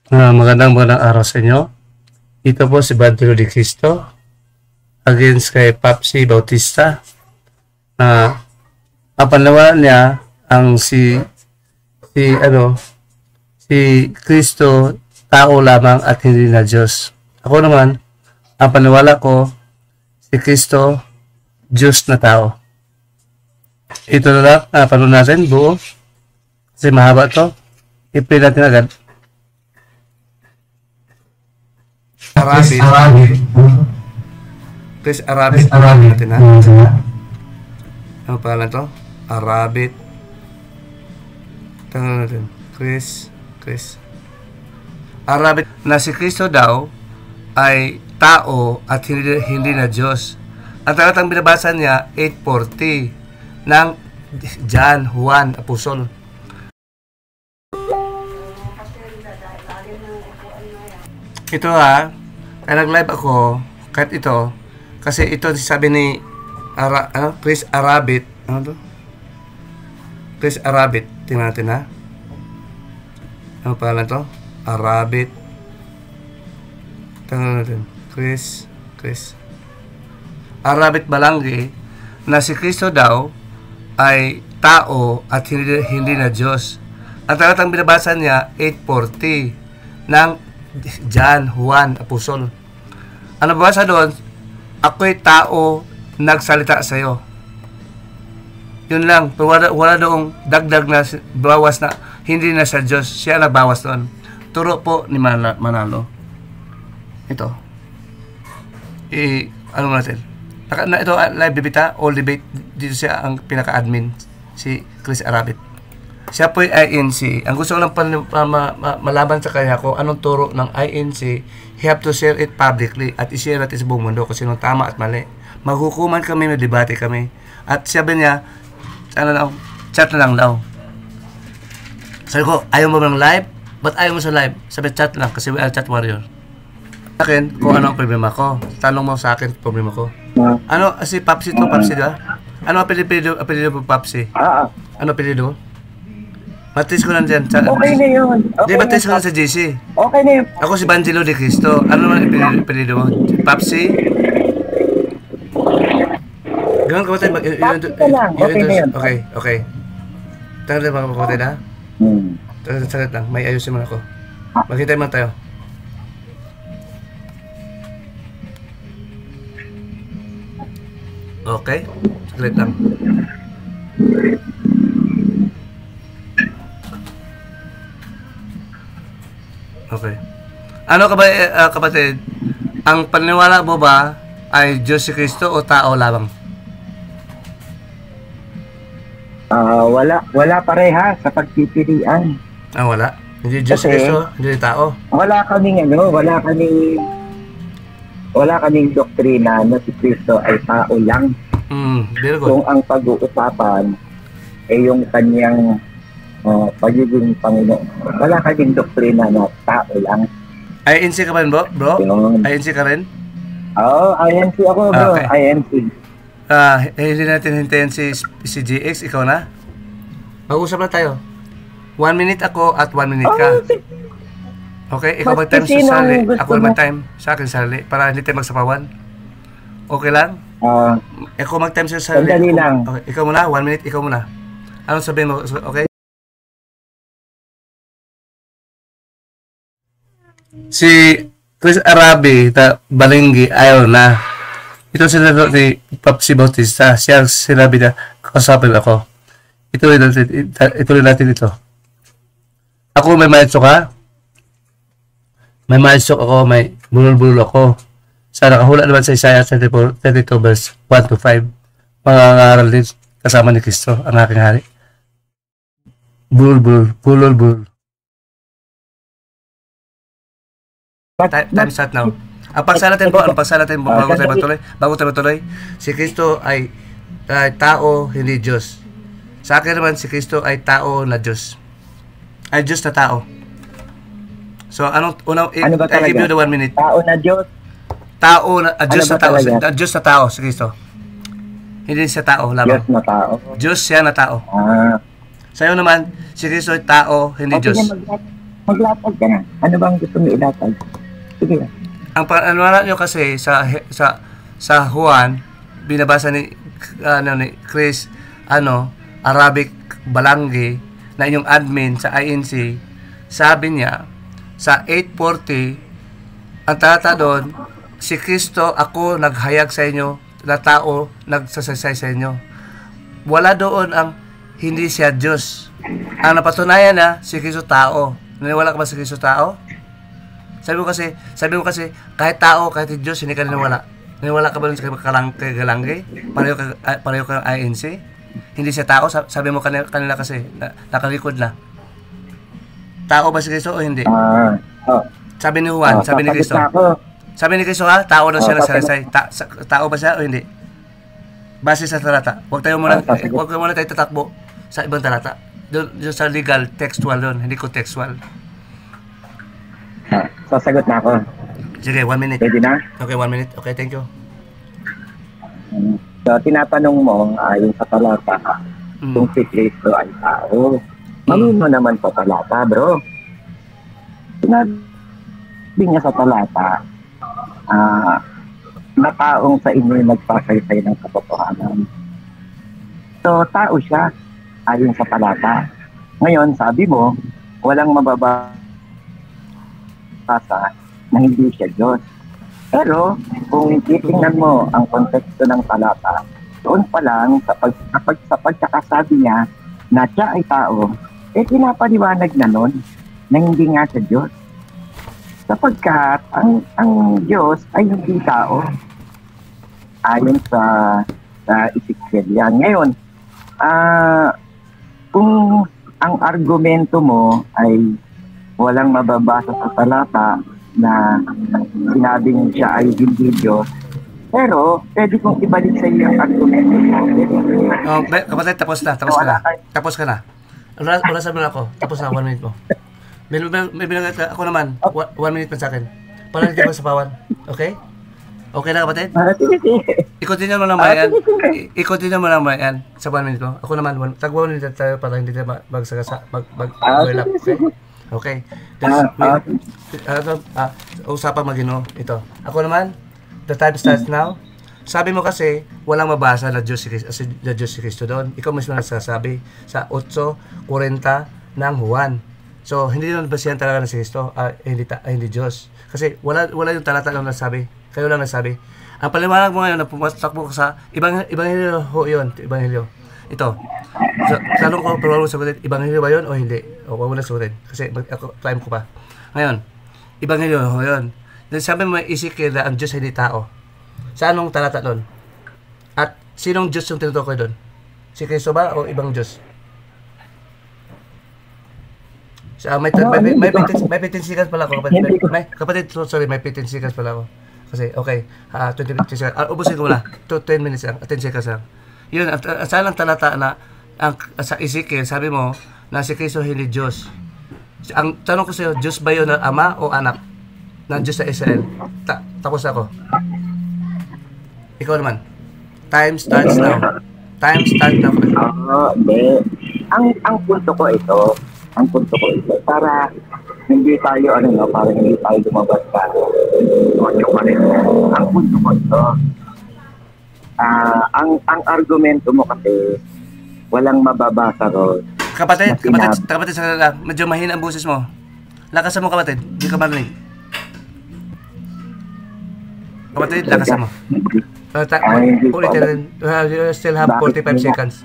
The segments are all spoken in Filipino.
Magandang araw sa inyo. Ito po si Bantilo de Cristo against kay Papsi Bautista na papanawalan niya ang si Cristo tao lamang at hindi na Diyos. Ako naman, ang paniwala ko, si Cristo Diyos na tao. Ito na lang, panood natin buo kasi mahaba to. I-play natin agad. Chris Arabit natin ha. Ano pangalan to? Arabit. Tangan natin. Chris Arabit na si Cristo daw ay tao at hindi na Diyos. Ang talatang binabasa niya 8:40 ng John Juan Apostol. Ito ha, kaya nag-live ako kahit ito kasi ito sabi ni Chris Arabit. Ano to? Chris Arabit. Tingnan natin ha. Ano pangalan to? Arabit. Tingnan natin. Chris Arabit Balanggi na si Cristo daw ay tao at hindi na Diyos. Ang talatang binabasa niya 8:40 ng John Juan Apostol. Ano babasa doon? Ako'y tao nagsalita sa iyo. Yun lang. Pero wala doong dagdag na bawas na hindi na sa Diyos. Siya na bawas doon. Turo po ni Manalo. Ito. Ano natin? Ito live debate all debate. Dito siya ang pinaka-admin. Si Chris Arabit. Siya po ay INC. Ang gusto ko lang malaman sa kanya ko anong turo ng INC, he have to share it publicly at i-share natin sa buong mundo kung sinong tama at mali. Maghukuman kami, may debate kami. At sabi niya, chat na lang daw. Sabi ko, ayaw mo ng live? Ba't ayaw mo sa live? Sabi, chat lang kasi we are chat warrior. Sa akin, kung ano ang problema ko. Tanong mo sa akin, problema ko. Ano, si Papsi to, Papsi ba? Ano apelido po Papsi? Ano apelido? Matis ko lang dyan. Okay na yun. Hindi, matis ko lang sa JC. Okay na yun. Ako si Bantilo de Cristo. Ano naman apelido mo? Papsi? Gano'n ka ba tayo? Papsi ka lang. Okay na yun. Okay. Tangan tayo mga kapatid ha? Saglit lang. May ayusin mo ako. Maghintay man tayo. Okay? Saglit lang. Okay. Ano ka ba, kapatid? Ang paniniwala mo ba ay Diyos si Cristo o tao lamang? Wala pareha sa pagpipilian. Wala. Hindi Diyos si Cristo, hindi tao. Wala kaming doktrina na si Cristo ay tao lang. Very good. Kung ang pag-uusapan ay yung kanyang pagiging Panginoon. Wala kaming doktrina na tao lang. INC ka ba rin, bro? INC ka rin? Oo, INC ako, bro. Okay. INC. Hindi natin hintayin si GX. Ikaw na? Mag-usap na tayo. 1 minute ako at 1 minute ka. Okay, ikaw mag-time sa sarili. Ako mag-time sa akin sarili. Para hindi tayo magsapawan. Okay lang? Ikaw mag-time sa sarili. Sandali lang. Okay, ikaw muna. 1 minute, ikaw muna. Anong sabihin mo? Okay? Si Chris Arabi, Balinggi, ayaw na. Ito sila ni Papsi Bautista. Siya sinabi na, kasapin ako. Ituloy natin ito. Ako may maestro ka? May maestro ako, may bulol-bulol ako. Sa nakahula naman sa Isaiah 32 verse 1-5. Mangangaral din kasama ni Cristo, ang aking hari. Bulol-bulol. Time start now. Ang pagsa natin po, bago tayo matuloy, si Cristo ay tao, hindi Diyos. Sa akin naman, si Cristo ay tao na Diyos. Ay Diyos na tao. So, I give you the 1 minute. Tao na Diyos? Tao na, Diyos na tao. Diyos na tao, si Cristo. Hindi siya tao lamang. Diyos na tao? Diyos siya na tao. Sa'yo naman, si Cristo ay tao, hindi Diyos. Maglatag ka na. Ano bang gusto mo ilatag? Sige. Ang pananawalan nyo kasi sa Juan, binabasa ni Chris Arabic Balangge na inyong admin sa INC, sabi niya sa 8:40 ang talata doon, si Kristo ako naghayag sa inyo na tao nagsasaysay sa inyo. Wala doon ang hindi siya Diyos. Ang napatunayan na si Kristo tao. Naniwala ka ba si Kristo tao? Sabi mo kasi kahit tao, kahit Diyos, hindi ka naniwala. Naniwala ka ba kay Galangge? Pareho ka ng INC? Hindi siya tao? Sabi mo kanila kasi, nakalikod na. Tao ba si Kristo o hindi? Sabi ni Juan, sabi ni Kristo. Sabi ni Kristo tao daw siya nagsasay. Tao ba siya o hindi? Base sa talata. Huwag muna tayo tatakbo sa ibang talata. Doon sa legal, textual doon, hindi ko textual. Sasagot na ako. Sige, 1 minute. Pwede na? Okay, 1 minute. Okay, thank you. So, tinatanong mo, yung sa talata, kung si Kristo ay tao. Malino naman sa talata, bro. Sinabi niya sa talata, na taong sa inyo nagpasaysay ng katotohanan. So, tao siya, ayon sa talata. Ngayon, sabi mo, walang mababasa na hindi siya Diyos. Pero, kung titingnan mo ang konteksto ng talata, doon pa lang, sa pagkakasabi niya na siya ay tao, pinapaliwanag na nun na hindi nga siya Diyos. Sapagkat ang Diyos ay hindi tao. Ayon sa Ezekiel yan. Ngayon, kung ang argumento mo ay walang mababasa sa talata na sinabing siya ay hindi Diyos, pero pwede kong ibalik sa iyo ang argumento mo. Kapatid, tapos ka na. Wala sabi na ako. Tapos na, 1 minute mo. May binagay ako naman. 1 minute pa sa akin. Para hindi ko sa pawan. Okay? Okay na, kapatid? I-continue mo naman yan. I-continue mo naman yan sa 1 minute mo. Ako naman, tag 1 minute tayo para hindi tayo mag-overlap. Okay? Usapang magino. Ito. Ako naman, the time starts now. Sabi mo kasi, walang mabasa na Diyos si Kristo doon. Ikaw mismo nagsasabi sa 8:40 ng Juan. So, hindi naman basihan talaga na si Kristo, hindi Diyos. Kasi wala yung talata lang nasabi. Kayo lang nasabi. Ang paliwanag mo ngayon na pumastakbo ko sa Ebanghelyo ho yun. Ebanghelyo. Ito. So, tanong ko, pero wala mo sagutin, Ebanghelyo ba yun o hindi? O wala mo na sagutin. Kasi time ko pa. Ngayon, Ebanghelyo ho yun. Then sabi mo, Ezekiel na ang Diyos hindi tao. Sa anong talata doon? At sinong Diyos yung tinutukoy doon? Si Kristo ba o ibang Diyos? May 15 seconds pala ako, kapatid. Sorry, may 15 seconds pala ako. Kasi, okay, 20 seconds. Ubusin ko muna. 10 minutes lang, 10 seconds lang. Yun, saan ang talata na sa Ezekiel, sabi mo, na si Kristo hindi Diyos. Ang tanong ko sa'yo, Diyos ba yun na ama o anak ng Diyos sa Israel? Tapos ako. Ikaw naman. Time starts now. Time starts now. Ang punto ko ito, para hindi tayo lumabas ka. Ang punto ko ito, ang argumento mo kasi walang mababasa ron. Kapatid, medyo mahina ang boses mo. Lakasan mo, kapatid. Hindi ka marinig. Kapatid, lakasan mo. Ulitin, you still have 45 seconds.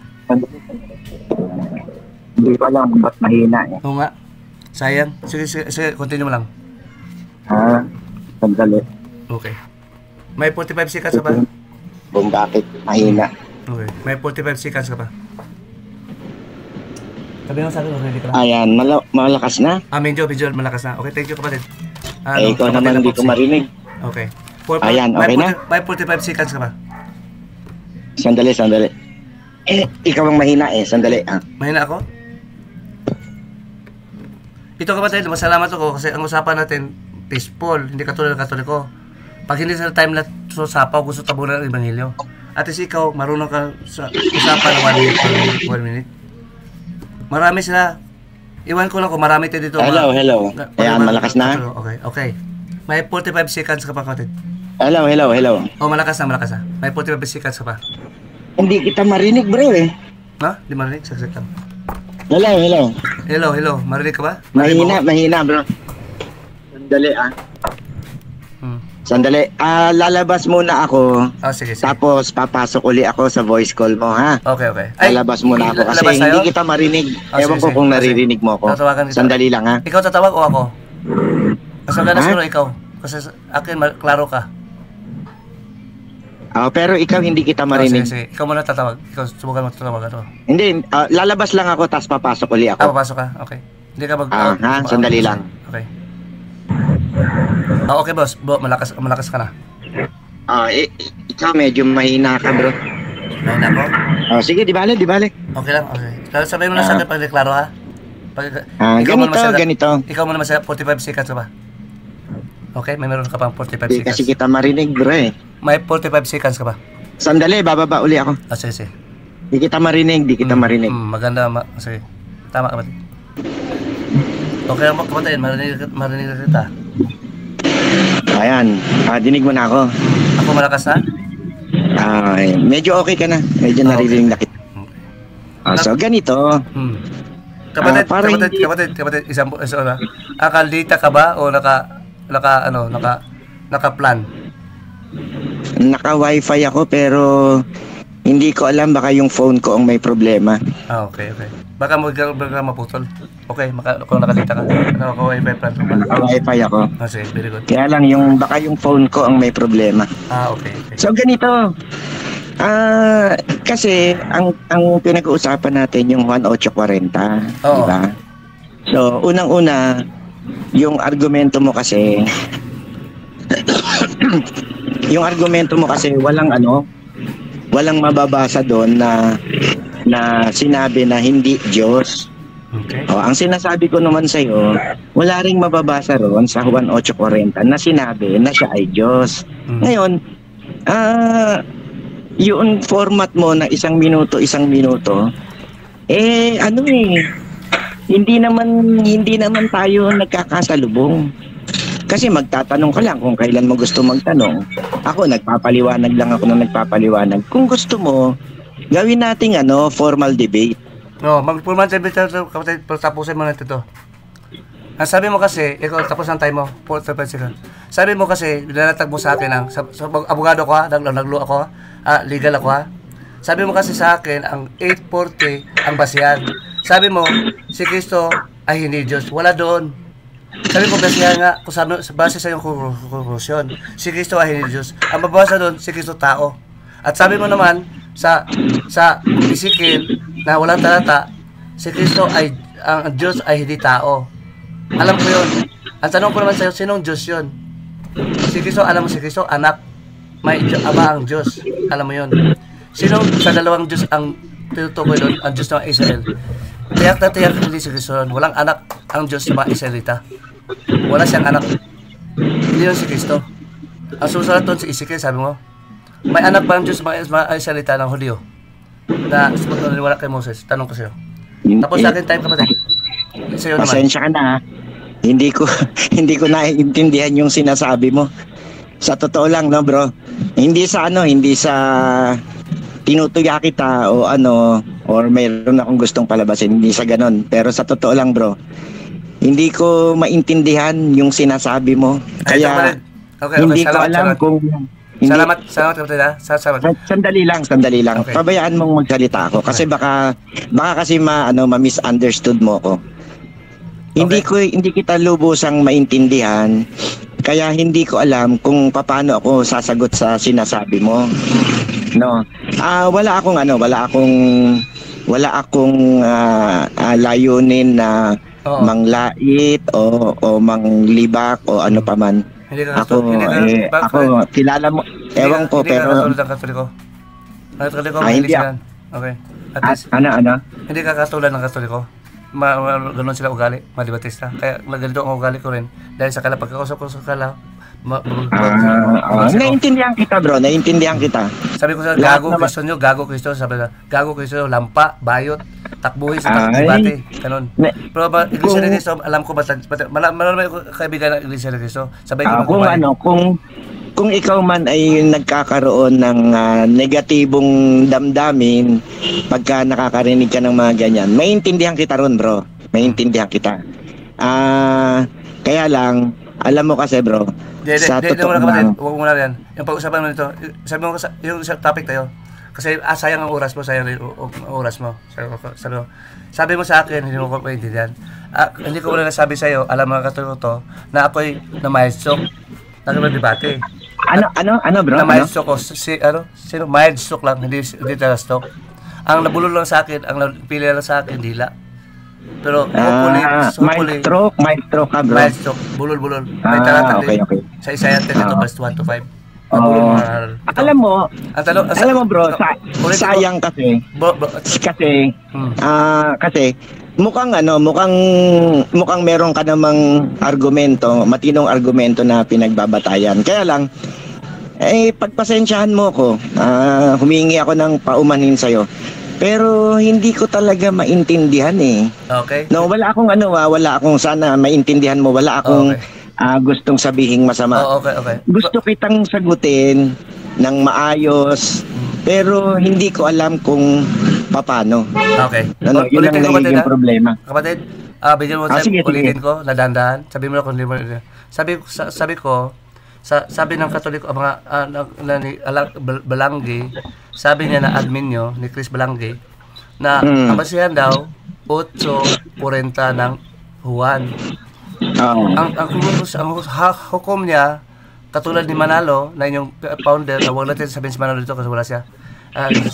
Hindi ko alam ba't mahina eh. Oo nga. Sayang. Sige, continue mo lang. Sandali. Okay. May 45 seconds ka ba? Kung bakit mahina. Okay. May 45 seconds ka pa. Sabi mo sa akin, ready ka na? Ayan, malakas na? Medyo malakas na. Okay, thank you, kapatid. Ikaw naman hindi ko marinig. Okay. Ayan, okay na? May 45 seconds ka ba? Sandali. Ikaw ang mahina eh. Sandali. Mahina ako? Ito, kapatid, masalamat ako kasi ang usapan natin peaceful, hindi katulad ng Katoliko. Pag hindi sa time na usapaw, gusto tabunan ng Ebanghelyo. At least ikaw, marunong ka sa usapan ng 1 minute. Marami sila. Iwan ko lang kung marami tayo dito. Hello, hello. Ayan, malakas na. Okay, okay. May 45 seconds ka pa, kapatid. Hello, hello, hello. Oh, malakas na, malakas na. May 45 seconds ka pa. Hindi kita marinig, bro eh. Ha? Di marinig? Sagsit lang. Hello, hello. Hello, hello. Marinig ka ba? Mahina, bro. Sandali, Sandali. Lalabas muna ako. Oh, sige, sige. Tapos papasok uli ako sa voice call mo, ha? Okay, okay. Lalabas muna ako kasi lalabas tayo? hindi kita marinig. Oh, Ewan sige, ko sige. kung naririnig mo ako. Tatawagan kita. Sandali lang, ha? Ikaw tatawag o ako? Mas maganda Ha? siguro ikaw. Kasi sa akin, klaro ka. Pero ikaw hindi kita marinig. Sige, sige. Ikaw muna tatawag. Ikaw, subukan mo tatawag. Ano? Hindi, lalabas lang ako tapos papasok uli ako. Papasok ka? Okay. Hindi ka Sandali lang. Okay. Okay, boss. Malakas ka na. Ikaw medyo mahina ka, bro. Ayun ako. Sige, di bale. Okay lang, okay. Pero sabihin mo na sa akin pag deklaro, ha? Ganito. Ikaw mo naman sa 45 seconds ba? Okay, may meron ka pang 45 Hindi seconds. kasi kita marinig, bro eh. May 45 seconds ka ba? Sandali, bababa uli ako. Sige. Di kita marinig. Maganda, sige. Tama ka ba? Okay lang kapatid, marinig na kita. Ayan, dinig mo na ako. Ako malakas na? Medyo okay ka na. Medyo naririnig na kita. So, ganito. Kapatid, isang na. Kaldita ka ba o naka-plan? Naka-wifi ako pero hindi ko alam, baka yung phone ko ang may problema. Okay. Baka maputol. Okay, kung nakadita ka. Naka-wifi plan ka ba? Naka-wifi ako. Sige, very good. Kaya lang, baka yung phone ko ang may problema. Okay. So, ganito. Kasi, ang pinag-uusapan natin yung 1840. Oo. Diba? So, unang-una, yung argumento mo kasi, walang mababasa doon na sinabi na hindi Diyos. Okay. Ang sinasabi ko naman sa iyo, wala ring mababasa roon sa Juan 8:40 na sinabi na siya ay Diyos. Ngayon, yung format mo na isang minuto, hindi naman tayo nagkakasalubong. Kasi magtatanong ka lang kung kailan mo gusto magtanong. Ako, nagpapaliwanag. Kung gusto mo, gawin nating formal debate. Mag-formal debate kapatid, tapusin mo natin ito. Ang sabi mo kasi, ikaw tapos ang time mo, 45 seconds. Sabi mo kasi, nilatag mo sa akin sa abogado ko naglo ako legal ako Sabi mo kasi sa akin, ang 840 ang basihan. Sabi mo, si Kristo ay hindi Diyos. Wala doon. Sabi ko basihan nga, kung base sa iyong konklusyon, si Kristo ay hindi Diyos. Ang mababasa doon, si Kristo tao. At sabi mo naman, sa Ezekiel, na walang talata, si Kristo ay, ang Diyos ay hindi tao. Alam ko yun. Ang tanong ko naman sa'yo, sinong Diyos yun? Si Kristo, alam mo si Kristo, anak. May ama ang Diyos. Alam mo yun. Sinong sa dalawang Diyos ang tinutukoy doon, ang Diyos ng Israel? Tiyak na tiyak hindi si Kristo yun. Walang anak ang Diyos ng mga Israelita. Wala siyang anak. Hindi yun si Kristo. Ang susulat doon si Ezekiel, sabi mo, may anak ba ang Diyos ng mga Israelita ng Hulyo? Na wala kay Moses. Tanong ko sa'yo. Tapos sa akin time kapatid. Sa'yo naman. Pasensya ka na. Hindi ko naiintindihan yung sinasabi mo. Sa totoo lang, no, bro. Hindi sa tinutuya kita o or mayroon akong gustong palabasin. Hindi sa ganon. Pero sa totoo lang, bro, hindi ko maintindihan yung sinasabi mo. Kaya hindi ko alam kung... Salamat kapatid ha. Sandali lang. Okay. Pabayaan mong magsalita ako kasi baka kasi ma-misunderstood mo ko. Okay. Hindi kita lubusang maintindihan. Kaya hindi ko alam kung paano ako sasagot sa sinasabi mo. No. Wala akong layunin na manglait o manglibak o ano pa man. Ako kilala mo, ewan ko pero hindi ka katulad ng Katoliko. Hindi okay. At least, hindi ka katulad ng Katoliko. Ganon sila ugali, malibatista. Kaya ganito ang ugali ko rin. Dahil sa pagkakausap ko sa Naiintindihan kita, bro. Naiintindihan kita. Sabi ko sa gago Kristo nyo, gago Kristo, sabi na, gago Kristo, lampa, bayot, takbuhin sa takbubate, ganun. Pero ba, Iglesia ni Cristo, alam ko ba, marami ko kaibigan ng Iglesia ni Cristo, sabay ko kung ikaw man ay nagkakaroon ng negatibong damdamin pagka nakakarinig ka ng mga ganyan, maintindihan kita ron, bro. Maintindihan kita. Kaya lang, alam mo kasi, bro, sa totoo lang. Huwag mo na yan. Yung pag-usapan mo nito, sabi mo yung topic tayo. Kasi sayang ang oras mo, sayang ang oras mo. Sabi mo sa akin, hindi mo ko maintindihan. Hindi ko wala nasabi sa'yo, alam mo katulad to, na ako'y na-mild stroke. Nagdebate. Ano, bro? Na mild stroke ko. Sino? Mild stroke lang, hindi talaga stroke. Ang nabulol lang sa akin, ang napili lang sa akin, dila. Pero mild stroke ka, bro. Mild stroke, bulol. May talatang okay. Sa Isaiah 10 verse 1 to 5. Alam mo, bro, sayang kasi. Kasi mukhang meron ka namang argumento, matinong argumento na pinagbabatayan. Kaya lang, pagpasensyahan mo ko, humingi ako ng paumanhin sa'yo. Pero hindi ko talaga maintindihan eh. Okay. No, wala akong sana maintindihan mo, wala akong gustong sabihing masama. Okay. Gusto kitang sagutin ng maayos, pero hindi ko alam kung paano. Okay. Yun ang nagiging problema. Kapatid, bigyan mo tayo, ulitin ko, nadandahan. Sabi mo na kung hindi mo, sabi ng Katoliko, mga Balanggi, sabi niya na admin nyo, ni Chris Balanggi, na ang basihan daw, 8:40 ng Juan. Ang hukom niya, katulad ni Manalo, na inyong founder, huwag natin sabihin si Manalo dito kasi wala siya.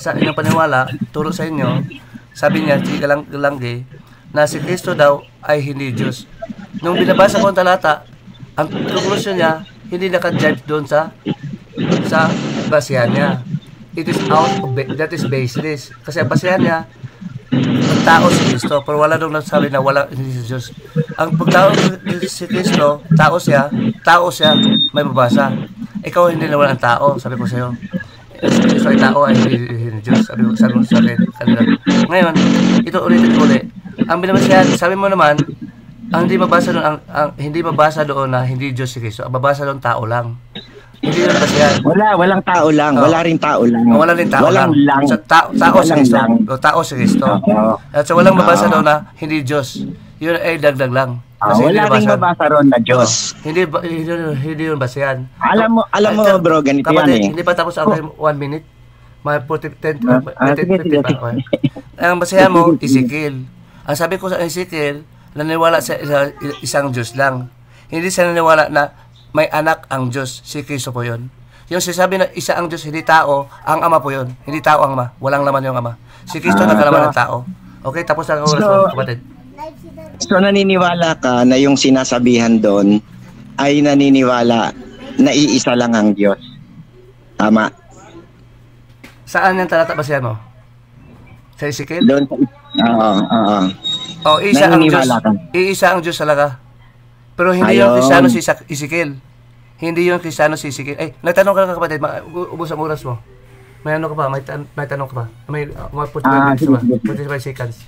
Sa inyong paniwala, turo sa inyo, sabi niya, si Balanggi, na si Kristo daw ay hindi Diyos. Nung binabasa ko ang talata, ang conclusion niya, hindi naka-judge doon sa basihan niya. It is that is baseless. Kasi ang basihan niya, ang tao si Kristo, pero wala doon nagsabi na wala, hindi si Diyos. Ang pagtao si Kristo, tao siya, may babasa. Ikaw hindi na walang tao, sabi ko sa'yo. Kristo ay tao, ay hindi Diyos, sabi ko sa kanila. Ngayon, ito ulit. Ang binabasihan, sabi mo naman, ang hindi mabasa doon na hindi Diyos si Kristo. Ang babasa doon tao lang. Hindi yun basihan. Walang tao lang. Wala rin tao lang. Wala rin tao lang. So, tao si Kristo. Tao si Kristo. At so walang mabasa doon na hindi Diyos. Yun ay dagdag lang. Wala rin mabasa ron na Diyos. Hindi yun basihan. Alam mo bro, ganito yan eh. Hindi pa tapos ako 1 minute. May 50 pa. Ang basihan mo, Ezekiel. Ang sabi ko sa Ezekiel, naniwala sa isang Diyos lang. Hindi siya naniwala na may anak ang Diyos. Si Kristo po yun. Yung sinasabi na isa ang Diyos, hindi tao, ang Ama po yun. Hindi tao ang Ama. Walang laman yung Ama. Si Kristo nakalaman ng tao. Okay, tapos ang oras mo, kapatid. So naniniwala ka na yung sinasabihan doon ay naniniwala na iisa lang ang Diyos. Tama? Saan yung talata basihan mo? Sa Ezekiel? Doon sa isa ang Diyos. Iisa ang Diyos talaga. Pero hindi yung Kristiyano si Ezekiel. Hindi yung Kristiyano si Ezekiel. Nagtanong ka kapatid, ubos ang oras mo. May ano ka pa? May tanong ka pa? May 45 seconds.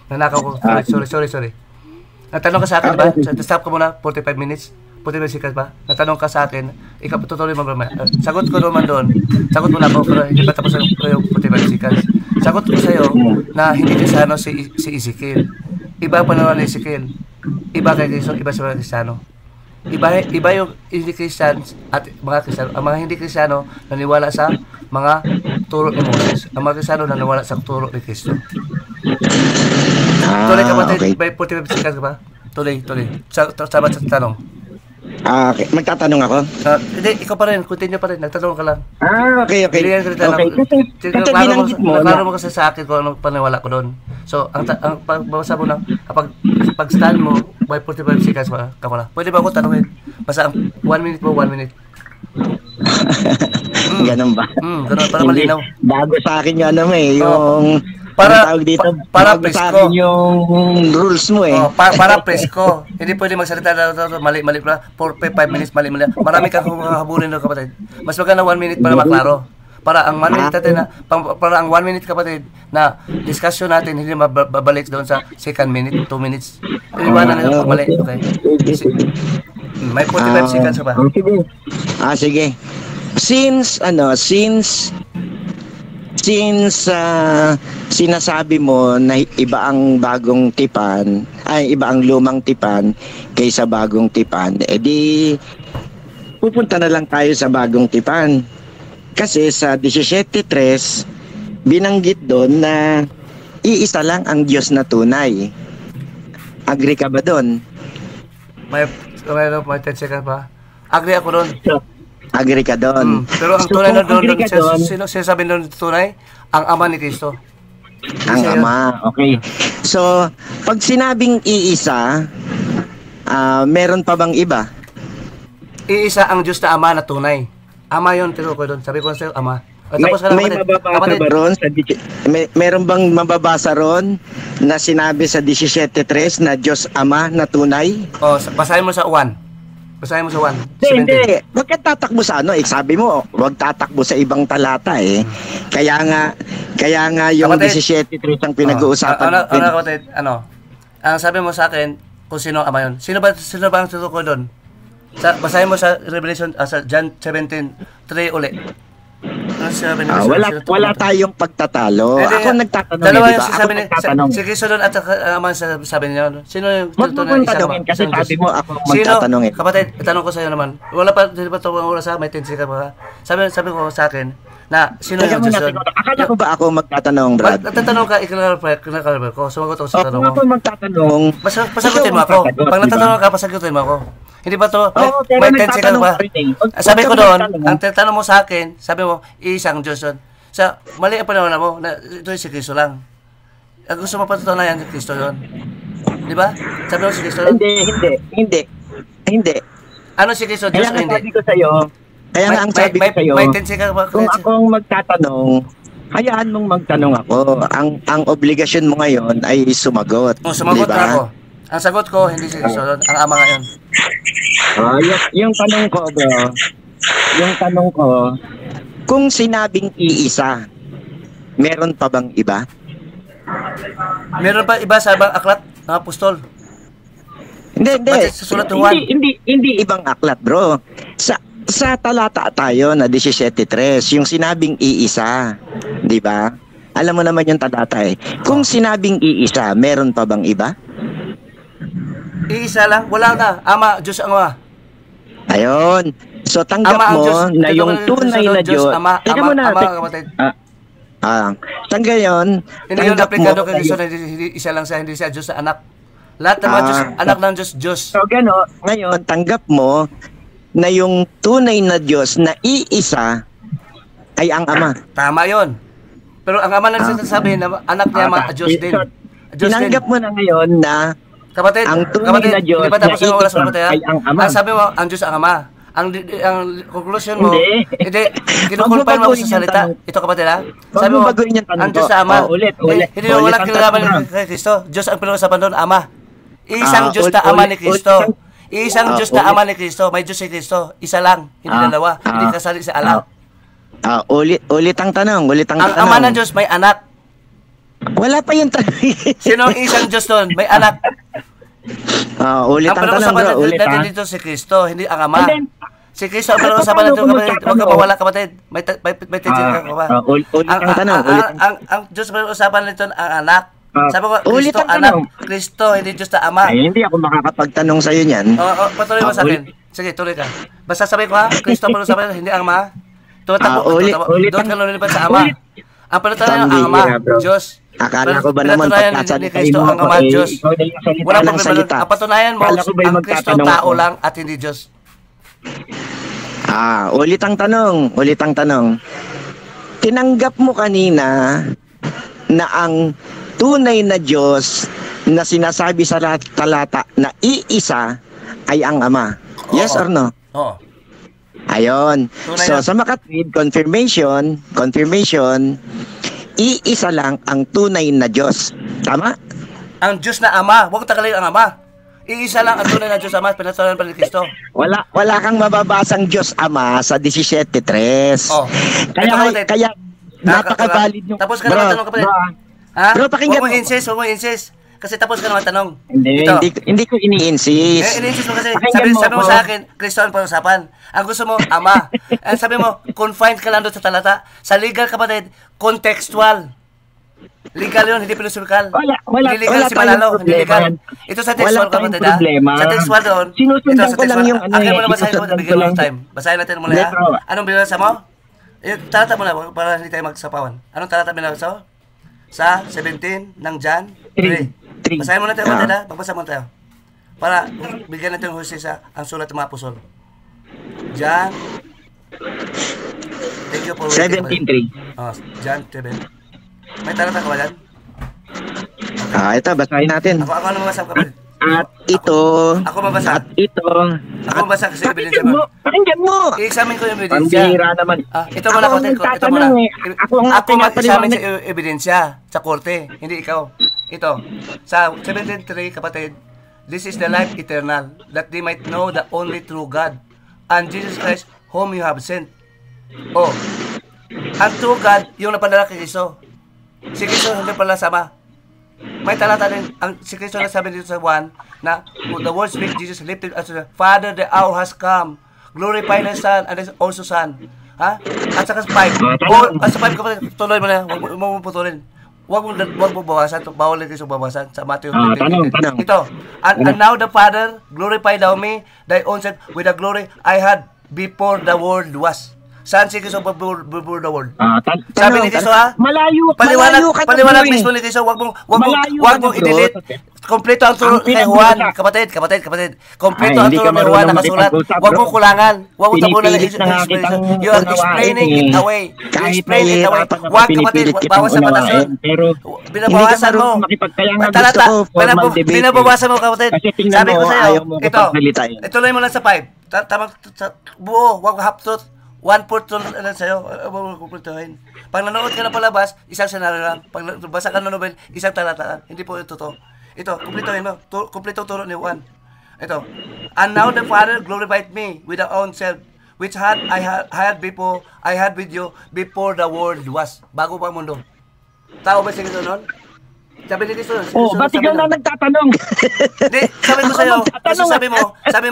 Nanakaw ko. Sorry. Nagtanong ka sa akin ba? Stop ka muna, 45 minutes. 45 seconds ba? Nagtanong ka sa akin, ikaw tutuloy mo ba? Sagot ko naman doon. Sagot mo na ako, pero hindi pa tapos yung 45 seconds. Sagot ko sa'yo na hindi Kristiyano si Ezekiel. Iba pa naman ni Ezekiel. Iba kay Kristo, iba sa mga Kristiyano. Iba yung hindi Kristiyano at mga Kristiyano. Ang mga hindi Kristiyano naniwala sa mga turo ni Moses. Ang mga Kristiyano naniwala sa turo ni Kristo. Tuloy ka ba? Okay. May 45 seconds ka ba? Tuloy. Sabat sa tanong. Okay. Magtatanong ako? Hindi, ikaw pa rin. Continue pa rin. Nagtanong ka lang. Okay. Okay, kasi binanggit mo. Klaro mo kasi sa akin kung anong paniwala ko doon. So, ang pagbasa mo lang, pag-stand mo, by 45 seconds ka pala. Pwede ba ako tanungin? Basta 1 minute mo, 1 minute. Ganun ba? Ganun, para malinaw. Bago sa akin yung Para- Anong tawag dito? para Bago sa presko. akin yung rules mo eh. Para presko. Hindi pwede magsalita na mali pa. 5 minutes, mali. Marami kang habulin doon, kapatid. Mas maganda 1 minute para maklaro. Para ang 1 minute natin para ang 1 minute, kapatid, na discussion natin hindi mababalik doon sa second minute, 2 minutes. Iwanan na yung mali. Okay. May 45 seconds pa. Sige. Sige. Since sinasabi mo na iba ang bagong tipan, iba ang lumang tipan kaysa bagong tipan, edi pupunta na lang tayo sa bagong tipan. Kasi sa 17:3 binanggit doon na iisa lang ang Diyos na tunay. Agree ka ba doon? May 10 seconds pa. Agree ako doon. Agree ka doon. Pero ang tunay na doon, sino sinasabi doon tunay? Ang Ama ni Kristo. Ang Ama, okay. So, pag sinabing iisa, meron pa bang iba? Iisa ang Diyos na Ama na tunay. Ama yun, tiro ko doon. Sabi ko sa'yo, Ama. May mababasa ba ron? Meron bang mababasa ron na sinabi sa 17:3 na Diyos Ama na tunay? Basahin mo sa 1. Basahin mo sa 1. Hindi. Huwag kang tatakbo sa sabi mo, huwag tatakbo sa ibang talata eh. Kaya nga yung 17:3 ang pinag-uusapan. Kapatid, ang sabi mo sa akin, kung sino Ama yun. Sino ba ang tutukoy doon? Basahin mo sa Revelation, sa John 17:3 uli. Wala tayong pagtatalo. Ako nagtatanong. Dalawa diba? yung sasabi niya. Si Kristo doon at Ama sabi niya. Sino yung tunay na tanongin kasi sabi mo ako magtatanong eh. Kapatid, itanong ko sa iyo naman. Wala pa, hindi pa ito ang oras, may 10 seconds pa. Sabi ko sa akin na sino yung Diyos doon. Akala ko ba ako magtatanong, Brad? Nagtatanong ka, ikinakalabar ko. Sumagot ako sa tanong mo. Ako magtatanong. Pasagutin mo ako. Pag natatanong ka, pasagutin mo ako. Hindi ba to? May 10 seconds pa. Sabi ko doon, ang tanong mo sa akin, sabi mo, isang Diyos doon. Mali ang panahon mo, na ito si Kristo lang. Gusto mo patutunayan si Kristo doon. Di ba? Sabi mo si Kristo doon. Hindi. Ano si Kristo? Diyos o hindi? Kaya nga ang sabi ko sa'yo, may 10 seconds pa. kung ako ang magtatanong, hayaan mong magtanong ako. Ang obligasyon mo ngayon ay sumagot. Sumagot diba? na ako. Ang sagot ko, hindi si Kristo doon. Ang Ama ngayon. Yung tanong ko, bro. Yung tanong ko, kung sinabing iisa, meron pa bang iba? Meron pa iba sa ibang aklat ng apostol? Hindi. Sa sulat ng Juan? Hindi ibang aklat, bro. Sa talata tayo na 17:3, yung sinabing iisa, di ba? Alam mo naman yung talata eh. Kung sinabing iisa, meron pa bang iba? Iisa lang? Wala na. Ama, Diyos ang Ama. Ayun. So tanggap mo na yung tunay na Diyos. Teka muna. Kapatid. Sa ngayon, hindi yung aplikado kay Kristo na isa lang siya, hindi siya Diyos na anak. Lahat ng mga Diyos, anak ng Diyos, Diyos. So ngayon, tanggap mo na yung tunay na Diyos na iisa ay ang Ama. Tama yon. Pero ang Ama na sinasabi na anak niya mga Diyos din. Tinanggap mo na ngayon na kapatid, ang tunay na Diyos na iisa ay ang Ama. Ang sabi mo, ang Diyos ang Ama. Ang conclusion mo, hindi, kinukulpay mo ako sa salita. Ito kapatid ha. Sabi mo, ang Diyos na Ama. Hindi mo walang kinalaman kay Kristo. Diyos ang pinag-usapan doon, Ama. Isang Diyos na Ama ni Kristo. Isang Diyos na Ama ni Kristo. May Diyos si Kristo. Isa lang. Hindi dalawa. Hindi kasali sa alam. Ulit ang tanong. Ang Ama ng Diyos may anak. Wala pa yung tanong. Sino ang isang Diyos doon? May anak. Ulit ang tanong, bro. Ulit natin dito si Kristo, hindi ang Ama. Si Kristo ang pinag-usapan natin, kapatid. Huwag ka mawala, kapatid. May tension ka ba? Ulit ang tanong. Ang Diyos pinag-usapan nito ang anak. Sabi ko, Kristo, anak. Kristo, hindi Diyos na Ama. Ay, hindi ako makakapagtanong sa'yo niyan. Patuloy mo sa akin. Sige, tuloy ka. Basta sabi ko ha, Kristo ang pinag-usapan hindi ang Ama. Doon ka nalilipat sa Ama. Ang pinatunayan ang Ama, Diyos. Akala ko ba naman pagkasalita mo ang Ama, Diyos. Wala ng salita? Ang patunayan mo, ang Kristo tao lang at hindi Diyos. Ulit ang tanong. Tinanggap mo kanina na ang tunay na Diyos na sinasabi sa talata na iisa ay ang Ama. Yes or no? Oo. Ayon. So sa makatwid, confirmation, iisa lang ang tunay na Diyos. Tama? Ang Diyos na Ama, huwag tagalin ang Ama. Iisa lang ang tunay na Diyos Ama, pinatunayan pa ni Kristo. Wala kang mababasang Diyos Ama sa 17:3. Oh. Kaya napaka-valid nung... Tapos ka naman tanong kapatid. Ha? Bro, pakinggan Huwag mo insist. Kasi tapos ka naman tanong. Hindi ko ini-insist. Ini-insist mo kasi. Sabi mo sa akin, Kristo ang pag-usapan. Ang gusto mo, Ama. Ang sabi mo, confined ka lang doon sa talata. Sa legal, kapatid, contextual. Legal yun, hindi philosophical. Wala legal si Manalo, hindi legal. Ito sa textual, kapatid, ha? Sa textual doon. Sinusundan ko lang yung Okay mo na basahin ko, bigyan mo ng time. Basahin natin muna, ha? Anong binasa mo? Talata mo na, para hindi tayo magsapawan. Anong talata binasa mo? Sa 17 ng John 3. Basahin muna tayo, kapatid, ha? Pagbasa muna tayo. Para bigyan natin ng husisa ang sulat ng mga apostol. John. Thank you for 17:3. John 7. May talata ka ba dyan? Ito, basahin natin. Ako ano mabasa ko, kapatid? At ito. Ako mabasa. At ito. Ako mabasa kasi ebidensya mo. Pakinggan mo. I-examine ko yung ebidensya. Pambihira naman. Ito muna, kapatid. Ito muna. Ako mag-examine sa ebidensya sa korte. Hindi ikaw. Ito. Sa 17:3, kapatid. This is the life eternal, that they might know the only true God, and Jesus Christ, whom you have sent. Oh. Ang true God, yung napadala kay Kristo. Si Kristo hindi pala sama. May talata din. Si Kristo na sabi dito sa 1 na the words which Jesus lifted as the Father, the hour has come. Glorify the Son and the also Son. Ha? At saka sa 5. At sa 5 kapatid, tuloy mo na. Huwag mo putulin. Huwag mo bawasan. Bawal na Kristo bawasan sa Matthew 15. Ito. And now the Father, glorify thou me, thy own self, with the glory I had before the world was. Saan si Kristo before the world? Sabi ni Kristo, ha? Paliwanag mismo ni Kristo, wag mong i-delete. Kompleto ang turo kay Juan, kapatid. Kompleto ang turo ni Juan nakasulat. Wag mong kulangan. Wag mong tabunan ng explanation. You are explaining it away. Wag, kapatid, bawas sa batas yun. Binabawasan mo. Binabawasan mo, kapatid. Sabi ko sa'yo, ito. Ituloy mo lang sa 5. Tamang buo, wag half truth. 1/4 lang sa'yo, kumpletuhin. Pag nanood ka na palabas, isang senaryo lang. Pag basa ka ng novel, isang talata lang. Hindi po ito to. Ito, kumpletuhin mo. Kumpletong turo ni Juan. Ito. And now the Father glorified me with the own self, which I had with you before the world was. Bago pa ang mundo. Tao ba si Kristo noon? Sabi ni Kristo noon. Ba't ikaw na nagtatanong? Hindi, sabi ko sa'yo. Kasi sabi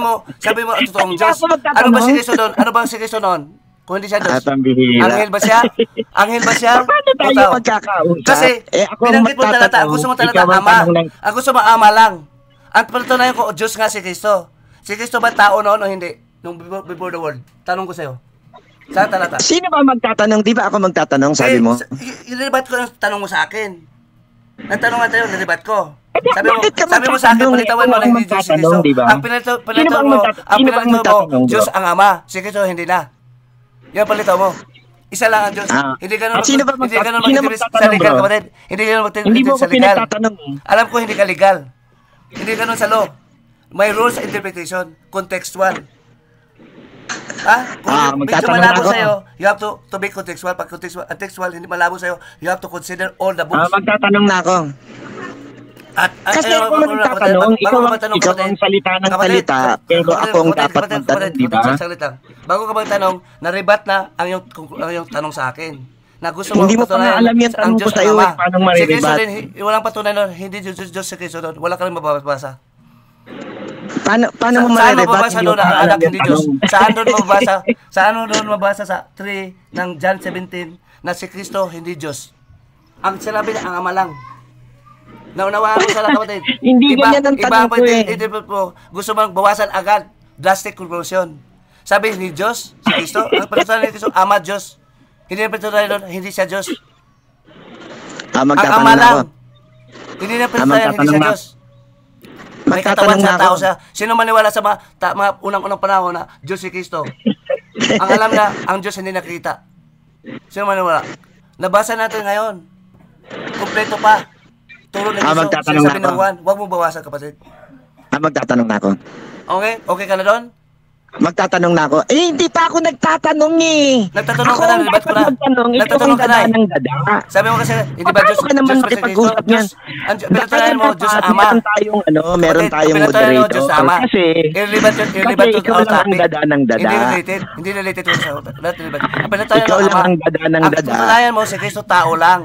mo, ang totoong Diyos. Ano ba si Kristo noon? Ano ba si Kristo noon? Kung hindi siya Diyos. Anghel ba siya? Paano tayo magkakausap? Kasi, binanggit mo talata. Ang gusto mo talata, Ama. Ang gusto mo, Ama lang. Ang patunayan ko, Diyos nga si Kristo. Si Kristo ba tao noon o hindi? Nung before the world. Tanong ko sa'yo. Saan talata? Sino ba magtatanong? Di ba ako magtatanong, sabi mo? Ilibat ko ang tanong mo sa akin. Nagtanong nga tayo, nilibat ko. Bakit ka Sabi mo sa akin, palitawan mo na hindi Diyos si Kristo. Ang pinalitaw mo, Diyos ang Ama. Si Kristo hindi na. Yan palitaw mo. Isa lang ang Diyos. Hindi ganun magtitipis sa legal, kapatid. Hindi ganun magtitipis sa legal. Alam ko hindi ka legal. Hindi ganun sa law. May rules interpretation. Contextual. Kung medyo malabo sa'yo, you have to be contextual. Pag contextual, hindi malabo sa'yo, you have to consider all the books. Magtatanong na ako. Kasi ako magtatanong, ikaw ang salita ng salita, pero ako ang dapat magtanong, di ba? Bago ka magtanong, na-rebat na ang yung tanong sa akin. Na gusto mo hindi mo pa nga alam yung tanong ko sa'yo, paano marirebat? Walang patunay nun, hindi Diyos si Kristo doon, wala ka rin mababasa. Paano mo marirebat yung anak hindi Diyos? Saan doon mabasa sa 3 ng John 17 na si Kristo hindi Diyos? Ang sinabi niya, ang Ama lang. Naunawaan ko sa lang, kapatid. Hindi ganyan ang tanong ko eh. Gusto mong bawasan agad. Drastic conclusion. Sabi ni Diyos, si Kristo, ang patutunan ni Kristo, Ama Diyos. Hindi na patutunan doon, hindi siya Diyos. Ang Ama lang. Hindi na patutunan, hindi siya Diyos. May katawan sa tao siya. Sino maniwala sa mga unang-unang panahon na Diyos si Kristo? Ang alam na, ang Diyos hindi nakita. Sino maniwala? Nabasa natin ngayon. Kompleto pa. Turo na Kristo. Sinasabi ng Juan. Huwag mo bawasan, kapatid. Magtatanong na ako. Okay? Okay ka na doon? Magtatanong na ako. Eh, hindi pa ako nagtatanong eh. Nagtatanong Ako ka na, ang libat ko na. dapat magtanong, ikaw Nagtatanong ang ka na dada eh. ng dada. Sabi mo kasi, hindi ba Paano Diyos, ka naman Diyos kasi makipag-usap Diyos, niyan? pinatalayan mo, Diyos Ama. Meron tayong, meron tayong Pinatalayan mo, moderator. Diyos Ama. Kasi Irrelevant to ikaw our lang ang topic. dada ng dada. Hindi related to sa not related. Ang pinatalayan Ikaw mo, lang Ama. ang dada ng Ang dada. pinatalayan mo, si Kristo tao lang.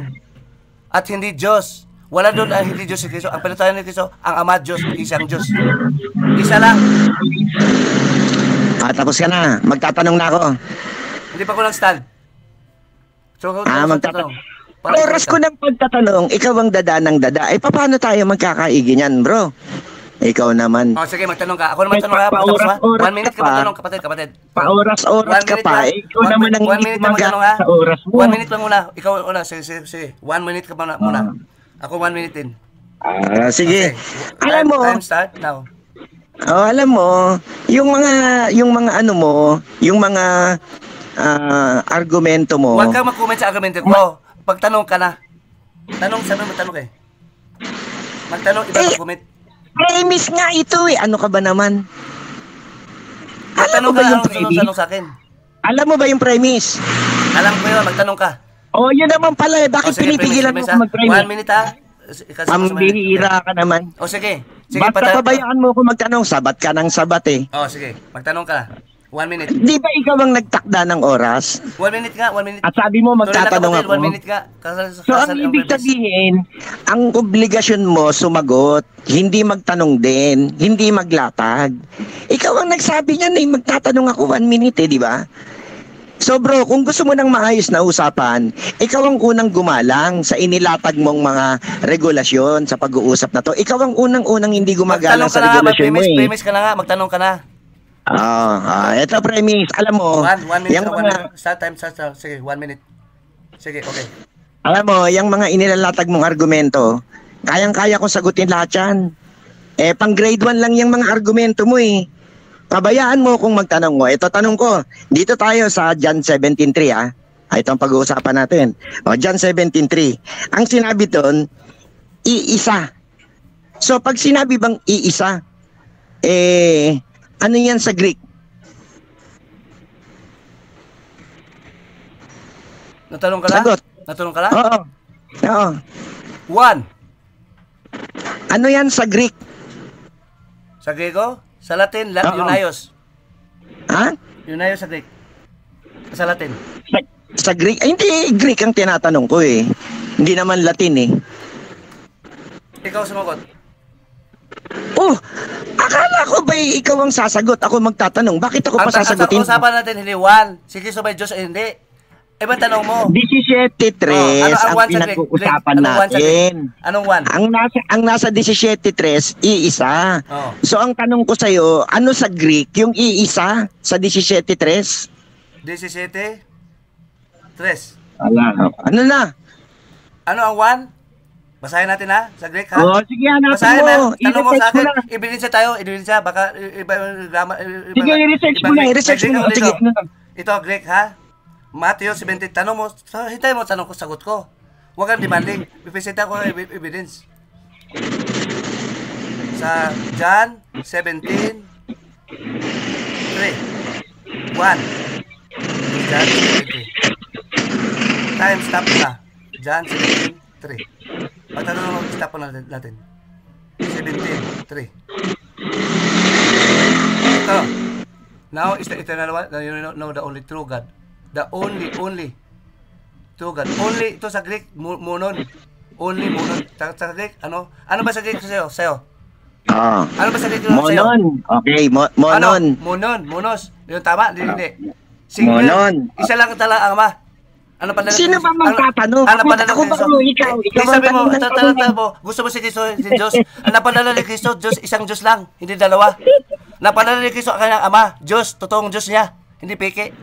At hindi Diyos. Wala doon ang hindi Diyos si Kristo. Ang pinatalayan ni Kristo, ang Ama Diyos, isang Diyos. Isa lang. Tapos ka na. Magtatanong na ako. Hindi pa ko nag-stand. So, Magtatanong. Oras ko ng pagtatanong, ikaw ang dada ng dada. Eh, paano tayo magkakaigi niyan, bro? Ikaw naman. Oh, sige, magtanong ka. Ako naman tanong ka. Paoras-oras 1 minute ka ka pa. magtanong, kapatid. Paoras-oras ka pa. Ikaw naman ang hindi gumagamit sa oras mo. 1 minute lang muna. Ikaw una. Sige. 1 minute ka muna. Ako 1 minute din. Sige. Okay. Alam mo, Time start now. alam mo, yung mga ano mo, yung mga argumento mo. Huwag kang mag-comment sa argumento ko. Pagtanong ka na. Sabi mo tanong eh. Magtanong, iba mag-comment. Premise nga ito eh. Ano ka ba naman? Magtanong ka na, tanong sa akin. Alam mo ba yung premise? Alam ko yun, magtanong ka. Yun naman pala eh. Bakit Sige, pinipigilan mo premise, ako mag-premise? 1 minute ha. Ang bihira ka naman. Sige. Basta pabayaan mo ako magtanong. Sabat ka ng sabat eh. Sige. Magtanong ka na. 1 minute. Di ba ikaw ang nagtakda ng oras? 1 minute nga, 1 minute. At sabi mo magtatanong ako. 1 minute nga. So ang ibig sabihin, ang obligasyon mo sumagot, hindi magtanong din, hindi maglatag. Ikaw ang nagsabi niyan eh, magtatanong ako 1 minute eh, di ba? So bro, kung gusto mo ng maayos na usapan, ikaw ang unang gumalang sa inilatag mong mga regulasyon sa pag-uusap na to. Ikaw ang unang-unang hindi gumagalang sa regulasyon mo eh. Premise ka na nga, magtanong ka na. Ito premise. Alam mo, 1 minute, yung 1 mga, minute. Start time. Sige, 1 minute. Sige, okay. alam mo, yung mga inilalatag mong argumento, kayang-kaya kong sagutin lahat yan. Pang grade 1 lang yung mga argumento mo eh. Pabayaan mo kung magtanong mo. Ito tanong ko, dito tayo sa John 17:3 Ito ang pag-uusapan natin. John 17:3. Ang sinabi doon, iisa. So pag sinabi bang iisa, ano yan sa Greek? Natanong ka na? Sagot. Natanong ka na? Oo. 1. Ano yan sa Greek? Sa Grego? Sa Latin, Oo. Yunayos. Ha? Yunayos sa Greek. Sa Latin. Sa Greek? Hindi Greek ang tinatanong ko eh. Hindi naman Latin eh. Ikaw sumagot. Akala ko ba ikaw ang sasagot? Ako magtatanong. Bakit ako pa sasagutin? Ang usapan natin, hindi 1. Si Kristo ba Diyos o hindi? Ibang tanong mo. 17:3 ang one sa pinag-uusapan Anong one sa natin. Anong 1? Ang nasa 17:3 iisa. Oh. So ang tanong ko sa iyo, ano sa Greek yung iisa sa 17:3? 17? 3. Ano na? Ano ang 1? Basahin natin ha, sa Greek ha? Sige, hanapin Basahin mo. na, tanong mo sa akin, I-research mo na. ebidensya tayo, ebidensya, baka iba yung grammar. Sige, i-research mo na, i-research mo na. Sige, ano na? Ito, Greek ha? Matthew 17, tanong mo, hintay mo, tanong ko, sagot ko. Huwag kang demanding, pipisita ko evidence. Sa John 17, 3, 1. John 17. Time stop na. John 17, 3. Pagtanong mo, stop po natin. 17, 3. Ito. Now is the eternal one. You know the only true God. The only true God. Only, ito sa Greek, monon. Only monon. Sa Greek, ano? Ano ba sa Greek sa'yo? Ano ba sa Greek sa'yo? Monon. Okay, monon. Ano? Monos. Yung tama? Hindi. Single. Monon. Isa lang talaga ang ama. Ano pa Sino ba magtatanong? Ano pa Ako ba mo? Ikaw sabi mo, ang tanong mo, gusto mo si Kristo, si Diyos. Ang napadala ni Kristo, Diyos, isang Diyos lang, hindi dalawa. Napadala ni Kristo ang kanyang ama, Diyos, totoong Diyos niya, hindi peke.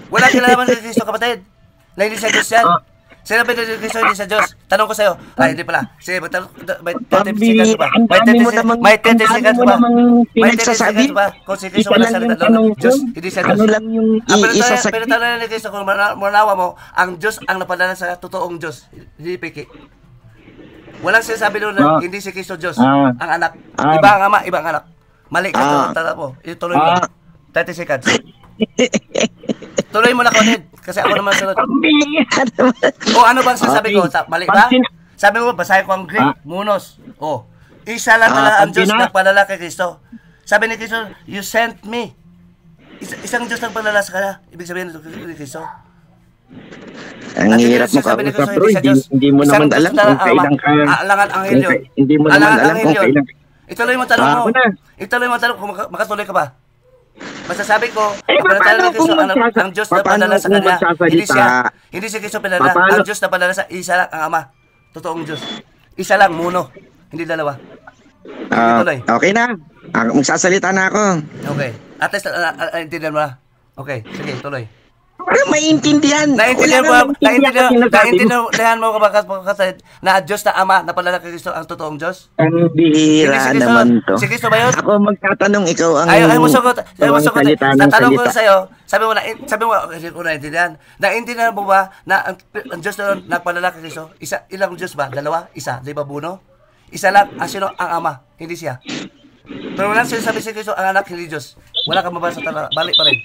Wala kinalaman ni Kristo, kapatid. Na hindi siya Diyos yan. Sinabi ni Kristo, hindi siya Diyos. Tanong ko sa'yo, hindi pala. Sige, may 30 seconds ba? May 30 seconds ba? May 30 seconds ba? Kung si Kristo wala salita doon, Diyos, hindi siya Diyos. Ano lang yung iisa sa... Pero tanong ni Kristo, kung manawa mo, ang Diyos ang napadala sa totoong Diyos, hindi peke. Walang sinasabi doon na hindi si Kristo Diyos, ang anak. Iba ang ama, iba ang anak. Mali ka, tala mo. Ituloy mo. 30 seconds. Tuloy mo na, Conid. Kasi ako naman sunod. O ano bang sasabi ko? Mali ba? Sabi mo, basahin ko ang Greek, munos. O, isa lang talaga ang Diyos nagpadala kay Kristo. Sabi ni Kristo, you sent me. Isang Diyos nagpadala sa kanya. Ibig sabihin ni Kristo. Ang hirap mo kausap, bro. Hindi mo naman alam kung kailan ka. Alangan anghel. Hindi mo naman alam kung kailan. Ituloy mo tanong mo. Ituloy mo tanong kung makatuloy ka ba. Masasabi ko, paano kung ang Diyos na padala sa kanya, hindi si Kristo padala, ang Diyos na padala sa isa lang, ang Ama, totoong Diyos. Isa lang, muno, hindi dalawa. Okay na, magsasalita na ako. Okay, at least, intindihan mo na. Okay, sige, tuloy. Para maintindihan. Naintindihan mo ba kasi na Diyos na Ama na padala kay Kristo ang totoong Diyos? Ang bihira naman to. Si Kristo ba yun? Ako magtatanong, ikaw ang Ayaw mo sagot. Natanong ko sa'yo, sabi mo, hindi ko naintindihan. Naintindihan mo ba na ang Diyos na nagpadala kay Kristo? Ilang Diyos ba? Dalawa? Isa? Di ba buno? Isa lang. Sino? Ang Ama. Hindi siya. Pero wala sinasabi si Kristo, ang anak, hindi Diyos. Wala kang mabasa talaga. Balik pa rin.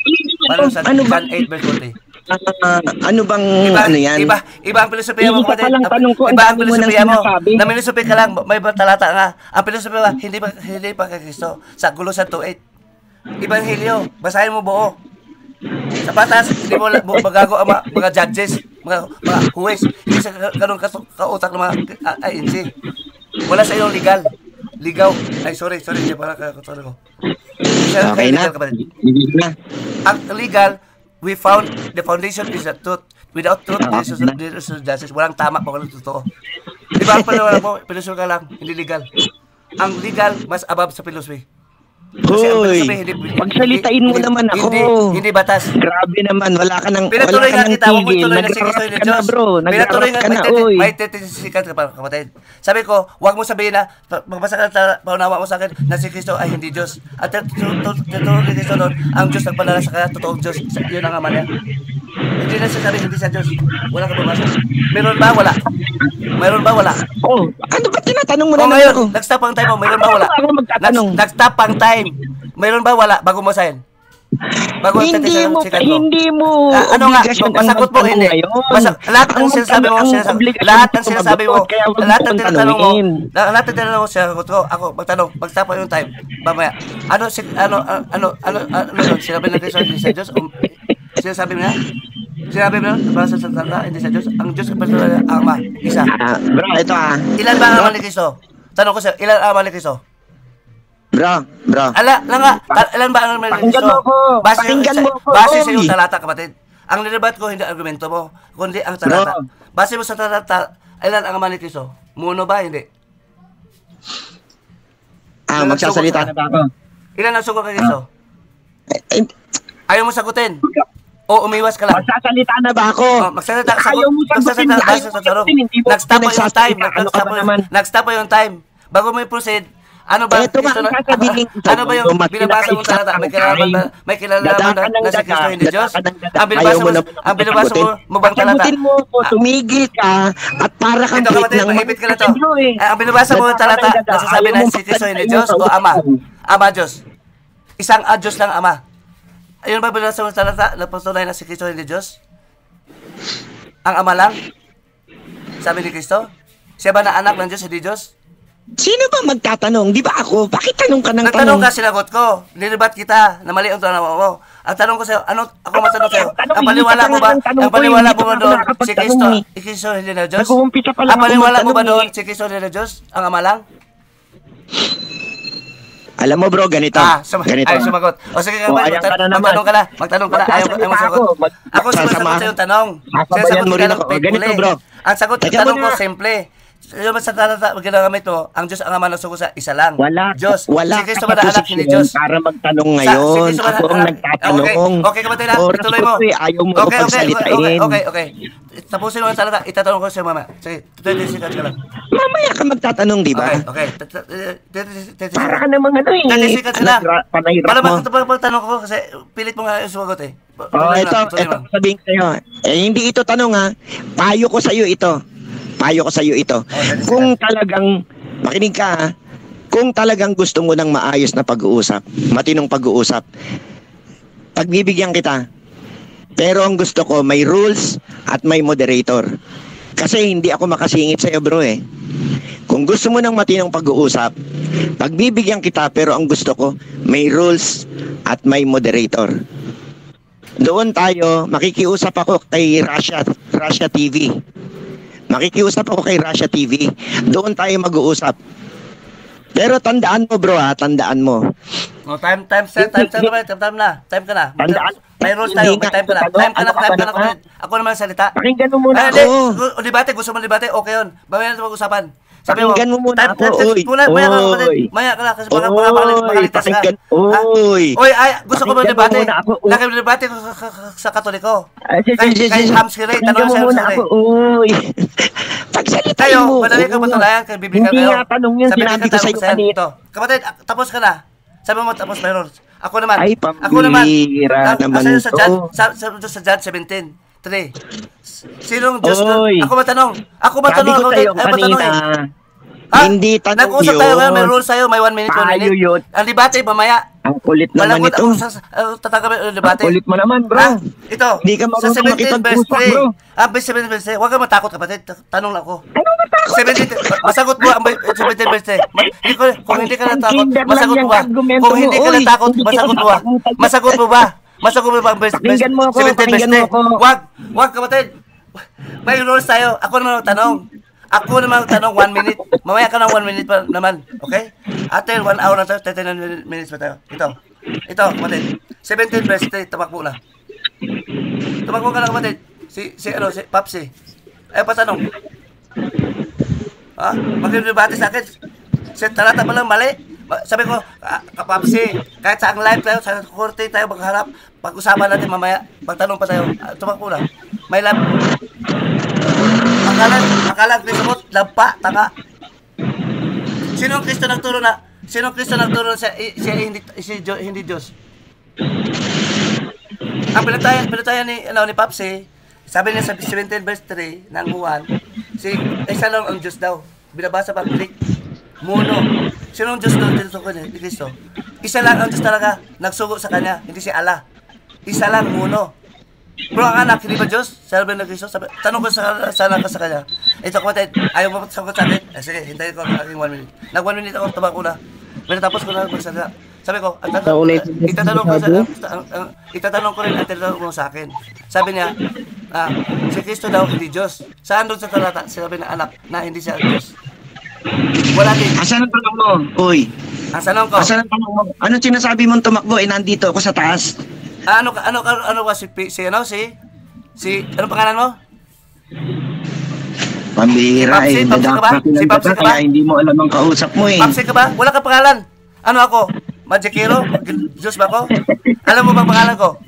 Paano sa John 8 verse 40? Ano bang ano yan? Iba ang filosofiya mo. Iba ang filosofiya mo. Na filosofiya ka lang, may talata nga. Ang filosofiya mo, hindi pa kay Kristo. Sa Colossians 2:8. Ebanghelyo, basahin mo buo. Sa patas, hindi mo magago ang mga judges, mga huwes. Hindi sa ganun kautak ng mga INC. Wala sa iyong legal. Ligaw. Ay, sorry. Hindi para kakotoro ko. Okay na. Ang legal, we found the foundation is the truth. Without truth, there is no justice. Walang tama pag walang totoo. Di ba ang paniwala mo, philosophy ka lang, hindi legal. Ang legal, mas above sa philosophy. Hoy, pagsalitain mo naman ako. Hindi batas. Grabe naman, wala ka nang pinatuloy nga kita, huwag mo tuloy na si Kristo ni Diyos. Pinatuloy nga, may tetesikan ka pa, kapatid. Sabi ko, huwag mo sabihin na, magbasa ka na, paunawa mo sa akin, na si Kristo ay hindi Diyos. At tutulong ni Kristo doon, ang Diyos nagpadala sa kanya, totoong Diyos. Yun ang Ama niya. Hindi na siya sabi, hindi siya Diyos. Wala ka babasa. Meron ba? Wala. Meron ba? Wala. Oh, ano ba tinatanong mo na naman ako? Nag-stop ang time mo, meron ba? Wala. Nag-stop ang time. Meron ba? Wala. Bago mo sayin. Hindi mo ano nga, masagot mo hindi. Lahat ng sinasabi mo, lahat ng tinatanong mo, lahat ng tinatanong mo, sinasagot ko. Ako, magstop yung time. Mamaya. Ano, sinabi na Kristo, hindi sa Diyos? Sinasabi mo na? Sinabi mo na? Nabasa sa tanda, hindi sa Diyos? Ang Diyos, ang Ama, isa. Bro, ito Ilan ba ang Ama ni Kristo? Tanong ko sa'yo, ilan ang Ama ni Kristo? Bro. Ilan ba ang Ama ni Kristo? Base sa iyong talata, kapatid. Ang nilibat ko, hindi argumento mo, kundi ang talata. Base mo sa talata, ilan ang Ama ni Kristo? Muno ba? Hindi. Magsasalita na ba ako? Ilan ang sugo kay Kristo? Ayaw mo sagutin. O umiwas ka lang. Magsasalita na ba ako? Magsasalita. Ayaw mo sagutin. Nag-stop po yung time. Bago mo i-proceed, ano ba? Ano ba yung binabasa mong talata? May kilalaman na si Kristo hindi Diyos? Ang binabasa mo bang talata? Tumigil ka at para kang mahipit ka na to. Ang binabasa mo talata, nasasabi na si Kristo hindi Diyos o Ama? Ama Diyos. Isang Diyos lang Ama. Ayun ba binasa mo talata? Nagpatunay na si Kristo hindi Diyos? Ang Ama lang? Sabi ni Kristo? Siya ba na anak ng Diyos hindi Diyos? Sino ba magtatanong? Di ba ako? Bakit tanong ka ng tanong? Nagtanong ka, sinagot ko. Nilibat kita na mali ang tanong mo. Ang tanong ko sa'yo, ako matanong sa'yo, ang paniwala mo ba? Ang paniwala mo ba doon si Kristo hindi na Diyos? Ang paniwala mo ba doon si Kristo hindi na Diyos? Ang Ama lang? Alam mo bro, ganito. Ganito. Ay, sumagot. O sige, magtanong ka na. Ayaw mo sagot. Ako sumasagot sa yung tanong. Sasabayan mo rin ako. Ganito bro. Ang sagot ng tanong ko, simple. Yung sa talata, ginagamit mo, ang Diyos ang Ama ng sugo sa isa lang. Diyos. Wala si Kristo ba na anak, hindi Diyos? Para magtanong ngayon. Ako ang nagtatanong. Okay, kapatid na. Ituloy mo. Ayaw mo pagsalitain. Okay. Tapusin mo ang talata. Itatanong ko sa'yo, mama. Sige, 30 seconds ka lang. Mamaya ka magtatanong, di ba? Okay. Para ka namang 30 seconds na. Panahirap mo. Para magtanong ko kasi pilit mo nga yung sumagot eh. Ito sabihin sa'yo. Hindi ito tanong ha. Payo ko sa'yo ito. Kung talagang, makinig ka ha, Kung talagang gusto mo ng maayos na pag-uusap, matinong pag-uusap, pagbibigyan kita. Pero ang gusto ko, may rules at may moderator. Kasi hindi ako makasingit sa'yo, bro eh. Kung gusto mo ng matinong pag-uusap, pagbibigyan kita, pero ang gusto ko, may rules at may moderator. Doon tayo, makikiusap ako kay Russia TV. Makikiusap ako kay Russia TV. Doon tayo mag-uusap. Pero tandaan mo, bro, ha, tandaan mo. Oh, time na. Time ka na. Tandaan. May rules tayo, may time ka na. Time ka na. Ako naman salita. Pakinggan mo muna Hindi, ako. debate, gusto mo debate, okay yun. Mamaya natin mag-usapan. Sabi mo, Pakinggan mo muna ako, oy. Maya ka na, kasi baka makalitas ka. Oy, gusto ko Pakinggan mag-debate. mo muna ako, Nag-debate sa Katoliko. Sige. Kay Hamskiri, tanong Pakinggan sa mo muna Hamskiri. ako, oy. Pagsalitain Tayo, mo. madali ka matulayan, kay Biblia Hindi kayo. nga tanong yun, sinabi ko sa'yo kanina. Kapatid, tapos ka na. Sabi mo, tapos mayroon. Ako naman. Ay, pambira naman Asan ito. sa John 17:3. Sinong Diyos doon? Oy. Ako matanong. Sabi ko sa'yo kanina, hindi tanong Nag-usap tayo ngayon, may yun. rules sa'yo, may 1 minute, 1 Tayo minute. yun. Ang debate, mamaya. Ang kulit naman Malangkot ito. ako tatagamin ang Ang debate. kulit mo naman, bro. Ha? Ito, Hindi ka sa marunong 17 verse makipag-usap, 3. bro. Verse 17 verse 3. Huwag ka matakot, kapatid. Tanong lang ako. Ano matakot? 17, masagot mo ang 17 verse 3. Kung hindi ka natakot, Kinder lang masagot mo yung ba? argumento Kung hindi mo. ka Oy, natakot, hindi masagot kita mo ba? natakutan. Masagot mo ba? Masagot mo ba ang verse Pakinggan mo ako, 17 verse pakinggan 3? mo ako. Wag, kapatid. May rules tayo. Ako naman ang tanong. Ako naman ang tanong, 1 minute. Mamaya ka ng 1 minute pa naman. Okay? After 1 hour na tayo, 39 minutes pa tayo. Ito, kapatid. 17 verse 3, tumakbo na. Tumakbo ka na, kapatid. Si Papsi. Ay, patanong. Ha? Mag-debate sa akin. Talata pa lang mali. Sabi ko, Papsi, kahit sa ang live tayo, sa korte tayo magharap, pag-usapan natin mamaya, pagtanong pa tayo. Tumakbo na. May live. Akala Kristo mo, lampa, tanga. Sinong Kristo nagturo na siya hindi Diyos? Ang pinatayan ni Papsi, sabi niya sa 17 verse 3 ng Juan, isa lang ang Diyos daw. Binabasa pa, click. Muno. Sinong Diyos daw dito ni Kristo? Isa lang ang Diyos talaga, nagsugo sa kanya, hindi si Allah. Isa lang, muno. Bro, ang anak, hindi ba Diyos? Sabi ng Kristo, tanong ko sana ka sa kanya. Ito, kapatid, ayaw mo sagot sa akin? Sige, hintayin ko ang aking 1 minute. Nag 1 minute ako, tabako na. Tapos ko na magsalita. Sabi ko, itatanong ko rin ang tinatanong mo sa akin. Sabi niya, si Kristo daw hindi Diyos. Saan doon sa talata? Sabi ng anak na hindi siya Diyos. Wala din. Asan ang tanong mo? Uy. Asan ang tanong mo? Ano sinasabi mong tumakbo? Nandito ako sa taas. Ano ka ano pangalan mo? Pambihira Si Papsi ka ba? Si Papsi ka ba? Kaya hindi mo alam ang kausap mo eh. Papsi ka ba? Wala ka pangalan. Ano ako? Magikero? Diyos ba ako? Alam mo bang pangalan ko?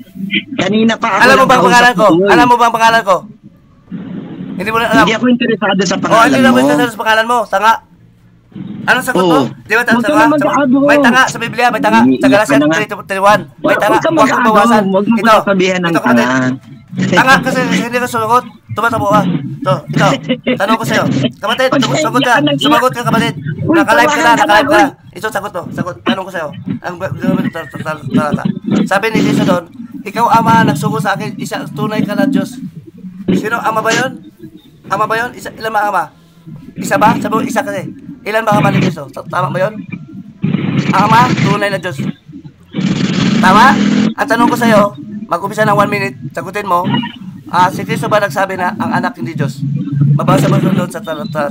Kanina pa ako Alam mo bang nakausap pangalan ko? mo, Alam mo bang pangalan ko? Hindi mo na alam. Hindi ako interesado sa Hindi pangalan na ako mo. interesado sa pangalan mo. Tanga. Anong sagot mo? Di ba Huwag ka tanga? naman masyado. May tanga sa Biblia, may tanga. Sa Galatians 3:31. May tanga. Huwag ka Huwag kang bawasan. Huwag mo sabihan ng kapatid. tanga. Tanga kasi hindi ka sumagot. Tumatabo ka. Ito. Tanong ko sa'yo. Kapatid, sumagot ka. Sumagot ka, kapatid. Naka-live ka na. Ito, sagot mo. Tanong ko sa'yo. Ang talata. Sabi ni Cristo doon, ikaw ama, nagsugo sa akin, isa tunay ka na Diyos. Sino? Ama ba yun? Ama ba yun? Ilan ba ama? Isa ba? Sabi mo, isa kasi. Ilan ba ama ni Cristo? Tama ba yun? Ama, tunay na Diyos. Tama? Ang tanong ko sa'yo, mag-umpisa ng 1 minute, sagutin mo, si Cristo ba nagsabi na ang anak hindi Diyos? Mabasa mo doon sa talata.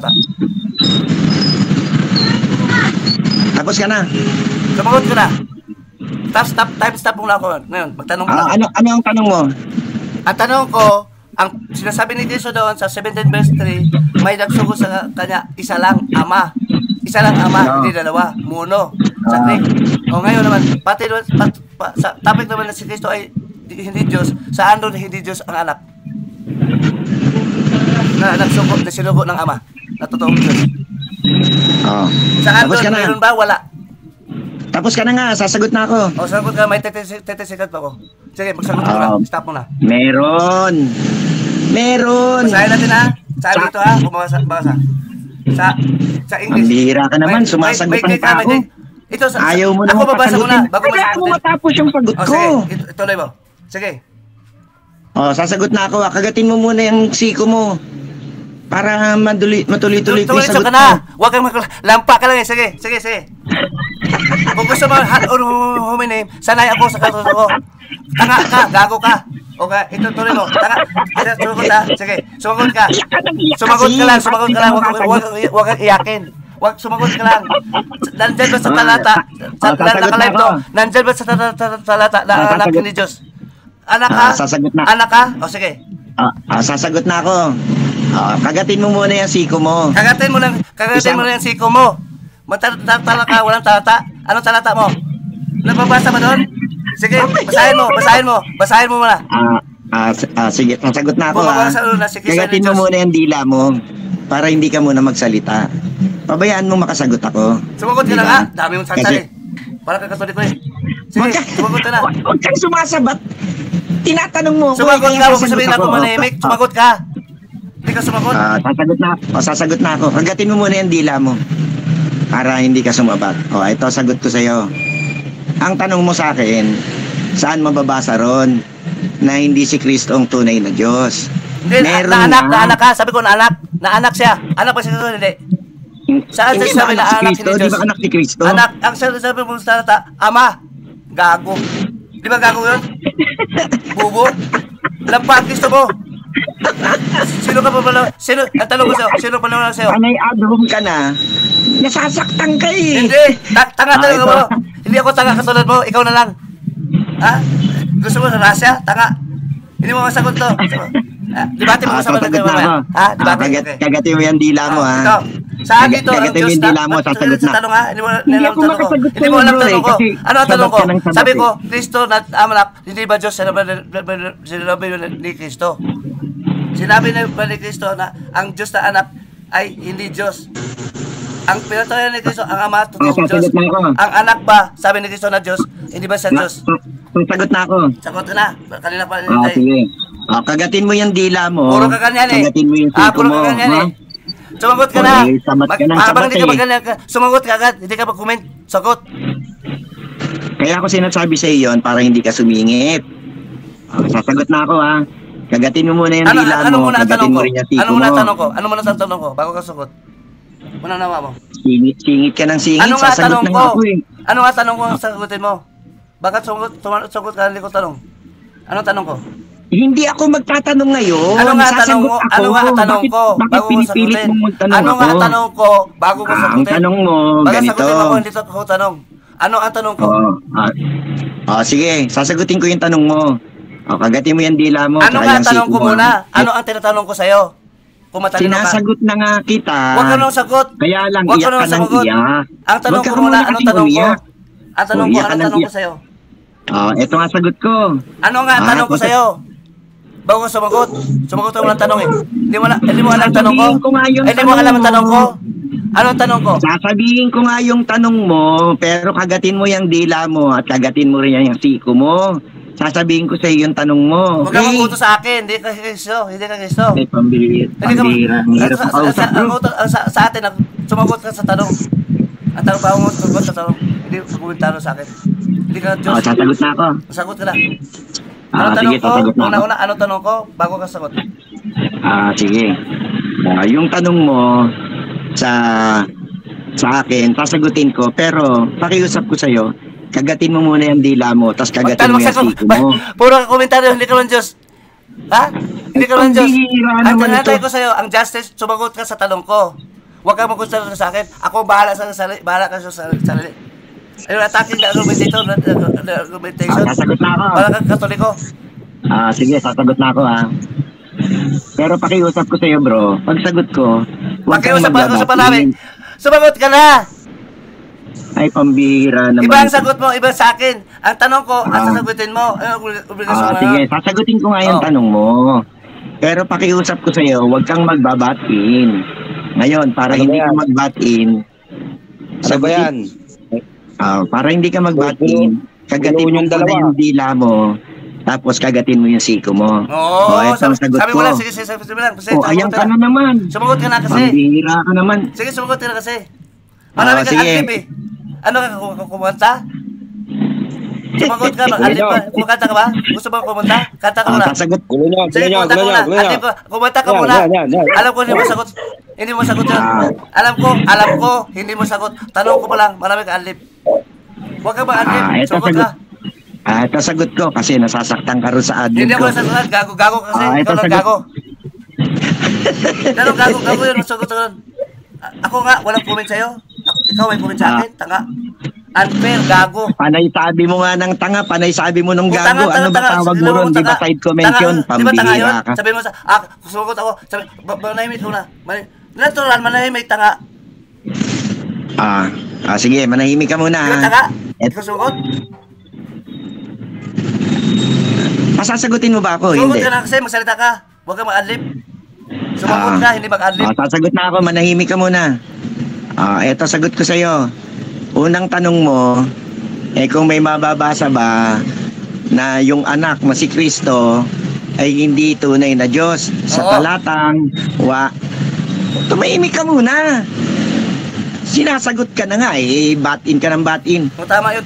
Tapos ka na. Sumagot ka na. Time stop muna ako. Ngayon, magtanong ka na. Ano ang tanong mo? Ang tanong ko, ang sinasabi ni Cristo doon sa 17 verse 3, may nagsugo sa kanya, isa lang ama. Isa lang ama, hindi dalawa. Muno. Sa Greek. O ngayon naman, pati doon, sa topic naman na si Cristo ay hindi Diyos, saan doon hindi Diyos ang anak? Na nagsugo, na sinugo ng ama. Na totoong Diyos. Saan Tapos doon, ka na. mayroon ba? Wala. Tapos ka na nga, sasagot na ako. O, sagot ka, may 30 seconds pa ako. Sige, magsagot mo na. Stop mo na. Meron. Basahin natin ha. Sabi dito ha, kung basa. Sa Ang English. bihira ka naman, sumasagot ang tao. Ito, Ayaw mo ako naman babasa muna, pasagutin. bago mo Kaya ako sagutin. matapos yung sagot O, ko. sige, ituloy mo. Sige. Sasagot na ako. Kagatin mo muna yung siko mo. Para matuloy-tuloy ko yung Tuloy sagot ka mo. na. Huwag kang lampa ka lang eh. Sige, sige, sige. Kung gusto mo huminim, sanay ako sa katuto ko. Tanga ka, gago ka. Okay, ito tuloy mo. Tanga, sumagot ka. Sige, sumagot ka. Sumagot ka lang, sumagot ka lang. Huwag kang iyakin. Huwag sumagot ka lang. Nandyan ba sa talata? Nakalime to. Nandyan ba sa talata na anak ni Diyos? Anak ka? Sasagot na. Anak ka? O sige. Sasagot na ako. Kagatin mo muna yung siko mo. Kagatin mo lang yung siko mo. Magtatala ka, walang talata. Anong talata mo? Nababasa ba doon? Sige, basahin mo muna. Sige, sasagot na ako. Sige, Kagatin mo muna yung dila mo para hindi ka muna magsalita. Pabayaan mo makasagot ako. Sumagot ka na nga. Dami mong sansali. Parang kakatuloy ko eh. Sige, sumagot ka na. Huwag kang sumasabat. Tinatanong mo ako. Sumagot ka, huwag mo sabihin ako manahimik. Sumagot ka. Hindi ka sumagot. Sasagot na ako. Kagatin mo muna yung dila mo para hindi ka sumabat. Ito sagot ko sa'yo. Ang tanong mo sa akin, saan mababasa ron na hindi si Kristo ang tunay na Diyos? Hindi, naanak ka. Sabi ko naanak siya. Anak pa si Kristo, hindi. Saan Hindi sabi na anak Kristo? ni Diyos? Di ba anak ni Kristo? Anak, ang sabi mo sa talata, ama. Gago. Di ba gago yun? Bubo. Lampa ang Kristo mo. Sino ka pa pala? Ang tanong ko sa'yo, sino pa naman sa'yo? Panay adhom ka na. Nasasaktan ka eh. Hindi. Tanga talaga mo. Hindi ako tanga katulad mo. Ikaw na lang. Ha? Gusto mo sa rasya? Tanga. Hindi mo masagot to. Debate mo sa mga mamaya. Ha? Debate. Kagati mo yung dila mo ha. Ito. Sa akin ito, ang Kagati mo Diyos yung dila mo, sasagot na. tanong ha? Hindi mo Hindi alam ako tanong ko. makasagot Hindi mo alam sa'yo, tanong ko. kasi Ano ang tanong ko? sabat ka ng sabat Sabi eh. ko, Kristo na amalak, hindi ba Diyos? Sinabi ni Kristo. Sinabi ba ni Kristo na ang Diyos na anak ay hindi Diyos? Ang pinatuloy ni Kristo, ang ama, totoong Diyos. Ang anak ba, sabi ni Kristo na Diyos, hindi ba siya Diyos? Sagot na ako. Sagot na. Kanina pa Sige. Kagatin mo yung dila mo. Puro ka ganyan eh. Kagatin mo yung siko Puro mo. ka ganyan eh. Sumagot ka na. Habang hindi ka maganyan ka, sumagot ka agad. Hindi ka mag-comment. Sagot. Kaya ako sinasabi sa iyo yun para hindi ka sumingit. Sasagot na ako ha. Kagatin mo muna yung dila ano mo. muna ang Kagatin tanong mo ko? rin yung siko Ano muna mo. ang tanong ko? Ano muna ang tanong ko? Bago ka sagot. Muna nawa mo. Singit ka ng singit. Ano nga Sasagot tanong na ko? nga ako eh. Ano nga tanong ko ang sagutin mo? Bakit sumagot ka? Hindi ko tanong. Anong tanong ko? Hindi ako magtatanong ngayon. Ano nga tanong Sasagot mo? ako. Ano nga tanong ko? Bakit Bago ko pinipilit sagutin. mong magtanong Ano ako? nga tanong ko? Bago ko sagutin. Ang tanong mo, Bago ganito. sagutin ako, hindi ako tanong. Ano ang tanong ko? Sige, sasagutin ko yung tanong mo. Kagatin mo yung dila mo. Ano tsaka nga yung tanong siko ko mo. muna? Ano ang tinatanong ko sa'yo? Kung matalino ka. Sinasagot na nga kita. Huwag ka nang sagot. Kaya lang, Huwag iyak nang ka ng sagot. iyak. Ang tanong Huwag ko ka muna, kasi anong tanong ko? umiyak. Ang tanong ko, Iyak ka anong ng tanong ko iyak. sa'yo? Ito nga sagot ko. Ano nga ang tanong ko sa'yo? Bago ka sumagot. Sumagot ako ng tanong eh. Hindi mo alam ang tanong ko? Sasabihin ko nga yung Hindi mo alam ang tanong ko? mo. Anong tanong ko? Sasabihin ko nga yung tanong mo, pero kagatin mo yung dila mo at kagatin mo rin yung siko mo. Sasabihin ko sa iyo yung tanong mo. Huwag ka mag-utos sa akin. Hindi ka Kristo. Hindi ka Kristo. Pambihira. Ang hirap sa kausap mo. Sa atin, sumagot ka sa tanong. Ang tanong pa mo, sumagot sa tanong. Hindi kumentaro sa akin. Hindi ka Diyos. Sasagot na ako. Sagot ka na. Anong tanong Sige, ko? sasagot na ako. Una, anong tanong ko? Bago ka sagot. Sige. Yung tanong mo sa akin, sasagutin ko, pero pakiusap ko sa iyo, kagatin mo muna yung dila mo, tapos kagatin mo yung siko mo. Puro ka komentaryo, hindi ka man Diyos. Ha? Hindi ka man Diyos. Pambihira Ang naman tinatay ito. ko sa'yo, ang justice, sumagot ka sa tanong ko. Huwag ka magkonsulta sa akin. Ako bahala sa sarili. Bahala ka sa sarili. Ayun, attacking the argumentation. Sasagot na ako. Para kang katoliko. Sige, sasagot na ako ha. Pero pakiusap ko sa iyo, bro. Pag sagot ko, huwag kang Pakiusap pa namin. magbabatin. Sumagot ka na. Ay, pambihira naman. Iba ang sagot mo, iba sa akin. Ang tanong ko, ang sasagutin mo. Ano obligasyon mo? Sige, sasagutin ko nga yung tanong mo. Pero pakiusap ko sa iyo, huwag kang magbabatin. Ngayon, para hindi ka magbatin, Ano ba yan? para hindi ka magbatin, kagatin mo yung muna dalawa. yung dila mo, tapos kagatin mo yung siko mo. Oo, ito ang sagot sabi ko. mo lang, sige, sabi mo lang. Ayan ka na naman. Sumagot ka na kasi. Pambihira ka naman. Sige, sumagot ka na kasi. Marami kang sige. adlib eh. Ano ka, kumanta? Sumagot ka, mag-adlib ka. Kumakanta ka ba? Gusto mo kumanta? Kanta ka muna. Sasagot. Sige, kumanta ka muna. Adlib ka. Kumanta ka muna. Alam ko, hindi mo sagot. Hindi mo sagot yun. Alam ko, hindi mo sagot. Tanong ko pa lang, marami kang adlib. Huwag ka mag-adlib. Sumagot ka. Ito sagot ko kasi nasasaktan ka rin sa adlib Hindi ko. ako nasasaktan. Gago kasi. Ikaw lang gago. Gago yun. Sagot ko yun. Ako nga, walang comment sa'yo. Ikaw may comment sa akin. Tanga. Unfair, gago. Panay sabi mo nga ng tanga, panay sabi mo ng gago. Ano ba tawag mo ron? Di ba side comment yun? Pambihira ka. Sabi mo sa, sumagot ako. Sabi, manahimik ko na. Natural, manahimik, tanga. Sige, manahimik ka muna. Ikaw tanga? Ikaw sumagot? Pasasagutin mo ba ako? Sumagot Hindi. ka na kasi, magsalita ka. Huwag ka mag-adlib. Sumagot ka, hindi mag-adlib. Sasagot na ako, manahimik ka muna. Eto sagot ko sa'yo. Unang tanong mo, kung may mababasa ba na yung anak na si Kristo ay hindi tunay na Diyos sa talatang tumahimik ka muna. Sinasagot ka na nga batin ka ng batin. Tama yun.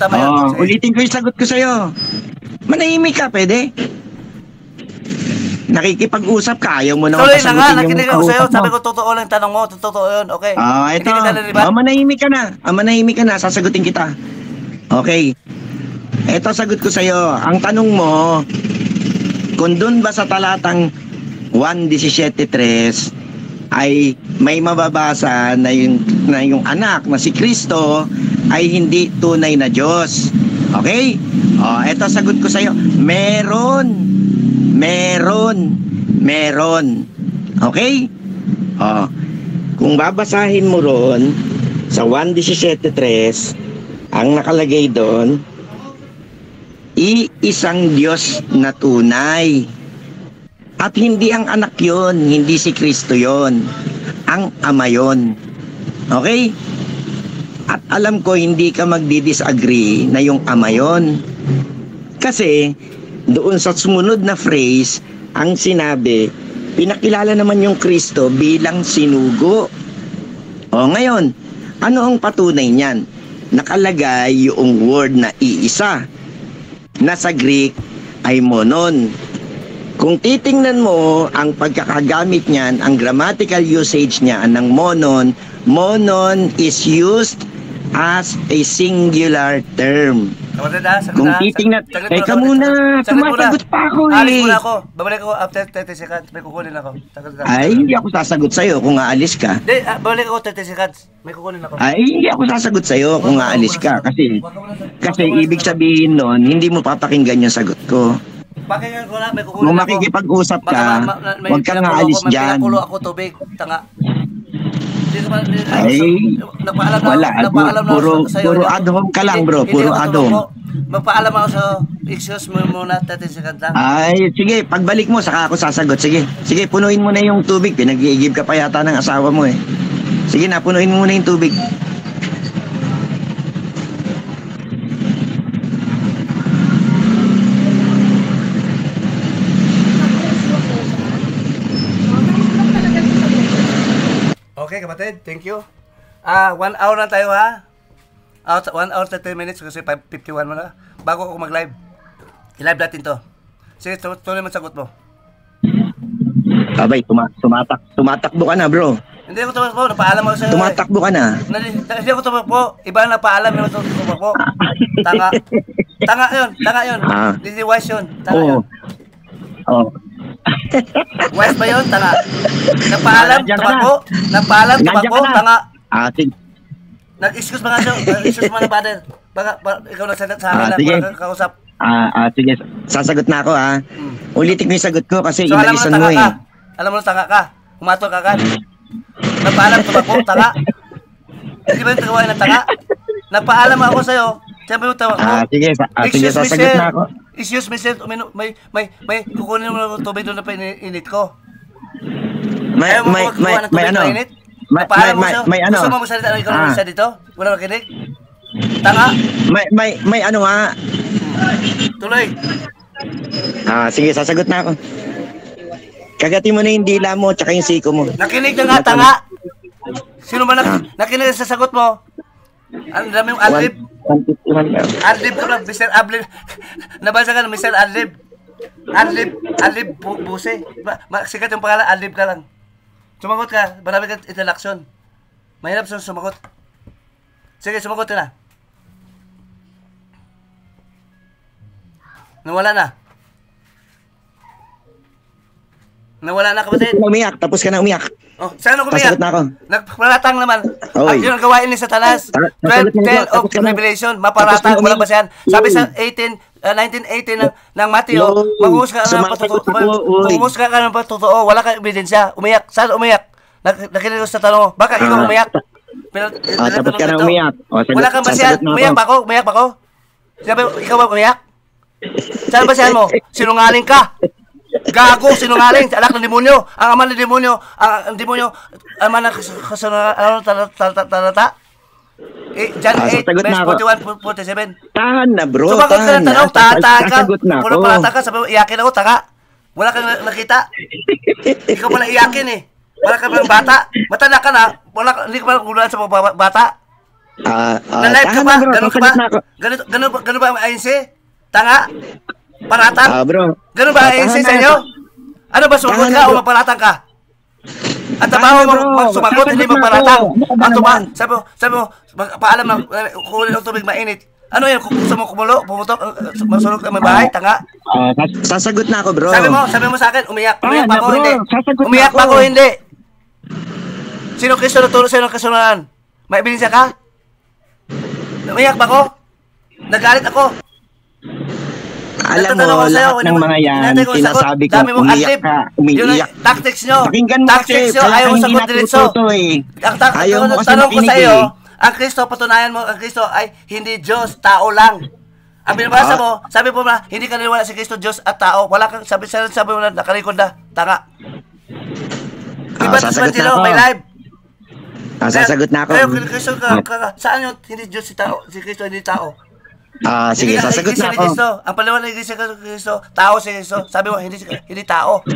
Ulitin ko yung sagot ko sa'yo. Manahimik ka, pwede? Nakikipag-usap ka, ayaw mo naman pasagutin yung nakinig ako sa'yo. kausap mo. Sabi ko, totoo lang tanong mo. Totoo yun, okay. Ito. Hindi kita nalilibat. Manahimik ka na. Manahimik ka na. Sasagutin kita. Okay. Ito sagot ko sa'yo. Ang tanong mo, kung dun ba sa talatang 1:17:3 ay may mababasa na yung anak na si Kristo ay hindi tunay na Diyos. Okay? Ito sagot ko sa'yo. Meron. Okay? Kung babasahin mo ron sa 1:17:3, ang nakalagay doon, iisang Diyos na tunay. At hindi ang anak yon, hindi si Kristo yon, ang Ama yon. Okay? At alam ko hindi ka magdi-disagree na yung Ama yon. Kasi doon sa sumunod na phrase, ang sinabi, pinakilala naman yung Kristo bilang sinugo. Ngayon, ano ang patunay niyan? Nakalagay yung word na iisa, na sa Greek ay monon. Kung titingnan mo ang pagkakagamit niyan, ang grammatical usage niya ng monon is used as a singular term. Kung titingnan, teka muna, sumasagot pa ako Alis muna ako. Babalik ako after 30 seconds. May kukunin ako. Ay, hindi ako sasagot sa'yo kung aalis ka. Hindi, babalik ako 30 seconds. May kukunin ako. Ay, hindi ako sasagot sa'yo kung aalis ka. Kasi ibig sabihin nun, hindi mo papakinggan yung sagot ko. Pakinggan ko na, may kukunin ako. Kung makikipag-usap ka, huwag kang aalis dyan. May pinakulo ako tubig, tanga. Wala. Puro ad hom ka lang, bro. Puro ad hom. Magpaalam ako sa excuse mo muna, 30 seconds lang. Ay, sige. Pagbalik mo, saka ako sasagot. Sige, punuin mo na yung tubig. Pinag-iigib ka pa yata ng asawa mo eh. Sige na, punuin mo muna yung tubig. Okay, kapatid. Thank you. 1 hour na tayo, ha? 1 hour 30 minutes kasi 5:51 mo na. Bago ako mag-live. I-live natin to. Sige, tuloy mo sagot mo. Abay, tumatakbo ka na, bro. Hindi ako tumakbo. Napaalam ako sa'yo. Tumatakbo ka na. Hindi ako tumakbo. Iba na napaalam. Hindi ako tumakbo. Tanga yun. Hindi wise yun. Tanga yun. Wise ba yun? Tanga. Napaalam, tumakbo, tanga. Sige. Nag-excuse ba nga siya? Nag-excuse mo na, brother. Baka ikaw nagsalit sa akin na kausap. Sige. Sasagot na ako, ha. Ulitin ko yung sagot ko kasi So, inalisan mo eh. Alam mo na tanga ka. Humatol ka agad. Napaalam, tumakbo, tanga. Hindi ba yung tagawain ng tanga? Napaalam ako sa'yo. Sabi mo tumakbo. Sige, sasagot na ako. Excuse me, sir. May kukunin mo ng tubig doon na painit ko. May ano? May ano? Gusto mo magsalita ng ikaw na isa dito? Wala makinig? Tanga? May ano nga? Tuloy. Sige, sasagot na ako. Kagati mo na yung dila mo tsaka yung siko mo. Nakinig na nga, tanga. Sino ba nakinig sa sagot mo? Ang dami yung Adlib. 151 na. Adlib ko lang, Mr. Adlib. Nabasa ka ng Mr. Adlib. Adlib Buse. Sikat yung pangalan, Adlib ka lang. Sumagot ka, marami ka interaction. Mahirap sa sumagot. Sige, sumagot ka na. Nawala na. Nawala na, kapatid. Tapos ka na umiyak. Oh, saan ako umiyak? Sasagot na ako. Nagparatang naman. Oy. Yun ang gawain ni Satanas. 12 of Revelation, maparatang, walang basehan. Sabi sa 1918 ng Mateo, maghuhusga ka ng patotoo, wala kang ebidensya. Umiyak. Saan umiyak? Nakinig ko sa tanong mo. Baka ikaw umiyak. Tapos ka na umiyak. Wala kang basehan. Umiyak ba ako? Sabi, ikaw ba umiyak? Saan basehan mo? Sinungaling ka. Gago, sinungaling, anak ng demonyo. Ang ama ng demonyo, ang demonyo, ama ng talata. John 8, verse 41-47. Tahan na, bro. Sumagot ka ng tanong, tahan ka. Sasagot na Puro ako. palata ka, sabi mo, iyakin ako, taka. Wala kang nakita. Ikaw pala iyakin eh. Wala ka palang bata. Matanda ka na, hindi ka palang gulaan sa mga bata. Na-live ka ba? Ganun ka ba? Ganun ba ang ANC? Tanga? Paratang? Bro. Ganun ba ang ANC sa inyo? Ano ba, sumagot ka o maparatang ka? At trabaho mo magsumagot, hindi magparatang. Sabi mo, paalam na, kukunin ang tubig mainit. Ano yan, kung gusto mo kumulo, pumutok, masunog ka may bahay, tanga? Sasagot na ako, bro. Sabi mo sa akin, umiyak ba ako, bro, hindi? sasagot na Umiyak ba ako. ako, hindi? Sino Kristo naturo sa inyo ng kasalanan? May ebidensya ka? Umiyak ba ako? Nagalit ako? Alam mo, lahat ng mga yan, sinasabi ko, umiyak ka, umiiyak. Tactics nyo. Pakinggan mo kasi, Tactics nyo, ayaw mo hindi sagot diretso. natututo eh. Ayaw mo kasi Tanong ko sa makinig iyo, eh. ang Kristo, patunayan mo, ang Kristo ay hindi Diyos, tao lang. Ang binabasa mo, sabi mo na, hindi ka naniwala si Kristo, Diyos at tao. Wala kang, sabi mo na, nakalikod na, tanga. Iba sasagot sa na ako. may live. Sasagot na ako. Kayo, Kristo saan yun, hindi Diyos si tao, si Kristo hindi tao. Sige, sasagot na ako. Ang paliwanag ng Iglesia ni Cristo, tao si Cristo. Sabi mo, hindi tao.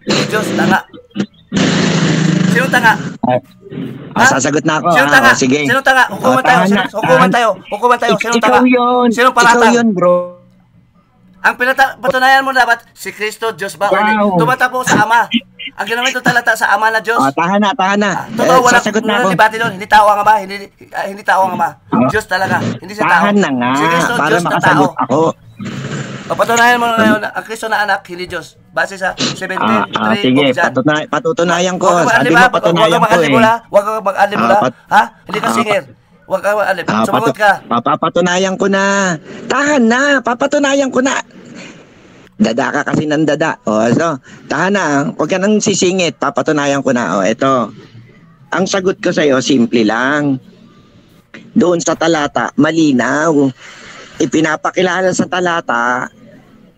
Hindi Diyos, tanga. Sinong tanga? Sasagot na ako. Sinong tanga? Sige. Sinong tanga? Hukuman tayo. Sinong tanga? Ikaw yun. Sinong Ikaw paratang? yun, bro. Ang patunayan mo dapat, si Kristo, Diyos ba? Wow. Tumatapo sa Ama. Ang ginamit ng talata sa Ama na Diyos. Tahan na. Totoo, Sasagot na ako. walang debate doon. Hindi tao ang Ama. Hindi tao ang Ama. Diyos talaga. Hindi siya tao. Tahan na nga. Si Kristo, Para Diyos na tao. makasagot ako. Patunayan mo ngayon na ang Kristo na anak, hindi Diyos. Base sa 17:3 Sige, of John. patutunayan ko. Huwag Sabi mo, patunayan ko eh. Huwag kang mag-alib mula. Ha? Hindi ka singer. Huwag kang mag-alib. Sumagot ka. Papatunayan ko na. Tahan na. Papatunayan ko na. Dada ka kasi ng dada. So, tahan na. Huwag ka nang sisingit. Papatunayan ko na. Ito. Ang sagot ko sa'yo, simple lang. Doon sa talata, malinaw. Ipinapakilala sa talata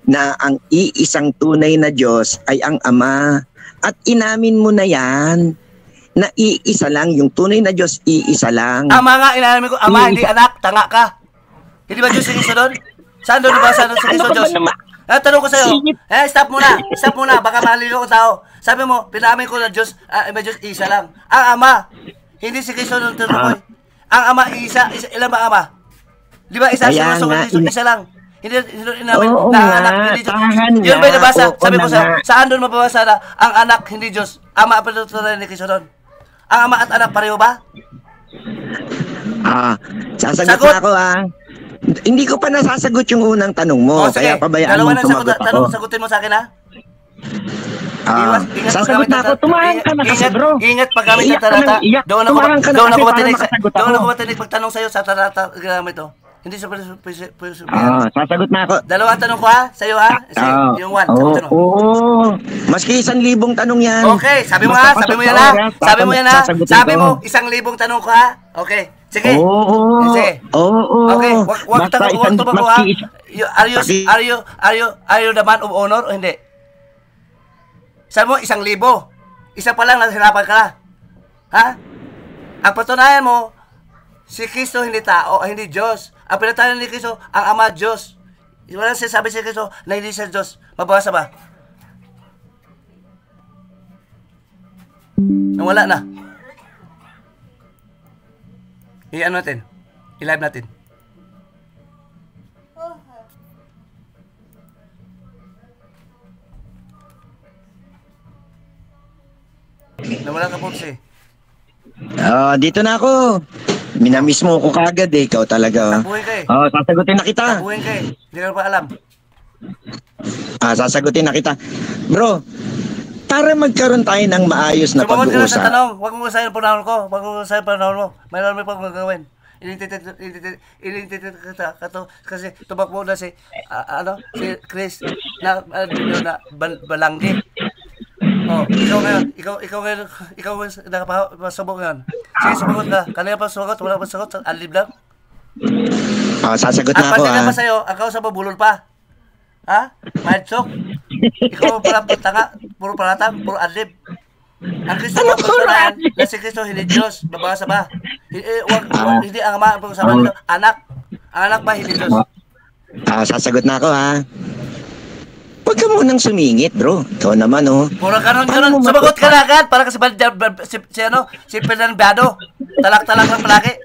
na ang iisang tunay na Diyos ay ang Ama. At inamin mo na yan na iisa lang. Yung tunay na Diyos, iisa lang. Ama nga, inamin ko. Ama, hindi anak. Tanga ka. Hindi ba Diyos si Kristo doon? Saan doon ba? Saan doon si Kristo Diyos? Tanong ko sa'yo. Stop muna. Baka maliligaw ko tao. Sabi mo, pinamin ko na Diyos, may Diyos isa lang. Ang Ama. Hindi si Kristo doon tutukoy. Ang Ama, isa. Ilan ba Ama? Di ba isa? Isa lang. Hindi namin na anak, hindi Diyos. Yun ba yung nabasa? Sabi mo saan doon mababasa na ang anak, hindi Diyos? Ama, patutunan ni Kristo doon. Ang Ama at anak, pareho ba? Sasagot na ako Hindi ko pa nasasagot yung unang tanong mo. Kaya pabayaan mo sumagot ako. Sagutin mo sa akin ha? Sasagot na ako. Tumahan ka na kasi bro. Ingat paggamit ng talata. Doon ako matinig pagtanong sa'yo sa talata gamit to. Hindi sa sasagot na ako. Dalawang tanong ko ha? Sa'yo ha? Yung one. Oo. Maski 1,000 tanong yan. Okay. Sabi mo ha? Sabi mo yan ha? Sabi mo 1,000 tanong ko ha? Okay. Sige. Sige. Okay. Wag tumago ha? Are you the man of honor o hindi? Sabi mo 1,000. Isa pa lang nasirapan ka na. Ha? Ang patunayan mo, si Kristo hindi tao, hindi Diyos. Ang pinatayan ni Kristo, ang Ama Diyos. Wala sinasabi si Kristo na hindi siya Diyos. Mabasa ba? Nawala na. I-ano natin? I-live natin. Nawala ka po eh. Dito na ako. Minamiss mo ko kagad eh. Ikaw talaga. Tabuhin ka eh. Sasagutin na kita. Tabuhin ka eh. Hindi ka pa alam. Sasagutin na kita. Bro, para magkaroon tayo ng maayos na Sumagot ka na sa pag-uusap. tanong. Huwag mo usahin ang panahon ko. Huwag mo usahin ang panahon mo. Mayroon mo pang gagawin. Ilintitit ka to. Kasi tumakbo na si Chris na balanggi. Ikaw ngayon, nakapasubok ngayon. Sige, sumagot ka. Kanina pa sumagot, wala pa sumagot, alib lang. Sasagot na ako Ang pa sa'yo, ako sa babulol pa. Ha? Mahedsok? Ikaw pala tanga, puro paratang, puro adlib. Ang Kristo mo pagkanayan, na si Kristo hindi Diyos, babasa ba? Hindi ang ama, ang pag-usapan nito, anak. Ang anak ba hindi Diyos? Sasagot na ako ha. Huwag ka munang sumingit, bro. Ikaw naman, Puro kanon. Sumagot ka na agad. Para kasi si Fernando. Talak-talak lang palagi.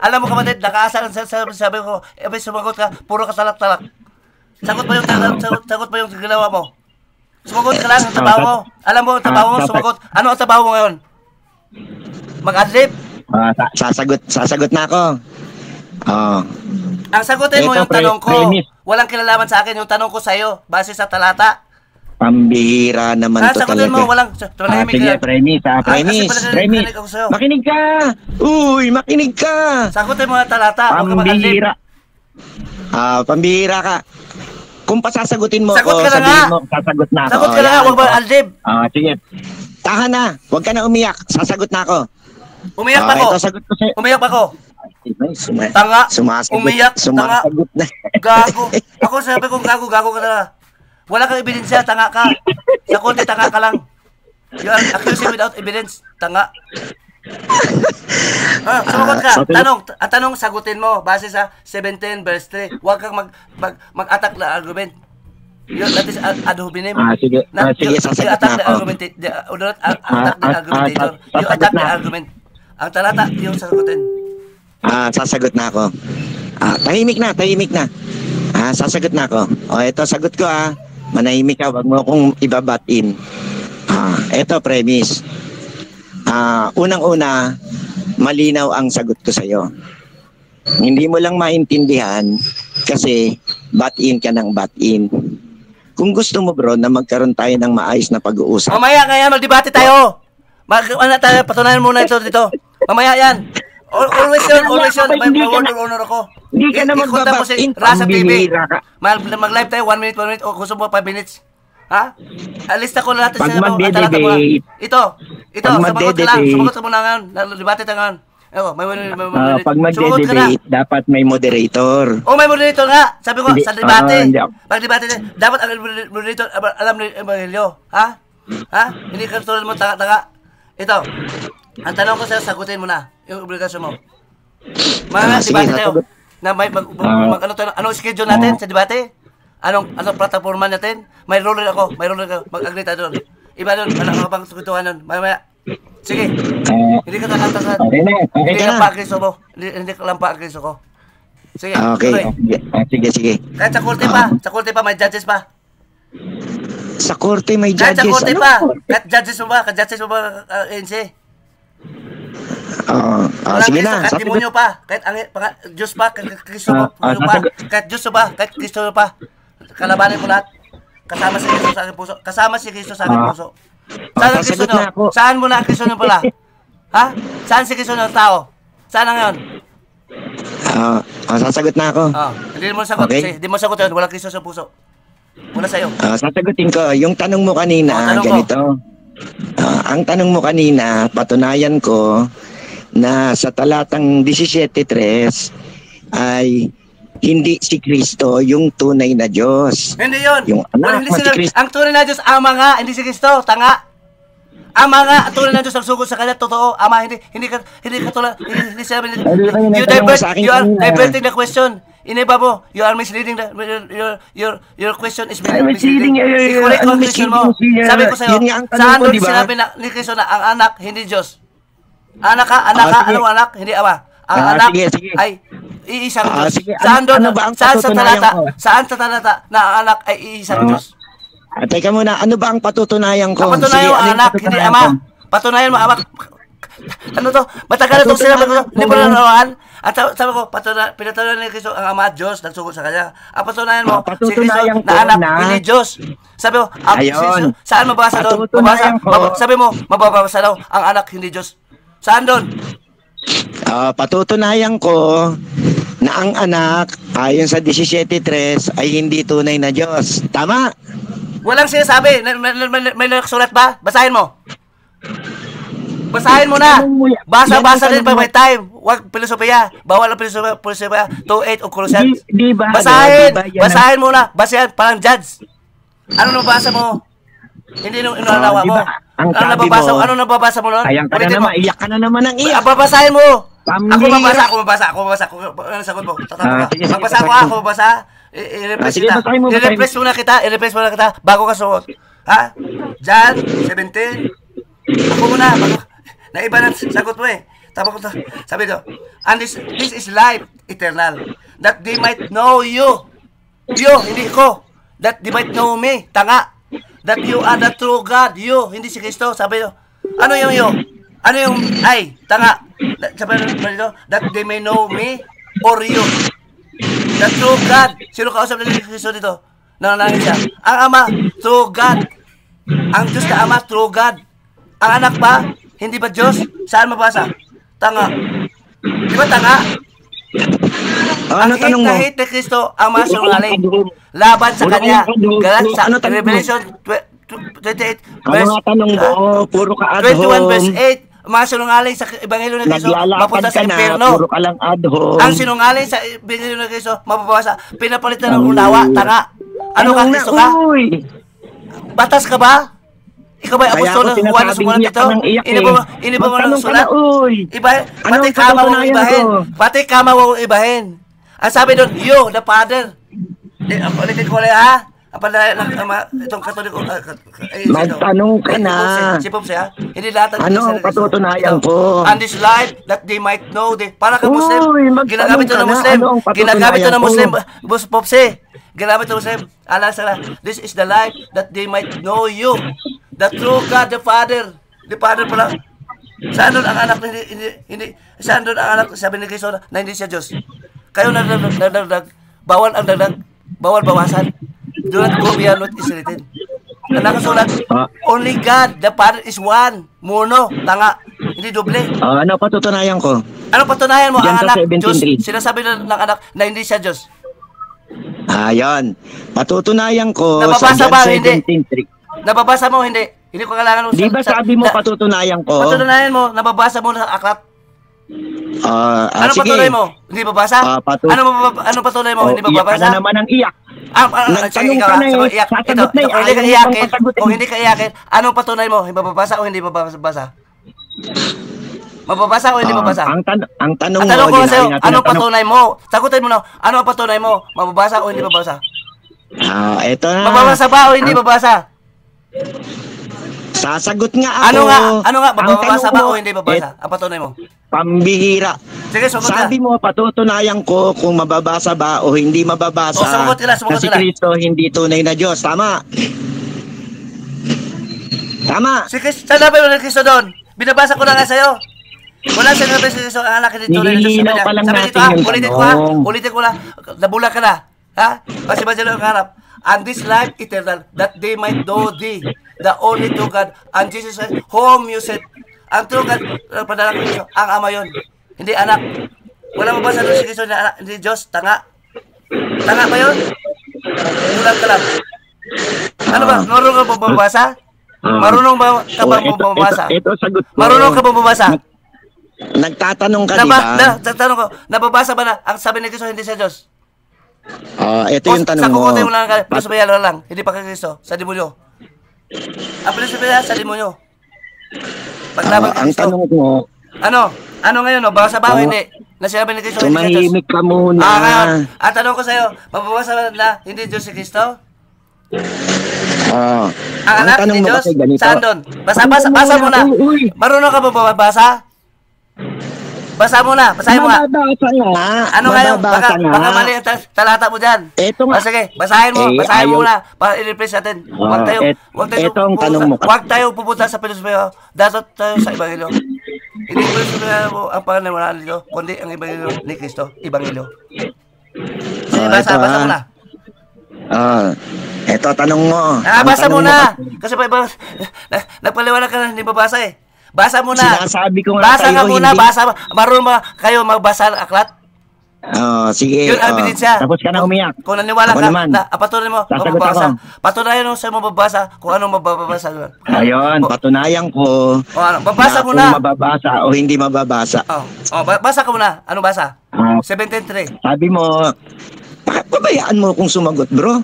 Alam mo kapatid, nakaasa lang sabi ko, sumagot ka, puro ka talak-talak. Sagot ba yung ginawa mo? Sumagot ka lang ang trabaho mo. Alam mo ang trabaho mo, sumagot. Ano ang trabaho mo ngayon? Mag-adlib? Sasagot na ako. Ang sagutin mo yung tanong ko. Walang kinalaman sa akin yung tanong ko sa'yo. Base sa talata. Pambihira naman to sagutin talaga. mo, walang... Sige, premise. Makinig ka. Uy, makinig ka. Sagutin mo ang talata. Pambihira. Pambihira ka. Kung pasasagutin mo, sagot ka na nga. Sasagot na ako. Sagot ka na nga, huwag ba aldib? Sige. Tahan na. Huwag ka na umiyak. Sasagot na ako. Umiyak pa ko. Ito, sagot ko sa'yo. Umiyak pa ko. Tanga. Umiyak. Tanga. Na. Gago. Ako sabi kong gago ka na. Wala kang ebidensya, tanga ka. Sa konti, tanga ka lang. You are accusing without evidence. Tanga. Sumagot ka. Ang tanong sagutin mo base sa 17 verse 3. Huwag kang mag-attack na argument. That is ad hominem. Sige, sasagot na ako. Attack the argumentator. You attack the argument. Ang talata, yung sagutin. Sasagot na ako. Tahimik na. Sasagot na ako. Ito, sagot ko Manahimik ka, wag mo akong ibabatin. Ito, premise. Unang-una, malinaw ang sagot ko sa'yo. Hindi mo lang maintindihan kasi bat-in ka ng bat-in. Kung gusto mo bro na magkaroon tayo ng maayos na pag-uusap. Mamaya kaya magdebate tayo. Patunayan muna ito dito. Mamaya yan. Always yun. May word of honor ako. Hindi ka na magbabatin. Rasa TV. Mag-live tayo 1 minute. O gusto mo 5 minutes. Ha? Alista ko lahat sa talata mo. Ito. Sumagot ka lang. Sumagot ka muna ngayon. Debate tayo ngayon. Pag magde-debate, dapat may moderator. May moderator nga. Sabi ko, sa debate. Pag debate, dapat ang moderator alam ni Evangelio. Ha? Hindi ka tulad mo, tanga. Ito. Ang tanong ko sa'yo, sagutin mo na. Yung obligasyon mo. Debate tayo. Anong schedule natin sa debate? Anong platforma natin? May role ako. Mag-agree tayo doon. Iba doon. Ano pang sukutuhan doon? Mamaya. Sige. Hindi ka takantasan. Hindi ka lang pa-agreso mo. Hindi ka lang pa-agreso ko. Sige. Okay. Sige. Kahit sa korte pa, may judges pa. Sa korte may Kahit judges? sa korte pa. Kahit judges mo ba, ANC? Sige na. Kahit demonyo pa. Kahit Diyos pa. Kahit Kristo pa. Kahit Diyos pa. Kahit Kristo pa. Kalabanin mo lahat. Kasama si Kristo sa aking puso. Saan ang Kristo nyo? Saan mo na ang Kristo nyo pala? Ha? Saan si Kristo nyo tao? Saan na ngayon? Sasagot na ako. Hindi mo sagot. Okay. Hindi mo sagot yun. Walang Kristo sa puso. Wala sa'yo. Sasagutin ko. Yung tanong mo kanina, ganito. Ang tanong mo kanina, patunayan ko na sa talatang 17:3 ay hindi si Kristo yung tunay na Diyos. Hindi yun. Yung anak mo si Kristo. Ang tunay na Diyos, Ama nga, hindi si Kristo. Tanga. Ama nga, ang tunay na Diyos ang sugod sa kanya. Totoo. Ama, hindi ka tulad. Hindi sabi. You are diverting the question. Iniba mo. You are misleading. Your question is I'm misleading. I-correct ko ang question mo. Sabi ko sa'yo, Yun nga ang tanong saan ko, doon di ba? sinabi ni Cristo na ang anak, hindi Diyos? Anak ka? sige. Anong anak? Hindi ama. Ang anak sige. ay iisang Diyos. Sige. Saan doon? Ano ba ang Saan sa patutunayan talata? ko? Saan sa talata na ang anak ay iisang Diyos? Teka muna, ano ba ang patutunayan ko? Patunayan mo ano ang yung anak, hindi patutunayan ama. ko? Patunayan mo ama. Ano to? Matagal na itong sinabi ko. Hindi mo nanawahan. At sabi ko, pinatunayan ni Cristo ang ama at Diyos, nagsugod sa kanya. Ang patunayan mo, si Cristo Patutunayan ko na anak, na- hindi Diyos. Sabi mo, Ayun. saan mabasa doon? Patutunayan ko. Sabi mo, mababasa daw ang anak, hindi Diyos. Saan doon? Patutunayan ko na ang anak, ayon sa 17:3, ay hindi tunay na Diyos. Tama? Walang sinasabi. May nakasulat ba? Basahin mo. Basahin mo na. Basa-basa din pa may time. Huwag filosofiya. Bawal ang filosofiya. 2:8 o Colossians. Di ba? Basahin. Di ba yan Basahin mo na. Basahin. Parang judge. Ano nabasa mo? Hindi nung inalawa di mo. ba? Ang sabi mo, Ano nababasa mo nun? Ayan ka na Ulitin mo. naman, iyak ka na naman ng iyak. Babasahin mo. Pambihira. Ako mabasa. Ano sagot mo? Tatanong ka. Sige, sige, Magbasa basahin ako mo. mabasa. I-repress Sige, kita. basahin mo, basahin mo. I-repress muna kita bago ka suot. Ha? John 17. Ako muna. Naiba ng sagot mo eh. Tapos sabi ko, and this is life eternal, that they might know you. You, hindi ko. That they might know me. Tanga. That you are the true God. You, hindi si Kristo. Sabi ko, ano yung you? Ano yung ay? Tanga. Sabi ko, that they may know me or you. The true God. Sino kausap na ni Kristo dito? Nananangin siya. Ang Ama, true God. Ang Diyos na Ama, true God. Ang anak ba? Hindi ba Diyos? Saan mabasa? Tanga. Di ba tanga? Ano tanong mo? Ang hate ni Kristo ang mga sinungaling. Laban sa Kanya. Galat sa Ano tanong mo? Revelation 28 Ano nga tanong mo? Puro ka ad 21 verse home. 8. Mga sinungaling sa Ebanghelyo ni Kristo Naglalakad mapunta sa ka na, impyerno. puro ka lang ad home. Ang sinungaling sa Ebanghelyo ni Kristo mababasa. Pinapalitan ng unawa. Tanga. Ano ka, Kristo ka? Uy! Batas ka ba? Ikaw ba Kaya apostol ako ng Juan na sinasabing sumulat iyak dito? ka ng iyak Ini ba mo Magtanong ka sulat? na, uy! Iba, Ano pati ang kama mo patutunayan ibahin. ko? Pati kama mo ibahin. Ang sabi doon, you, the Father. Ulitin ko ulit ha. Ang pala itong katoliko. Magtanong ka na. Si Pops ha. Hindi lahat ng Ano ang patutunayan ko? And this life that they might know. Para ka Muslim. Uy, magtanong Ginagamit ito ka ng na. Muslim. Ano ang patutunayan Ginagamit ito ng ko? Muslim. Pops Ginamit ng Muslim. Alas this is the life that they might know you. The true God, the Father. The Father pala. Saan doon ang anak hindi saan doon ang anak sabi ni Kristo na hindi siya Diyos? Kayo nagdagdag. Bawal ang dagdag. Bawal bawasan. Do not go beyond what is written. Na nakasulat, only God, the Father is one. Mono, tanga. Hindi doble. Ano patutunayan ko? Ano patunayan mo Diyan ang sa anak Diyos? 17:3. Sinasabi ng anak na hindi siya Diyos. Ayan. Patutunayan ko Nababasa sa ba, John hindi? 17:3. Nababasa mo hindi? Hindi ko kailangan mo. Di ba sabi mo patutunayan ko? Patunayan mo, nababasa mo sa aklat. Ano sige. patunay mo? Hindi babasa? Ano patunay mo? Hindi Iyak ka babasa? na naman ang iyak. Nagtanong ka na eh. Iyak. Sasagot na eh. Kung hindi ka Ayaw mo iyakin, pang pasagutin. kung hindi ka iyakin, anong patunay mo? Mababasa o hindi mababasa? Mababasa o hindi mababasa? Ang tanong Ang tanong mo, ko sa'yo, natin anong ang tanong. patunay mo? Sagutin mo na, ano ang patunay mo? Mababasa o hindi mababasa? Eto na. Mababasa ba o hindi mababasa? Sasagot nga ako. Ano nga, Ang mababasa tanong ba mo, o hindi mababasa? Ang patunay mo? Pambihira. Sige, sumagot ka. Sabi mo, patutunayan ko kung mababasa ba o hindi mababasa. O, sumagot ka na. Na si Kristo hindi tunay na Diyos. Tama. Tama. Sanabi mo ng Kristo doon. Binabasa ko na nga sa'yo. Wala sinabi si Kristo ang anak ni tunay na Diyos. Nililinaw pa lang Sabi natin dito ha, yung ulitin ko na. Nabulan ka na. Ha? Kasi ba dyan ang harap? And this life eternal, that they might know thee, the only true God, and Jesus Christ, whom you sent. Ang true God, padala ko Kristo, ang Ama yun. Hindi anak. Wala mabasa doon si Kristo na anak, hindi Diyos, tanga. Tanga ba yun? Tulang ka lang. Ano ba? Marunong ka ba mabasa? Marunong ba ka ba mabasa? Ito sagot ko. Marunong ka ba mabasa? Nagtatanong ka, di ba? Tatanong ko, nababasa ba na ang sabi ni Kristo hindi siya Diyos? Ito yung tanong Sa mo. kukutin mo lang, Pilisopia lang, hindi pa kay Kristo, sa demonyo. Ang Pilisopia sa demonyo. Paglaban kay Ang Kristo. tanong mo, Ano? Ano ngayon, no? Basa ba o hindi? Na sinabi ni Kristo, hindi siya Diyos. Tumahimik ka muna. Ngayon, at tanong ko sa'yo, mababasa na hindi Diyos si Kristo? Oh. Ang anak tanong ni mo Diyos? kasi ganito. Saan doon? Basa muna. Uy. Marunong ka ba babasa? Basa muna, basahin mo nga. Mababasa nga. Ano ngayon? Mababasa nga. Baka mali ang talata mo dyan. Eto nga. Sige, basahin mo ayaw. muna para i-replace natin. Huwag tayo, eto ang tanong mo. Huwag tayo pupunta sa Pilosofeo. Datot tayo sa Ebanghelyo. Hindi Pilosofeo mo ang panganiwalaan nito, kundi ang Ebanghelyo ni Kristo, Ebanghelyo. Sige, basa muna. Eto, tanong mo. Basa muna. Kasi pa ibang, nagpaliwanag ka na, hindi babasa eh. Basa muna. Sinasabi ko nga basa sa'yo, nga muna, hindi. basa. Marunong ba kayo magbasa ng aklat? Sige. Yun ang ebidensya. Tapos ka na umiyak. Kung naniwala Ako ka, naman. patuloy mo, Sasagot mababasa. ako. Patunayan mo sa mababasa kung anong mababasa. Ayun, patunayan ko. Babasa na mo na. kung mababasa o hindi mababasa. Basa ka muna. Ano basa? 17:3. Sabi mo, bakit pabayaan mo kung sumagot, bro?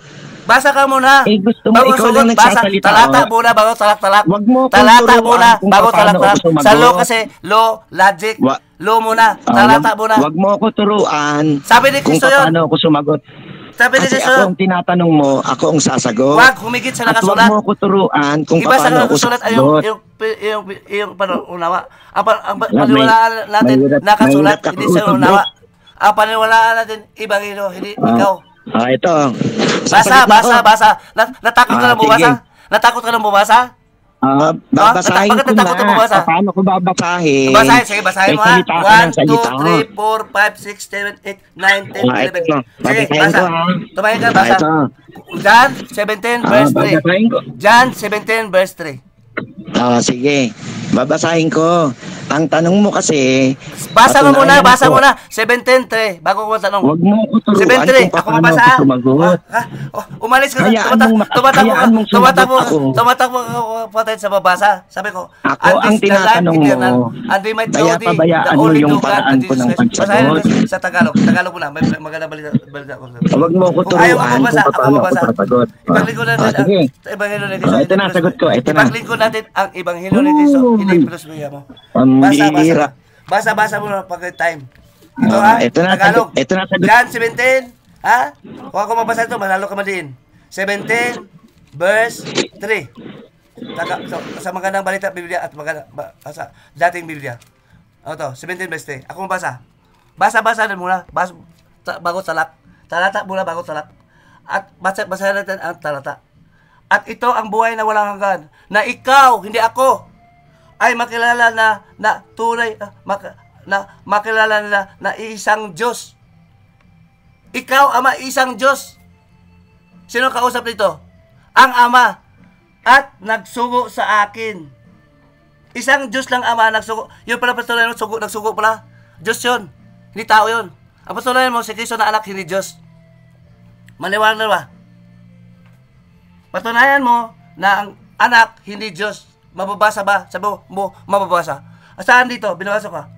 Basa ka muna. Gusto mo, bago ikaw sugot, lang basa. nagsasalita. Talata muna, bago talak-talak. Wag mo kung talata turuan muna, kung bago paano talak-talak. ako sumagot. Sa law kasi, law, logic, law muna, talata muna. Wag mo ako turuan. Sabi ni kung Kristo yun. paano ako sumagot. Sabi ni Kasi Kristo ako yun. ang tinatanong mo, ako ang sasagot. Wag humigit sa At nakasulat. wag mo ako turuan kung Iba sa paano ako nakasulat ay sasagot. yung panunawa. Ang paniwalaan natin nakasulat, hindi sa unawa. Ang paniwalaan natin, Ebanghelyo, hindi ikaw. Ito. Basa. Natakot ka lang bumasa? Natakot ka lang bumasa? Babasahin Bakit ko natakot ka na. bumasa? Paano ko babasahin? Sige, basahin mo ha. 1, 2, 3, 4, 5, 6, 7, 8, 9, 10, 11. Sige, basa. Tumahing ka, basa. John 17, verse 3. Babasahin ko. John 17, verse 3. Sige. Babasahin ko. Ang tanong mo kasi... Basa mo muna, patunayan ko. 17:3 bago ko matanong. Huwag mo ko turuan 7:3 kung ako paano mabasa. ako sumagot. Umalis ka. Hayaan mong sumagot ako. Tumatakbo ako patay sa babasa. Sabi ko, Ako ang tinatanong mo. Kaya pabayaan mo yung paraan ko ng pagsagot. Sa Tagalog. Tagalog muna. May maganda balita ko. Huwag mo ko Kung ayaw turuan ako basa, kung ako paano ako mabasa. sasagot. Ipaglingkod natin Sige. ang Ebanghelyo ni Kristo. Ito na, sagot ko. Ito na. Ipaglingkod natin ang Ebanghelyo ni Kristo. Hindi filosofia mo. Ang bihira. Basa mo na pag time. Ito ha, ito na, Tagalog. ito na, sagot. John 17, ha? Kung ako mabasa ito, manalo ka madiin. 17, verse 3. Sa magandang balita, Biblia at sa dating Biblia. Ito, 17 verse 3. Ako mabasa. Basa din muna. Bago talak. Talata muna bago talak. At basahin natin ang talata. At ito ang buhay na walang hanggan. Na ikaw, hindi ako, ay makilala na tunay makilala nila na isang Diyos. Ikaw, Ama, isang Diyos. Sino kausap nito? Ang Ama. At nagsugo sa akin. Isang Diyos lang Ama nagsugo. Yun pala patunayan mo, nagsugo pala. Diyos yun. Hindi tao yun. Ang patunayan mo, si Kristo na anak, hindi Diyos. Maliwanag na ba? Patunayan mo na ang anak, hindi Diyos. Mababasa ba? Sabi mo, mababasa. Saan dito? Binabasa ka.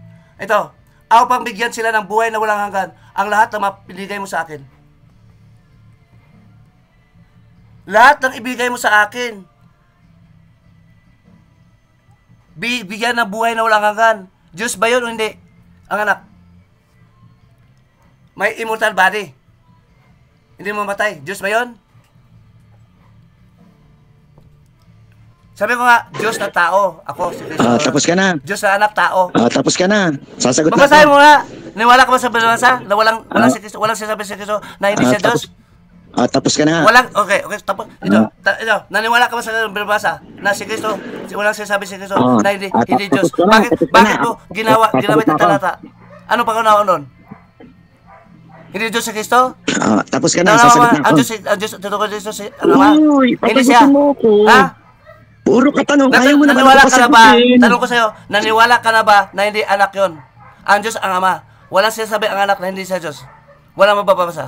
Ito, ako pang bigyan sila ng buhay na walang hanggan. Ang lahat na mapinigay mo sa akin. Lahat ng ibigay mo sa akin. Bigyan ng buhay na walang hanggan. Diyos ba yun o hindi? Ang anak. May immortal body. Hindi mamatay. Diyos ba yun? Sabi ko nga, Diyos na tao. Ako, si Kristo. Tapos ka na. Diyos na anak, tao. Tapos ka na. Sasagot na Babasahin ako. mo nga. Niwala ka ba sa binabasa? Na walang si Kristo, walang sinasabi si Kristo na hindi siya Diyos? Tapos ka na. Walang, okay, tapos. Ito, naniwala ka ba sa binabasa na si Kristo, walang sinasabi si Kristo na hindi Diyos? Bakit mo ginamit ang talata? Ano pa kaunaon nun? Hindi Diyos si Kristo? Tapos ka na. Sasagot na ako. Ang Diyos, tutukoy Diyos si, ano ba? Uy, Hindi siya. patagutin mo ko. Ha? Puro ka tanong. Ayaw mo naman Naniwala ako ka na ba? sagutin. Tanong ko sa'yo, naniwala ka na ba na hindi anak yon? Ang Diyos ang Ama. Walang sinasabi ang anak na hindi siya Diyos. Walang mababasa.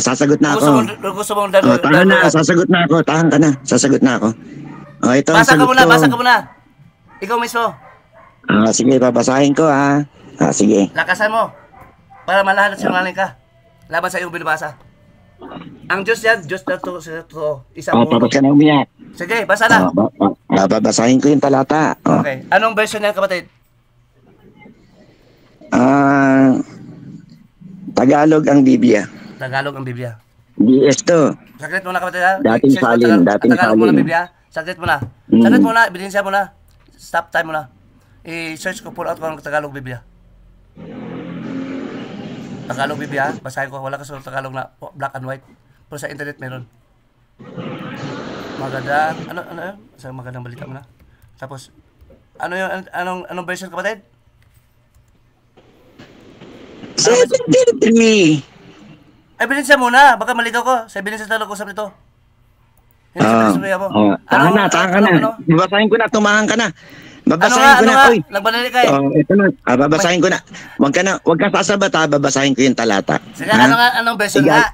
Sasagot na ako. Gusto mong Tahan na. Sasagot na ako. Tahan ka na. Sasagot na ako. Ito ang Basa ka sagot muna, ko. basa ka muna. Ikaw mismo. Sige, babasahin ko ha. Sige. Lakasan mo. Para malahan at sinungaling ka. Laban sa iyong binabasa. Ang Diyos yan, Diyos na totoo. Isang mundo. Tapos ka na umiyak. Sige, basa na. Babasahin ko yung talata. Okay. Anong version yan, kapatid? Ah, Tagalog ang Biblia. Tagalog ang Biblia. DS to. Saglit muna kapatid ha. Dating Search mo salin, dating Tagalog muna salin. Biblia. Saglit muna. Mm. Saglit muna, ebidensya muna. Stop time muna. I-search ko, pull out ko ng Tagalog Biblia. Tagalog Biblia, basahin ko. Wala kasi Tagalog na black and white. Pero sa internet meron. Magandang, ano yun? Sa magandang balita muna. Tapos, anong version kapatid? 73. Ebidensya muna, baka maligaw ko. Sa ebidensya talaga usap nito. Hindi sa ebidensya mo. Taka na. Babasahin ko na, tumahan ka na. Babasahin ko ano na, nga? oy. Nagbanali ka eh. Ito na. Babasahin ko na. Wag ka sasabat ha, babasahin ko yung talata. Sige, anong version Sige. nga?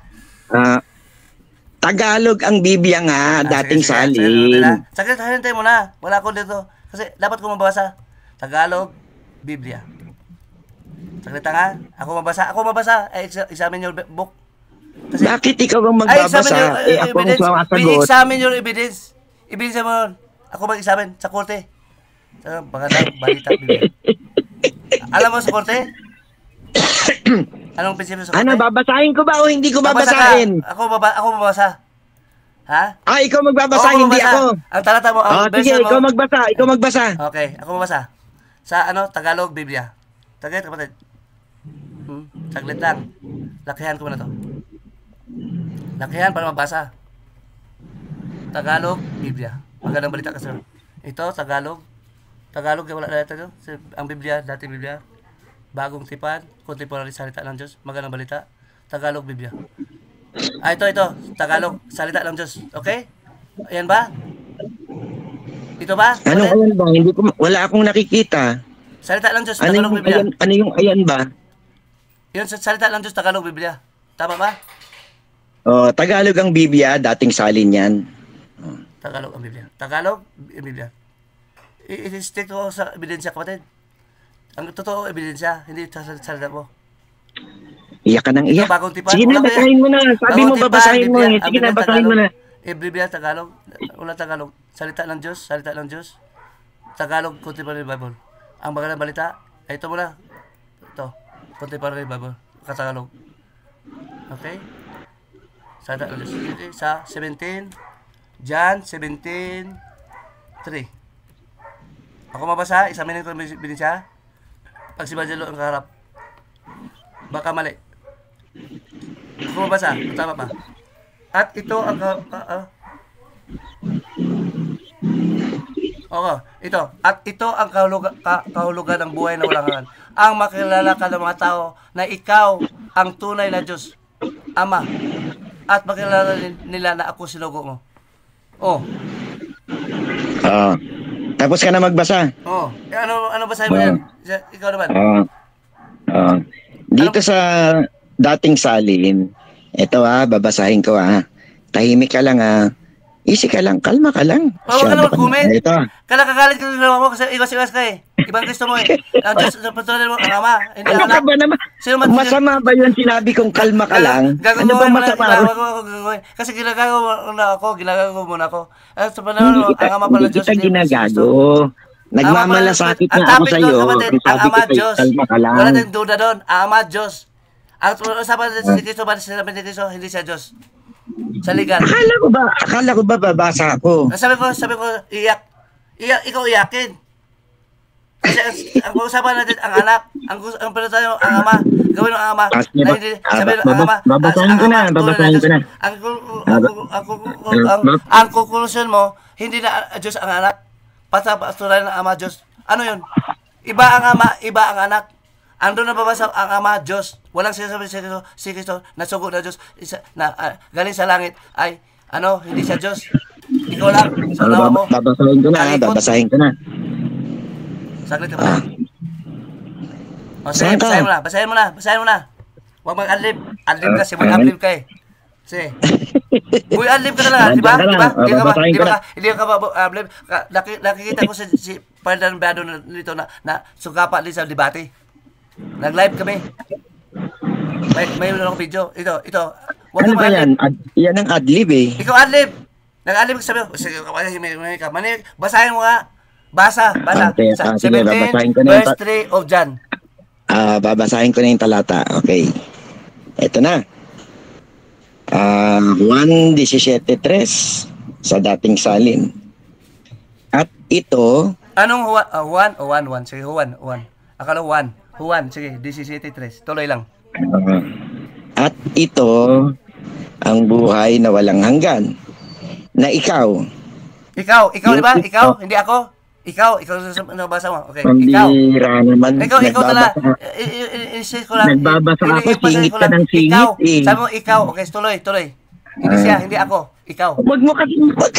Tagalog ang Biblia nga, dating salin. Saglit, hintay mo na. Wala ko dito. Kasi dapat ko mabasa. Tagalog, Biblia. Saglit nga. Ako mabasa. Examine your book. Kasi, Bakit ikaw ang magbabasa? Ako ang sumasagot. I-examine your evidence. Evidence mo. Ako mag-examine sa korte. Sa bagandang balita, Biblia. Alam mo sa korte? Anong prinsipyo sa korte? Ano, babasahin ko ba o hindi ko Babasa ka. babasahin? Ako mabasa. Ha? Ikaw magbabasa, hindi ako. Ang talata mo, ang Sige, version mo. ikaw magbasa. Okay, ako mabasa. Sa Tagalog Biblia. Saglit kapatid. Saglit lang. Lakihan ko na to. Lakihan para mabasa. Tagalog Biblia. Magandang balita kasi. Ito, Tagalog. Tagalog, wala na ito. Ang Biblia, dating Biblia. Bagong tipan, contemporary salita ng Diyos. Magandang balita. Tagalog Biblia. Ito. Tagalog, salita ng Diyos. Okay? Ayan ba? Ito ba? Ano ayan ba? Wala akong nakikita. Salita ng Diyos, Tagalog Biblia. Ano yung ayan ba? Yun, salita ng Diyos, Tagalog Biblia. Tama ba? Tagalog ang Biblia, dating salin yan. Tagalog ang Biblia. Tagalog ang Biblia. I-stick ko sa ebidensya, kapatid. Ang totoo ebidensya, hindi sa salita mo. Iyak ka nang iyak. Bagong tipan. Sige na, basahin mo na. Sabi mo, babasahin mo. Sige na, basahin mo na. Biblia, Tagalog. Wala Tagalog. Salita ng Diyos, salita ng Diyos. Tagalog, Contemporary Bible. Ang magandang balita, ito muna. Ito, Contemporary Bible. Katagalog. Okay? Salita ng Diyos. Okay, sa 17, John 17:3. Ako mabasa, isamin ko bilin siya. Pag si Bajelo ang kaharap. Baka mali. Ako mabasa, tama pa. At ito ang ito. At ito ang kahulugan ng buhay na walang hanggan. Ang makilala ka ng mga tao na ikaw ang tunay na Diyos, Ama. At makilala nila na ako sinugo mo. Tapos ka na magbasa. Ano basahin mo yan? Ikaw naman. Dito sa dating salin, ito babasahin ko Tahimik ka lang Easy ka lang, kalma ka lang. Huwag ka naman comment. Ito. Kalakagalit ka ng mo kasi iwas ka eh. Ibang Kristo mo eh. Ang Diyos, patuloy mo, ang Ama. Hindi Ano ka ba naman? Masama ba yun sinabi kong kalma ka lang? Ano ba masama? Kasi ginagago mo na ako. At sa panahon mo, ang Ama pala Diyos. Hindi kita ginagago. Nagmamalasakit na ako sa iyo. Ang Ama Diyos. Wala tayong duda doon. Ang Ama Diyos. Ang usapan si Kristo ba sinabi ni Kristo, hindi siya Diyos. Sa legal. Akala ko ba babasa ako? Sabi ko, iyak. Ikaw iyakin. Kasi ang usapan natin, ang anak, ang pinatayo, ang Ama, gawin ng Ama. Sabi ng Ama, babasahin ko na. Ang konklusyon mo, hindi na Diyos ang anak. Patuloy ng Ama, Diyos. Ano yun? Iba ang Ama, iba ang anak. Ando na babasa ang Ama, Diyos. Walang sinasabi si Kristo na sugo na Diyos galing sa langit ay hindi siya Diyos. Ikaw lang. Sa nawa mo. Babasahin ko na. Saglit ka ba? Basahin mo na. Huwag mag-adlib. Adlib kasi, mag-adlib ka eh. Sige. Boy, adlib ka talaga, di ba? Hindi ka ba adlib? Nakikita ko si Padre Beado nito na sugapa din sa debate. Nag-live kami. May akong video. Ito. Ano ba yan? Yan ang adlib eh. Ikaw adlib. Nag-adlib ka sabi. Sige, basahin mo nga. Basa. Sige, 17 verse 3 of John. Babasahin ko na yung talata. Okay. Ito na. 1:17:3 sa dating salin. At ito, Anong Juan? Juan. Sige, Juan. Akala Juan. Juan, sige, 17:3. Tuloy lang. at ito ang buhay na walang hanggan. Na ikaw. Ikaw, di ba? Ikaw, hindi ako. Ikaw nabasa mo. Okay, ikaw. Pambira naman. Ikaw tala. I-insist ko lang. Nagbabasa ako, singit ka ng singit Ikaw. eh. Sabi mo, ikaw. Okay, tuloy. Hindi siya, hindi ako. Ikaw. Wag ka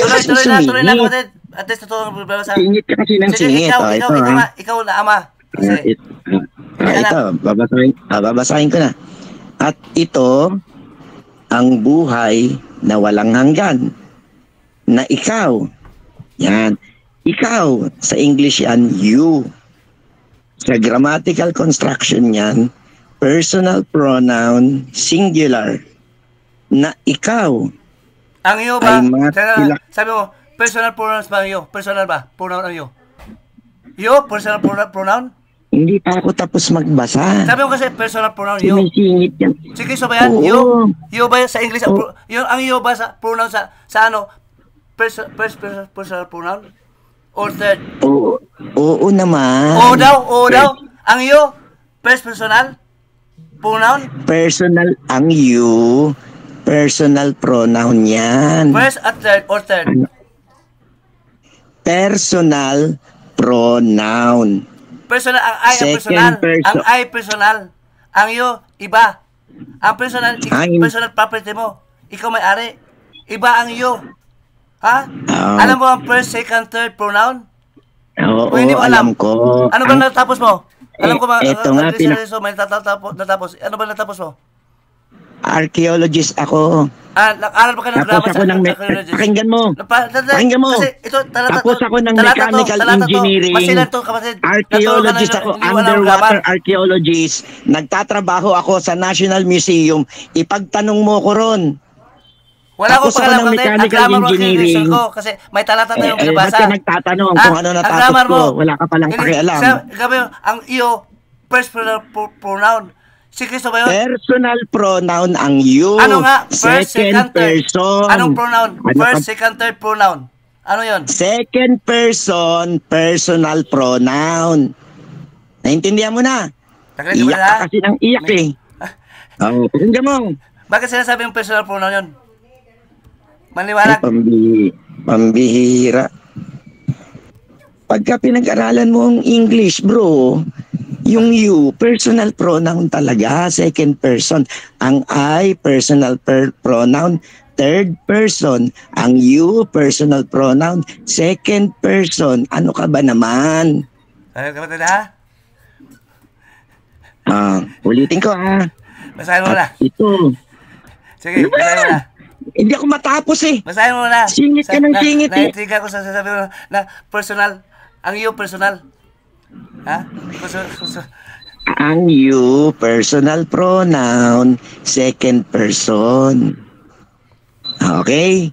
kasi Tuloy lang, sumingit. kapatid. At least totoo ang problema sa... Singit ka kasi ng Sige, singit. ikaw na ama. Kasi, Ito, babasahin ko na. At ito ang buhay na walang hanggan. Na ikaw. Yan. Ikaw. Sa English yan, you. Sa grammatical construction yan, personal pronoun singular. Na ikaw. ang iyo ba? Ay, Sabi mo, personal pronouns ba ang iyo? Personal ba? Pronoun ang iyo? Iyo? Personal pronoun? Hindi pa ako tapos magbasa. Sabi mo kasi personal pronoun iyo. Sumisingit yan. Sige, so ba yan? Oo. You? You ba yan sa English? Yung ang you ba sa pronoun sa ano? Personal pronoun? Or third? Oo naman. Oo daw. Ang you? First personal? Pronoun? Personal ang you. Personal pronoun yan. First at third or third? Personal pronoun. Personal, ang I ang Second personal. person. Ang I personal. Ang you, iba. Ang personal, personal property mo. Ikaw may-ari. Iba ang you. Ha? Oo. Alam mo ang first, second, third pronoun? Oo, O hindi mo alam ko. Ano ba natapos mo? Alam ko ba? Ito nga, May natapos. Ano ba natapos mo? Archaeologist ako. Nag-aral ba ka ng Tapos grammar ako ng pakinggan mo. Pakinggan mo. Kasi ito, Tapos ako ng mechanical engineering. Masilan to, kapatid. Archaeologist ako, underwater archaeologist. Nagtatrabaho ako sa National Museum. Ipagtanong mo ko ron. Wala akong Tapos ako ng mechanical engineering. Kasi may talata tayong Ba't binabasa. ka nagtatanong kung ano natapos ko? Wala ka palang pakialam. Gabi, ang iyo, personal pronoun. Si Cristo ba yun? Personal pronoun ang you. Ano nga? First, second, third. person. Anong pronoun? First, second, third pronoun. Ano yun? Second person, personal pronoun. Naintindihan mo na? Iyak ka kasi ng iyak eh. Pakinggan mo. Bakit sinasabi yung personal pronoun yun? Maliwanag. Pambihira. Pagka pinag-aralan mo ang English, bro, yung you, personal pronoun talaga, second person. Ang I, personal pronoun, third person. Ang you, personal pronoun, second person. Ano ka ba naman? Sabi ka ba Ulitin ko ha. Basahin mo na. Ito. Sige, basahin mo na. Hindi ako matapos eh. Basahin mo na. Singit ka ng singit eh. Naintriga ko sa sasabi mo na personal. Ang you, personal. Ha? Ang you, personal pronoun, second person. Okay?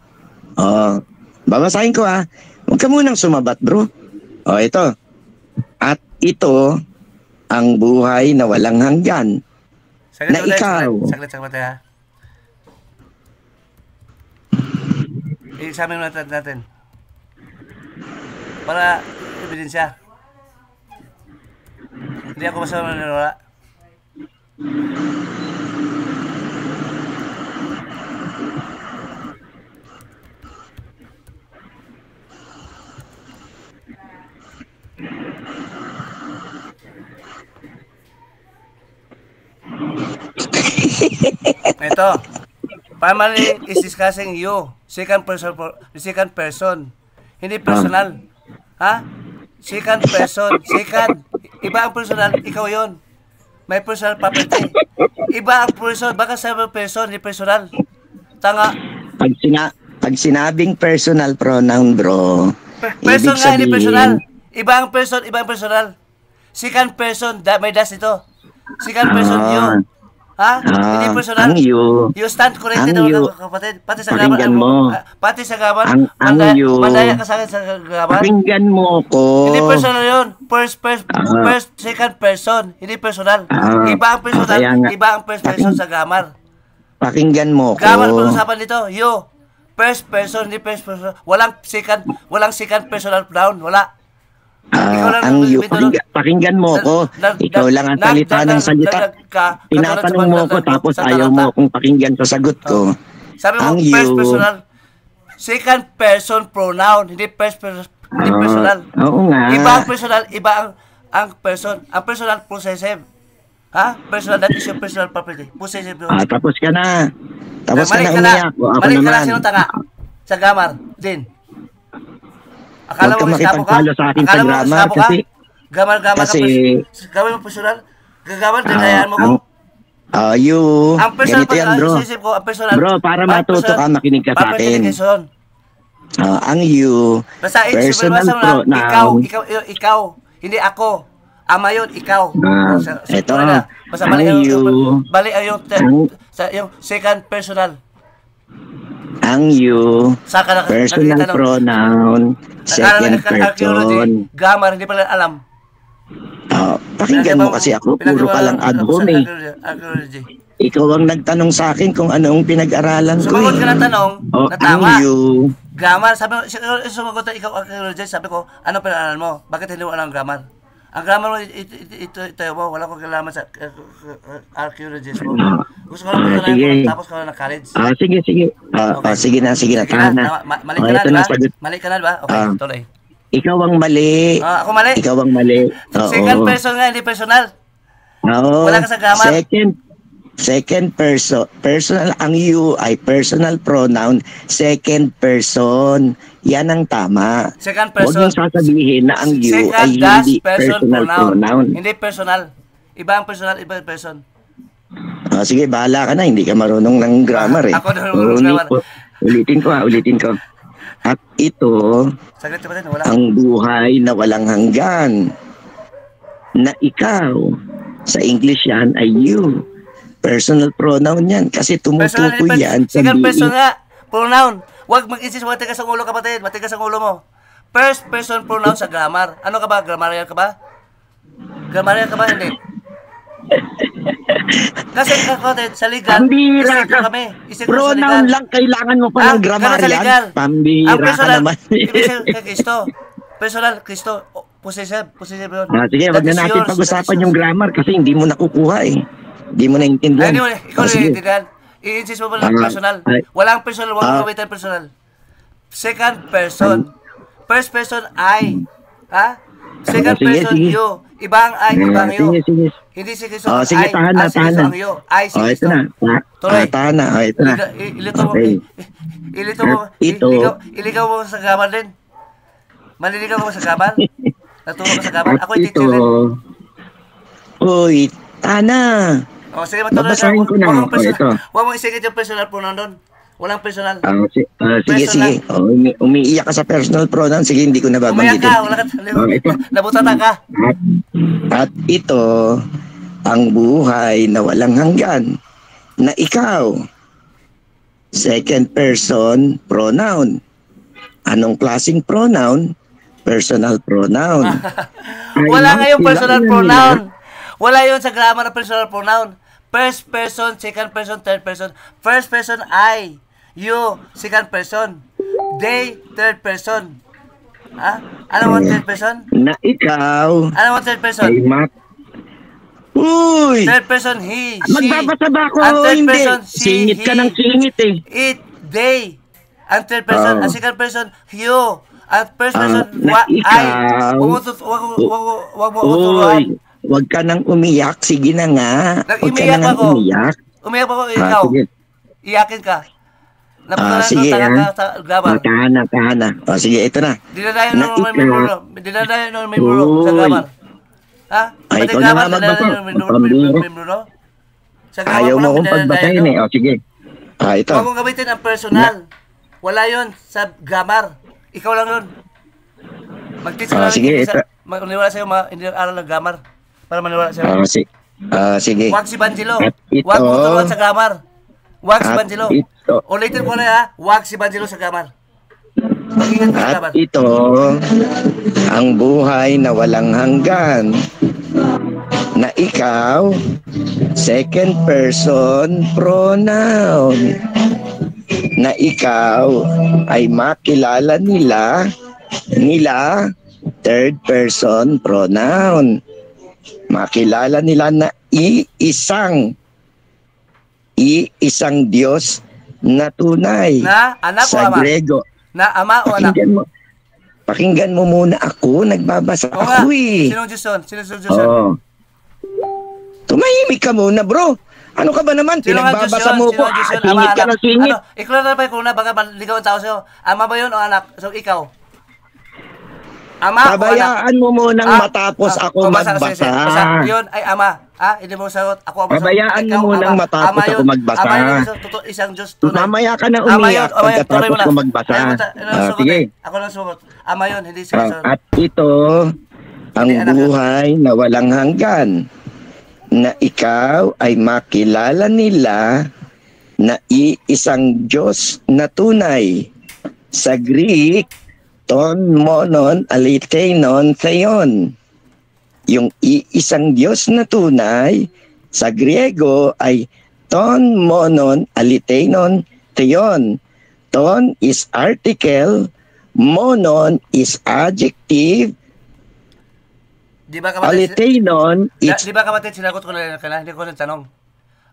Babasahin ko ha. Huwag ka munang sumabat, bro. Ito. At ito, ang buhay na walang hanggan. Saglit, na ikaw. Saglit ha. I-examine natin. Para ebidensya. Hindi ako basta maniniwala. Ito. Primary is discussing you. Second person. Hindi personal. Ha? Second person. Second. Iba ang personal, ikaw yon. May personal property. Iba ang person, baka sabi person, hindi personal. Tanga. Pag sinabing personal pronoun, bro, Person nga, hindi personal. Iba ang person, iba ang personal. Second person, may das ito. Second person, you. Ha? Hindi personal. Ang you. You stand corrected Ang you. kapatid. Pati sa grammar. Pakinggan mo. Pati sa grammar. Ang you. Mandaya ka sa akin sa grammar. Pakinggan mo ko. Hindi personal yun. First, second person. Hindi personal. Iba ang personal. Kaya nga. Iba ang first person sa grammar. Pakinggan mo ko. Grammar pag-usapan dito. You. First person, hindi first person. Walang second personal pronoun. Wala. Ang you. Pakinggan mo ko. Ikaw lang ang salita ng salita. Tinatanong mo ko tapos ayaw mo akong pakinggan sa sagot ko. Sabi mo, Ang first you. personal. Second person pronoun. Hindi first person. Hindi personal. Oo nga. Iba ang personal, iba ang person. Ang personal possessive. Ha? Personal, that is your personal property. Possessive yun. Tapos ka na. Tapos ka Mali na ka umiyak. O, ako Mali ka na, naman. sino tanga? Sa grammar. Din. Akala Huwag ka mo gestapo ka? makipagtalo sa akin sa Akala mo grammar gestapo ka? kasi... Grammar ka. Kasi- Grammar mo personal? Gagamar, dinayaan mo ko? You. Ang personal, Ganito yan, bro. possessive ko, ang personal. Bro, para matuto ka, makinig ka sa akin. Ang you. Basta, Personal pronoun. ikaw. Hindi ako. Ama yun, ikaw. Eto. Basta Ang you. bali ang yung second personal. Ang you. Saka na Personal pronoun. Second person. Grammar, hindi pala alam. Pakinggan mo kasi ako. Puro ka lang adhom eh. Archaeology. Ikaw ang nagtanong sa akin kung anong pinag-aralan ko Sumagot ka ng tanong na tama. Ang you. Grammar, sabi mo, sumagot na ikaw archaeology, sabi ko, ano pinag-aralan mo? Bakit hindi mo alam ang grammar? Ang grammar mo, ito mo, wala ko kailangan sa archaeologist mo. Gusto ko lang Sige. tapos ko lang ng college. Sige. Okay. Sige na. Tahan na. Mali ka na, Ito di ba? sagot. Mali ka na, di ba? Okay, tuloy. Ikaw ang mali. Ako mali. Ikaw ang mali. Oo. Second person nga, hindi personal. Oo. Wala ka sa grammar. Second person. Personal ang you ay personal pronoun. Second person. Yan ang tama. Second Huwag person. mong sasabihin na ang you Second ay dash hindi person personal pronoun. Hindi personal. Iba ang personal, iba ang person. Sige, bahala ka na. Hindi ka marunong ng grammar eh. Ako na marunong ng grammar. Ulitin ko. At ito, Saglit ba din? Wala. ang buhay na walang hanggan. Na ikaw. Sa English yan ay you. Personal pronoun yan. Kasi Personal, tumutukoy yan sa second being. person nga. Pronoun. Huwag mag-insist, huwag matigas ang ulo kapatid. Matigas ang ulo mo. First person pronoun sa grammar. Ano ka ba? Grammarian ka ba? Grammarian ka ba? Hindi. Kasi kapatid, sa legal, Pambira isip ko ka. kami. Isip ko sa Pronoun legal. lang kailangan mo pa ng Ganun sa grammarian. legal. Pambira Ang ka personal, naman. ibig sabihin kay Kristo. Personal, Kristo. Possessive yun. Sige, That wag na is natin yours, pag-usapan that is yung yours. grammar kasi hindi mo nakukuha eh. Hindi mo Ay, naintindihan. hindi mo, ikaw na Sige. naiintindihan. I-insist mo pa lang personal. Walang personal, walang gamitan personal. Second person. First person, I. Ha? Second Sige, person, sige. you. Iba ang I, iba ang you. Sige. Hindi si Kristo Oh, ang sige, I. tahan na, Si Kristo ang you. I, si Oh, ito Kristo. na. Tuloy. Tahan na. Oh, ito na. Ilito mo. Okay. Ilito mo. Ito. Iligaw mo sa gaman din. Maliligaw mo sa gaman. Natulog ka sa gaman. At Ako yung ito. teacher din. Uy, Tana. O, sige, matuloy Babasahin ko na. Ito. Huwag mong isingit yung personal pronoun doon. Walang personal. Sige. Personal. Umiiyak ka sa personal pronoun. Sige, hindi ko Umayak nababanggitin. ka. Wala ka. ito. Nabutatan ka. At ito, ang buhay na walang hanggan, na ikaw. Second person pronoun. Anong klaseng pronoun? Personal pronoun. Wala nga yung Sila personal na pronoun. Wala yun sa grammar ng personal pronoun. First person, second person, third person. First person, I. You, second person. They, third person. Ha? Ano ang third person? Na ikaw Ano ang third person? ay Uy! Third person, he, she. Magbabasa ba ako? Ang third Hindi. person, she, Singit ka he. ng singit eh. It, they. Ang third person, Oh. ang second person, you. Ang first person, na I. ikaw. Wag mo tuturuan. Uy, wag ka nang umiyak. Sige na nga. Wag ka Nag-umiyak na nga ako. umiyak. Umiyak pa ko, ikaw. Sige. Iyakin ka. Napunta Sige, na ha? ka sa grammar. Tahan na. Sige, ito na. Dinadayan Na nung may ikaw. muro. Dinadayan nung may muro sa Uy. grammar. Ha? Ay, Pati ikaw na grammar, nga magbasa. dinadayan nung may muro. Sa grammar Ayaw ko mo lang, akong dinadayan pagbasahin ko. eh. Sige. Ito. Huwag mong gamitin ang personal. Wala yon sa grammar. Ikaw lang yun. Mag-teach ka lang. Sige, ito. Maniwala sa'yo, hindi aral ng grammar. Para maniwala sa'yo. Sige. Wag si Banjilo. At ito, Wag mo turuan sa grammar. Wag si at Banjilo. ito, Ulitin ko na ha. Wag si Banjilo sa grammar. Mag-ingat ka sa at grammar. ito, ang buhay na walang hanggan, na ikaw, second person pronoun, na ikaw ay makilala nila, third person pronoun. Makilala nila na iisang Diyos na tunay. Na anak o Sa ama? Grego. Na ama o anak? Pakinggan mo muna ako, nagbabasa Oo nga. ako eh. Sinong Diyos yun? Sinong Diyos yun? Oo. Tumahimik ka muna, bro. Ano ka ba naman? Sino nga Diyos Pinagbabasa yun? mo ko. Sino ang Diyos yun? Ama, Singit ka anak? na singit. Ano? Ikaw na ba kung na baka maligaw ang tao sa'yo? Ama ba yun o anak? So ikaw? Ama o anak? Pabayaan mo munang matapos ako basa, magbasa. sige. Basa. Yun ay ama. Hindi mo sagot. Ako ang masagot. Pabayaan Ikaw, mo munang ama. matapos Ama yun. ako magbasa. Ama yun. Isang Diyos tunay. Mamaya ka na Ama yun. umiyak Ama yun. Tuloy pagkatapos mo na. ko magbasa. Sige. Ako lang sugot. Ama yun. Hindi si Jesus. At ito, ang Hindi, anak. buhay na walang hanggan, na ikaw ay makilala nila na iisang Diyos na tunay. Sa Greek, ton monon alitenon theon. Yung iisang Diyos na tunay, sa Griego ay ton monon alitenon theon. Ton is article, monon is adjective, Di ba kapatid? alitenon is... Di ba kapatid, sinagot ko na kailangan. Hindi ko na tanong.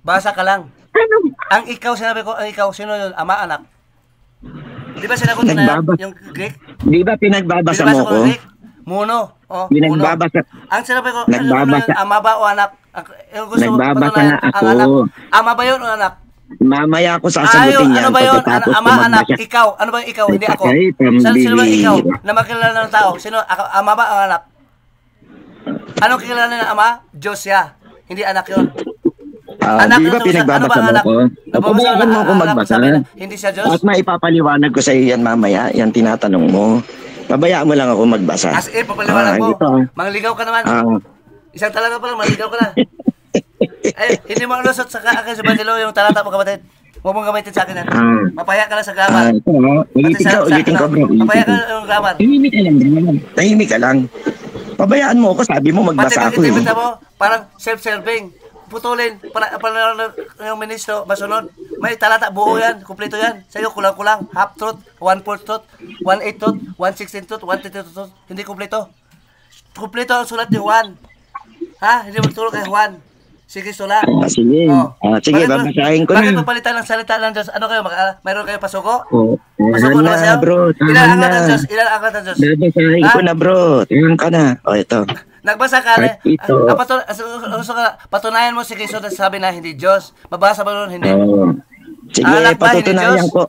Basa ka lang. Ano? Ang ikaw, sinabi ko, ang ikaw, sino yun? Ama, anak. Di ba sinagot ko na yung Greek? Di ba pinagbabasa mo ko? Muno. Pinagbabasa. Ang sinabi ko, Nagbabasa. ama ba o anak? Yung gusto Nagbabasa patunayan, nga ako. ang anak. Ama ba yun o anak? Mamaya ko sasagutin yan Ano ba yun? pagkatapos Ama, ko anak, magbasa. ikaw. Ano ba yung ikaw? Hindi ako. Okay, Sino ba ikaw? pambihira. Na makilala ng tao. Sino? Ama ba o anak? Anong kilala ng ama? Diyos siya. Hindi anak yun. Di ba pinagbabasa mo ko? Pabayaan mo ako magbasa. Hindi siya Diyos? At maipapaliwanag ko sa iyo yan mamaya, yan tinatanong mo. Pabayaan mo lang ako magbasa. As in, papaliwanag mo. Ito. Mangligaw ka naman. Isang talata pa lang, mangligaw ka na. Ay, hindi mo alusot sa akin sa Bandilo yung talata mo, kapatid. Huwag mong gamitin sa akin yan. Mapaya ka lang sa grammar. Ito, ulitin ko bro. Mapaya ka lang yung grammar. Tahimik ka lang, bro. Tahimik ka lang. Pabayaan mo ako, sabi mo Pati magbasa ako eh. pag mo, parang self-serving. Putulin, para yung ministro, masunod. May talata, buo yan, kumpleto yan. Sa'yo, kulang-kulang, half truth, 1/4 truth, 1/8 truth, 1/16 truth, 1/32 truth. Hindi kumpleto. Kumpleto ang sulat ni Juan. Hindi magturo kay Juan. Sige, sulat. Sige. Sige, babasahin ko na. Bakit papalitan ng salita ng Diyos? Ano kayo, mayroon kayo pasuko? Tahan na, bro. Ilan ang Tahan aklat ng na. Diyos? Ilan ang aklat ng Diyos? Babasahin ko na, bro. Tahan ka na. Ito. Nagbasa ka na. Ito. Patunayan mo si Kristo na sabi na hindi Diyos. Mabasa ba nun? Hindi. Sige, Anak ba, hindi patutunayan Diyos? ko.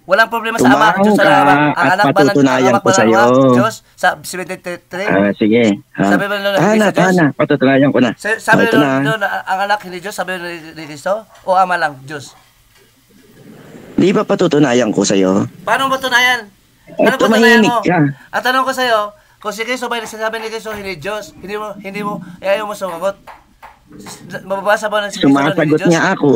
Walang problema sa ama. Tumahong Diyos sa ama. ka Ang at anak ba ng patutunayan anak ko ba ng sa'yo. ama? Diyos? Sa 73? Sige. Sabi ba nun, Tahan hindi na, sa Diyos? tahan na. Patutunayan ko na. Sabi Ito na. nun, ang anak hindi Diyos? Sabi ni Kristo? O ama lang? Diyos? Di ba patutunayan ko sa'yo? Paano ba tunayan? Ano Ito, ba tunayan mahimik mo? ka. At tanong ko sa'yo, kung si Kristo ba yung sinasabi ni Kristo, hindi Diyos, hindi mo, ayaw mo sumagot. Mababasa ba ng si Kristo na hindi Sumasagot Diyos? nga ako.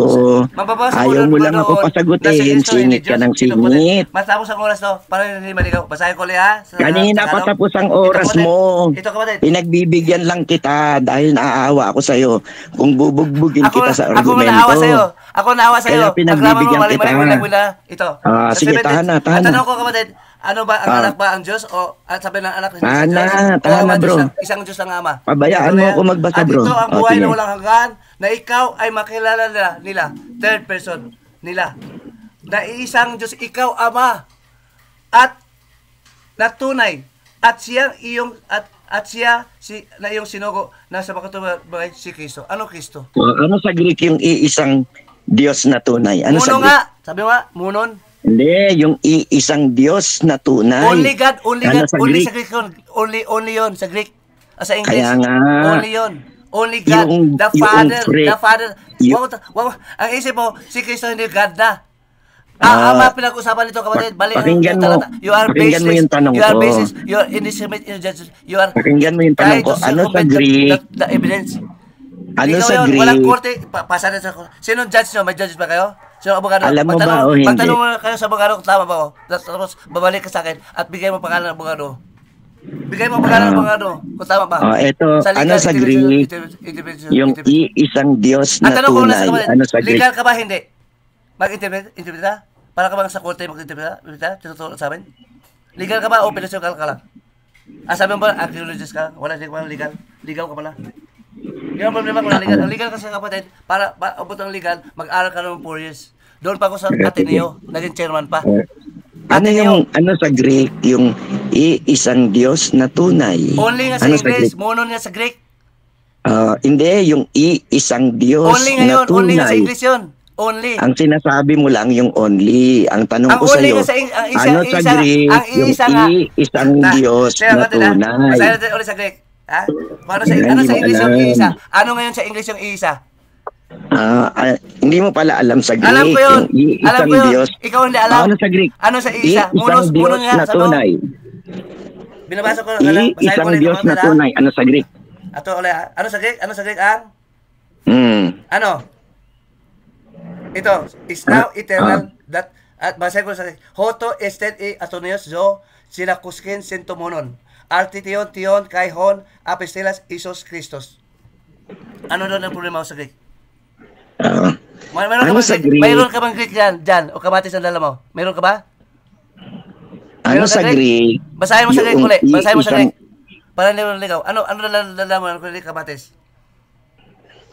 Mababasa Ayaw mo lang doon ako na si pasagutin. Kristo hindi Singit ka Diyos. ng Ito po din. singit. Matapos ang oras to, para hindi maligaw. Basahin ko ulit ha. Kanina pa tapos ang oras mo. Ito kapatid. Pinagbibigyan lang kita dahil naaawa ako sa'yo. Kung bubugbugin kita sa Ako argumento. naawa sa'yo. Ako naawa sa'yo. Kaya pinagbibigyan Ang kita. grammar mo, mali-mali. Ito. Sige, tahan na, tahan At na. tanong ko kapatid, ano ba, ang anak ba ang Diyos? O at sabi ng anak, hindi Tahan siya Diyos? na, O tahan ama na, bro. Diyos lang, isang Diyos lang ama. Pabayaan Ito mo na ako yan. magbasa, At bro. ito ang O, buhay sige. na walang hanggan, na ikaw ay makilala nila. Third person nila. Na isang Diyos, ikaw ama. At natunay. At siya iyong at siya na iyong sinugo na sa makatubay si Kristo. Ano Kristo? Ano sa Greek yung iisang Diyos na tunay? Ano sa Muno Greek? nga. Sabi mo nga, munon. Hindi, yung iisang Diyos na tunay. Only God, only Ano God, sa only Greek? sa Greek yun. Only yun sa Greek. Sa English. Kaya nga. Only yun. Only God, Yung- the yung Father, pre- the Father. yung- Ang isip mo, si Kristo hindi God na. Ama, pinag-usapan nito kapatid. Bali, pakinggan mo. You are Pakinggan mo baseless. yung tanong You are ko. baseless. You are indiscriminate in judgment. You are Pakinggan mo yung tanong trying ko. to Ano sa circumvent Greek? the evidence. Ano Ikaw sa yun, Greek? walang korte. Pasa na sa korte. Sino judge nyo? May judge ba kayo? Sino abogado? Alam mo ba o hindi? Magtanong mo kayo sa abogado kung tama ba ako. Tapos babalik ka sa akin at bigay mo pangalan ng abogado. Bigay mo pangalan ng abogado kung tama ba. Eto, ano sa Greek? Yung isang Diyos na tanong ko na sa tunay. kapatid, Ano sa Greek? legal ka ba hindi? Mag-interpret ka? Para ka bang sa korte mag-interpret? Tinuturo sa amin? Legal ka ba o pinasyogal ka lang? Sabi mo ba, archaeologist ka? Wala din ka legal? Ligaw ka pala? Yung problema ko na legal. Ang legal kasi kapatid, para abot ang legal, mag-aral ka naman 4 years. Doon pa ako sa Ateneo, naging chairman pa. Ano sa Greek, yung isang Diyos na tunay? Only nga sa Ano English, Greek? mono nga sa Greek. Hindi, yung isang Diyos Only na ngayon, only nga sa tunay. English yun. Only. Ang sinasabi mo lang yung only. Ang tanong Ang ko sa only iyo, nga sa ang isa, ano sa Greek, ang yung isa nga. isang Diyos na tunay? Basahin natin ulit sa Greek. Ha? Ano sa Hindi English mo yung alam. iisa? Ano ngayon sa English yung iisa? Hindi mo pala alam sa Greek. Alam ko yun. Yung Alam isang ko yun. Diyos. Ikaw hindi alam. Ano sa Greek? Ano sa isa? Isang Diyos nga, na sabi mo. tunay. Binabasa ko lang. Isang Diyos na tunay. Ano sa Greek? Ato ulit. Ano sa Greek? Ano sa Greek ang? Ano? Ito. Is now eternal that at basahin ko sa Greek. Hoto estet e atonios zo sila kuskin sentomonon. Artition tion kaihon apistelas Isos Christos. Ano doon ang problema mo sa Greek? Ano sa Greek? Mayroon ka bang Greek dyan? O kamatis ang dala mo? Mayroon ka ba? Ano sa Greek? Basahin mo sa Greek Yung ulit. Basahin mo sa isang- Greek. Para hindi mo naligaw. Ano dala mo ng Greek kamatis?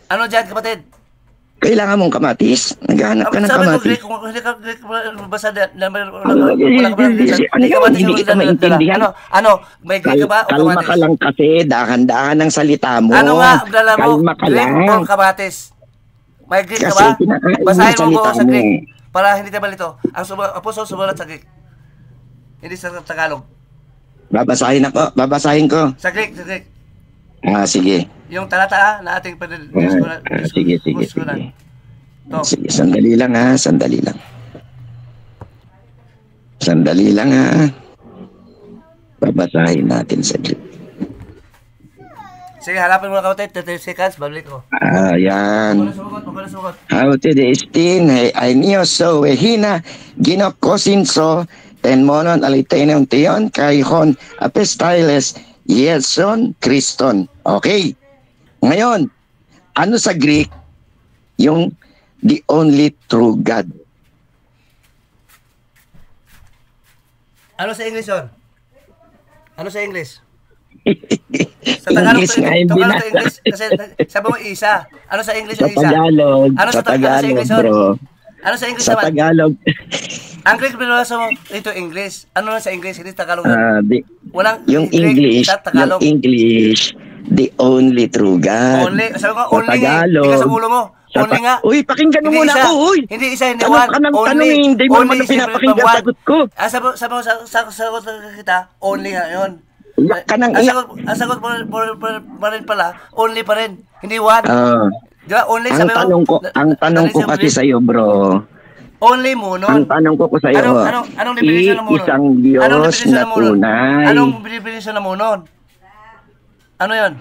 Ano dyan kapatid? Kailangan mong kamatis. Naghahanap ka ng Sabi ko kamatis. Greek, kung hindi ka Greek basa wala ka Hindi kita maintindihan. Ano? May Greek ka ba o Kalma kamatis? ka lang kasi. Dahan-dahan ang salita mo. Ano nga ang dala mo? Kalma ka Greek lang. o kamatis? May Greek ka Kasi ba? kinakain mo Basahin yung mo salita buo sa mo. Greek. Para hindi tayo malito. Ang apostol sumulat sa Greek. Hindi sa Tagalog. Babasahin ko. Sa Greek. Sige. Yung talata na ating Sige. diskunan. To. Sige, sandali lang ha. Sandali lang ha. Babasahin natin sa Greek. Sige, halapin mo na kapatid. 30 seconds, babalik ko. Yan. Magkano sugot? How to the estin, ay niyo so, hina, ginokosin so, ten monon alitenon tion, kaihon, apestiles, yeson, Kriston. Okay. Ngayon, ano sa Greek, yung the only true God? Ano sa English yun? Ano sa English? Sa Tagalog English nga yung Tagalog binasa. to English. Kasi sabi mo isa. Ano sa English Sa yung isa? Tagalog, Ano sa ano sa Tagalog, English yun? bro. Ano sa English Sa naman? Tagalog, Ang Greek binabasa mo, ito English. Ano na sa English? Hindi Tagalog. yung Greek English, sa Tagalog. the only true God. Only. Sabi ko, Sa only nga. Tagalog. Hindi ka sa ulo mo. Only nga. Uy, pakinggan mo Hindi muna isa. ako, uy. Hindi isa, hindi Tanong one. ka ng Only. tanong, hindi mo naman Only, pinapakinggan simple, sagot ko. Sabi mo sagot kita, only nga yun. Iyak ka ng iyak. Ang sagot pa rin pala, only pa rin. Hindi one. Di ba? Only Ang sabi mo. tanong ko kasi sa iyo, bro. Only mo Ang nun. tanong ko sa iyo, Anong definition ng munon? isang Diyos na tunay. Anong definition ng munon? Ano yun?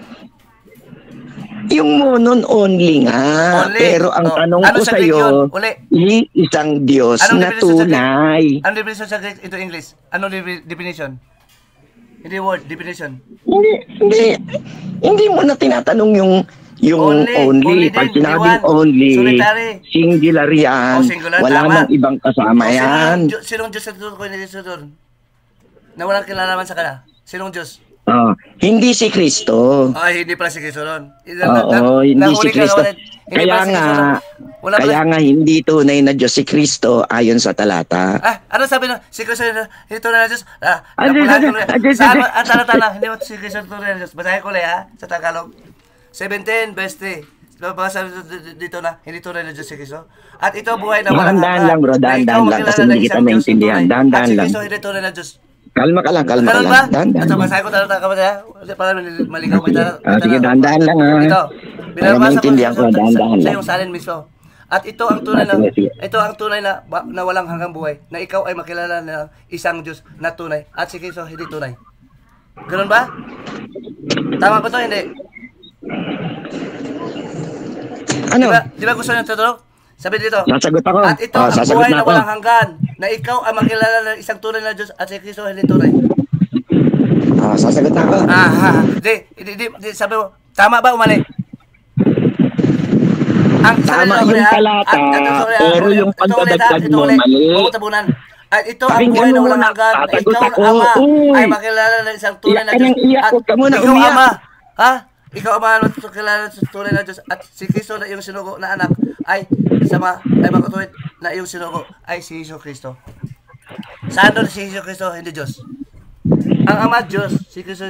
Yung munon only nga. Only. Pero ang tanong Ano ko sa sa Greek iyo, yun? Uli. isang Diyos Anong na definition sa Greek? tunay. Anong definition sa Greek into English? Anong definition? Hindi word, definition. Hindi mo na tinatanong yung only. din, Pag hindi sinabing one. only, Solitary. singular yan. Singular, Wala tama. nang ibang kasama yan. Sinong Diyos na tuturo ko ni Jesus doon? Na walang kinalaman sa kana? Sinong Diyos? Hindi si Kristo. Ay, hindi pala si Kristo doon. Oo, hindi si Kristo. Kaya nga hindi tunay na Diyos si Kristo ayon sa talata. Ano sabi na? Si Kristo hindi tunay na Diyos? Saan ang talata? Hindi mo si Kristo tunay na Diyos. Basahin ko ulit ha, sa Tagalog. 17 verse 3. Basa dito na, hindi tunay na Diyos si Kristo. At ito buhay na walang Dahan-dahan lang bro, dahan-dahan lang kasi hindi kita maintindihan. Dahan-dahan lang. At si Kristo hindi tunay na Diyos. Kalma ka lang. Ganun ba? Dahan-dahan At lang. basahin ko talata kapatid ha. Para maligaw may talata. Sige, dahan-dahan lang ha. Ito. Para maintindihan ko, dahan-dahan sa lang. iyong salin mismo. At ito ang tunay na Sige. ito ang tunay na walang hanggang buhay na ikaw ay makilala ng isang Diyos na tunay at si Kristo hindi tunay. Ganun ba? Tama ba 'to hindi? Ano? Di ba gusto niyo tutulog? Sabi dito. Sasagot ako. At ito ang sasagot buhay na na ako. walang hanggan, na ikaw ang makilala ng isang tunay na Diyos at si Kristo hindi tunay. Sasagot na ako. Di, sabi mo, tama ba o mali? Ang Tama yung talata, pero yung pagdadagdag mo, mali. Tabunan. At ito ang Pakinggan buhay na mo walang muna. hanggan, na Sasagot ikaw ang ako. ama Uy. ay makilala ng isang tunay na Iyak ka Diyos. nang iyak, huwag ka muna ikaw umiyak. ama, ha? Ikaw ama na kilala ng tunay na Diyos at si Kristo na iyong sinugo na anak ay makatuwid na iyong sinugo ay si Hesus Kristo. Saan doon si Hesus Kristo, hindi Diyos? Ang Ama Diyos, si Kristo,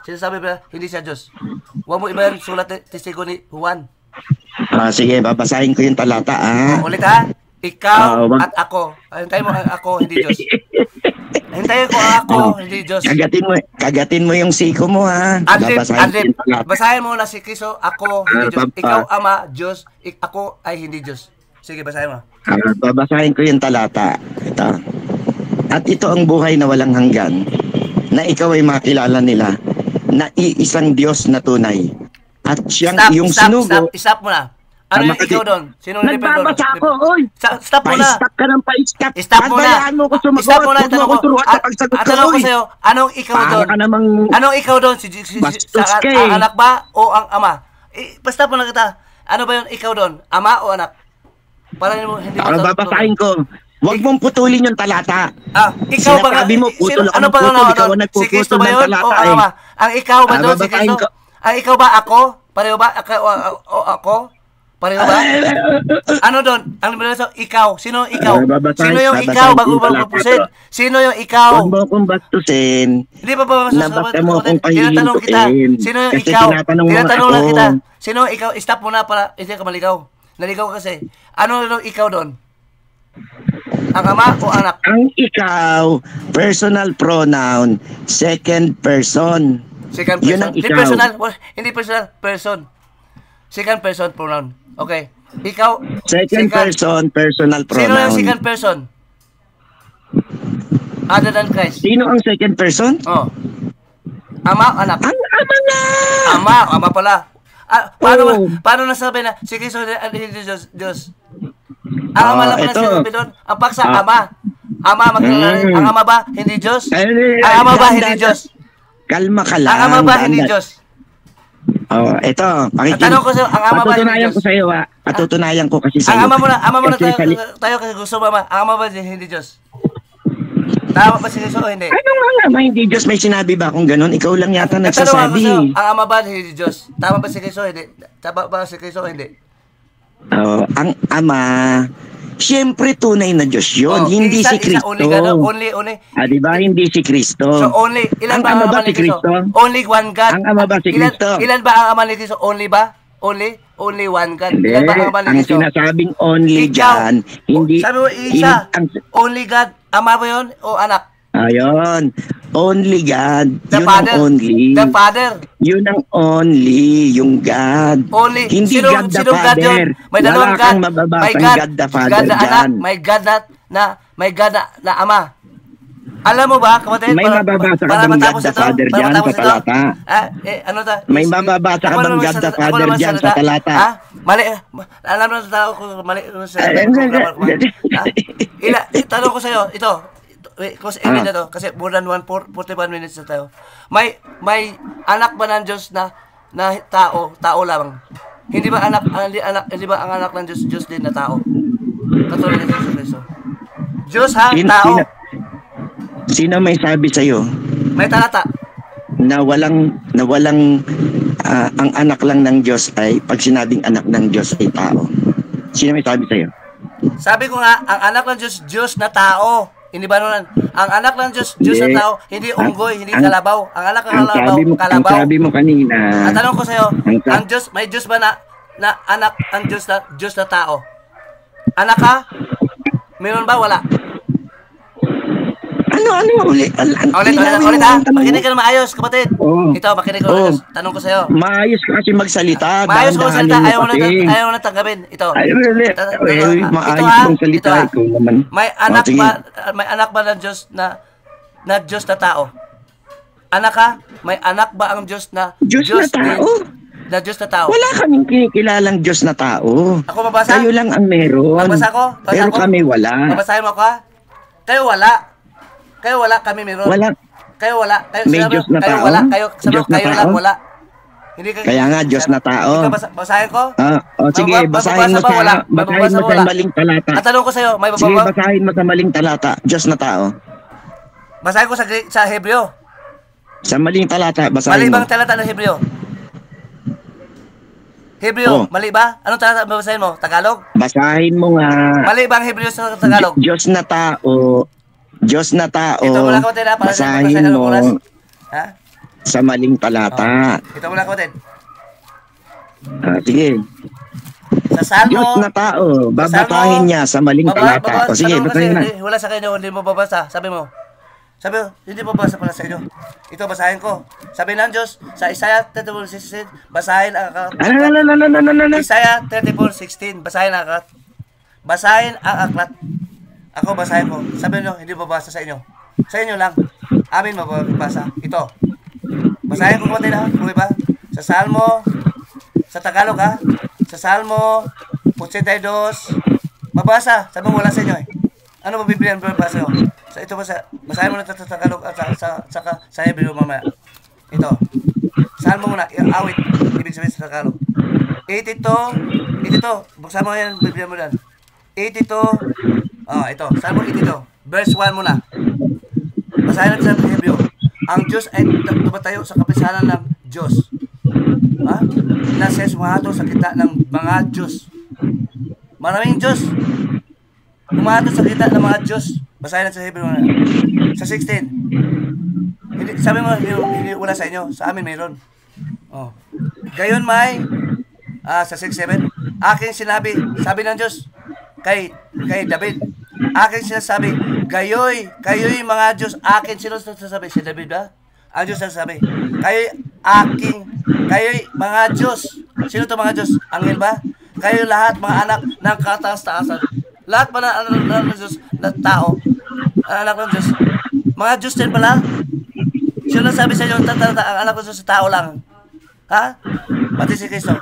sinasabi ba, hindi siya Diyos. Huwag mo iba yung sulat testigo ni Juan. Sige, babasahin ko yung talata. Ulit ha, ikaw at ako. Hintayin mo ang ako, hindi Diyos. Hintayin ko ang ako, hindi Diyos. Kagatin mo yung siko mo, ha. Adlib, basahin mo na si Kristo, ako, hindi Diyos. Ikaw Ama, Diyos, ako ay hindi Diyos. Sige, basahin mo. Babasahin ko yung talata. Ito. At ito ang buhay na walang hanggan, na ikaw ay makilala nila, na iisang Diyos na tunay. At siyang iyong sinugo. Stop mo na. Ano yung ikaw doon? Sino yung doon? Nagbabasa ako, oy! Stop mo na. Pa-stop ka ng pa-stop. Stop mo na. Babayaan mo ko sumagot. Stop mo na. Huwag mo ako turuan sa pagsagot ka, Tanong ko oy! sa'yo, anong ikaw doon? Anong ikaw doon? Bastos ka eh. Ang anak ba o ang ama? Basta mo na kita. Ano ba yun ikaw doon? Ama o anak? Para hindi mo babasahin ko. Huwag mong putulin yung talata. Ikaw ba? Sinasabi mo, putol ako ano ng ba putol. Ikaw ang si nagpuputol Kristo ba ng yun o talata ang ama? Ang ikaw ba doon si babasahin Kristo? ko. Ang ikaw ba ako? Pareho ba? O ako? Pareho ba? Ano doon? Ang so, ikaw. Sino ikaw? Sino yung ikaw bago magpupusin? Sino yung ikaw? Huwag mo akong bastusin. Hindi pa ba Nabasta mo akong tinatanong kita. pahihintuin. Sino yung Kasi ikaw? tinatanong mo Tinatanong lang ako. kita. Sino yung ikaw? Stop mo na para hindi ka maligaw. Naligaw ka kasi. Ano yung ikaw doon? Ang ama o anak? Ang ikaw, personal pronoun, second person. Second Yun person. ang Hindi ikaw. personal. Hindi personal. Person. Second person pronoun. Okay. Ikaw. Second person, personal pronoun. Sino yung second person? Other than Christ. Sino ang second person? Oh. Ama o anak? Ang ama nga! Ama pala. Paano nasabi na si Kristo hindi Diyos? Ang ama lang pala sinabi doon. Ang paksa, ama. Ama, ang ama ba hindi Diyos? Ang ama ba hindi Diyos? Kalma ka lang. Ang ama ba hindi Diyos? Ito. Tanong ko sa'yo, ang ama ba hindi Patutunayan Diyos? ko sa'yo, Patutunayan ko kasi sa'yo. Ang ama mo na Kasi tayo kasi gusto mo ama. Ang ama ba hindi Diyos? Tama ba si Kristo o hindi? Ano nga ama hindi Diyos? May sinabi ba akong ganun? Ikaw lang yata Tanong nagsasabi. ko sa'yo, ang ama ba hindi Diyos? Tama ba si Kristo o hindi? Tama ba si Kristo o hindi? Ang ama, siyempre tunay na Diyos yun. Hindi si Kristo. Only. Diba? Hindi si Kristo. So only, ilan Ang ba ang ama ba ama si ni Kristo? Kristo? Only one God. Ang ama ba si Kristo? Ilan ba ang ama ni Kristo? Only ba? Only one God. Hindi, Ilan ba ang ama ni ang Kristo? sinasabing only dyan, hindi... Sabi mo, isa. Only God. Ama ba yun o anak? Ayun. Only God. The Yun Father. ang only. The Father. Yun ang only. Yung God. Only. Hindi God the God Father. yun? May dalawang Wala kang God. mababasang May God the Father God na anak. dyan. May God na ama. Alam mo ba, kapatid? May mababasa ka bang God the Father dyan sa talata? Ano ta? May mababasa ka bang God the Father dyan sa talata? Mali. Alam mo sa tao ko, mali. Tanong ko sa'yo, ito. Kasi na to, kasi more than 41 minutes na tayo. May anak ba ng Diyos na tao lamang? Hindi ba ang anak ng Diyos din na tao? Katulad ng Jesus Cristo. Diyos ha, tao. Sino may sabi sa'yo May talata. na walang ang anak lang ng Diyos ay pag sinabing anak ng Diyos ay tao? Sino may sabi sa'yo? Sabi ko nga, ang anak ng Diyos na tao. Hindi ba nun? Ang anak ng Diyos na tao, hindi unggoy, hindi kalabaw. Ang anak ng kalabaw. Ang sabi mo kanina. Ang tanong ko sa'yo, may Diyos ba na anak ang Diyos na tao? Anak ka? Meron ba? Wala. Ano ulit? Ulit ha? Makinig ka na maayos, kapatid. Ito, makinig ka na maayos. Tanong ko sa'yo. Maayos ka kasi magsalita. Maayos ko magsalita. Dahan-dahanin mo Ayaw mo na tanggapin. Ito. Maayos kong salita. Ikaw naman. May anak ba ng Diyos na Diyos na tao? Anak ka? May anak ba ang Diyos na Diyos na tao? Na Diyos na tao. Wala kaming kilalang Diyos na tao. Ako mabasa? Kayo lang ang meron. Mabasa ko? Basa Pero ko? kami wala. Babasahin mo ako ha? Kayo wala, kami meron. Wala. Kayo wala. Kayo, May sabi, Diyos na kayo tao? wala. Kayo, sabi, Diyos na kayo tao? lang wala. Hindi ka, Kaya nga, Diyos na tao. Ikaw, basahin ko? Sige, basahin mo Mababasa sa maling talata. Ang tanong ko sa'yo, may Sige, bababa? basahin mo sa maling talata. Diyos na tao. Basahin ko sa Hebreo. Sa maling talata, Mali basahin mo. bang talata ng Hebreo? Hebreo, mali ba? Anong talata babasahin mo? Tagalog? Basahin mo nga. Mali bang Hebreo sa Tagalog? Diyos na tao. Diyos na tao. Ito mula ko din ha, para sa Basahin ng mo oras. Ha? sa maling talata. Ito mula ko din. Sige. Sa Salmo. Diyos na tao. Babasahin niya sa maling talata. O sige, basahin na. Wala sa kanyo, hindi mo babasa. Sabi mo, hindi mo babasa pala sa inyo. Ito, basahin ko. Sabi ng Diyos, sa Isaiah 34:16, basahin ang aklat. Isaiah 34:16, basahin ang aklat. Basahin ang aklat. Ako, basahin ko. Sabi nyo, hindi babasa sa inyo. Sa inyo lang. Amin mababasa. Ito. Basahin ko konti na. Kung iba. Sa Salmo, sa Tagalog ha. Sa Salmo, 82. Mabasa. Sabi mo, wala sa inyo eh. Ano ba Biblia ang babasa nyo? Sa ito basahin mo na sa Tagalog at sa Hebreo mamaya. Ito. Salmo muna, awit. Ibig sabihin sa Tagalog. 82. Buksan mo yan, Biblia mo yan. 82. Ito. Salmo 82. Verse 1 muna. Basahin natin sa Hebreo. Ang Diyos ay tumatayo sa kapisanan ng Diyos. Ha? Nasa sumahato sa kita ng mga Diyos. Maraming Diyos. Sumahato sa kita ng mga Diyos. Basahin natin sa Hebreo muna. Sa 16. Sabi mo, hindi wala sa inyo. Sa amin mayroon. Gayon may, sa 6-7, aking sinabi, sabi ng Diyos, kay David, aking sinasabi, kayo'y mga Diyos, akin, sino sasabi? Si David ba? Ang Diyos sasabi, kayo'y mga Diyos. Sino to mga Diyos? Anghel ba? Kayo lahat mga anak ng kataas-taasan. Lahat pa na anak ng Diyos na tao. Anak ng Diyos. Mga Diyos din pala. Sino sabi sa inyo, ang anak ng Diyos sa tao lang? Ha? Pati si Kristo.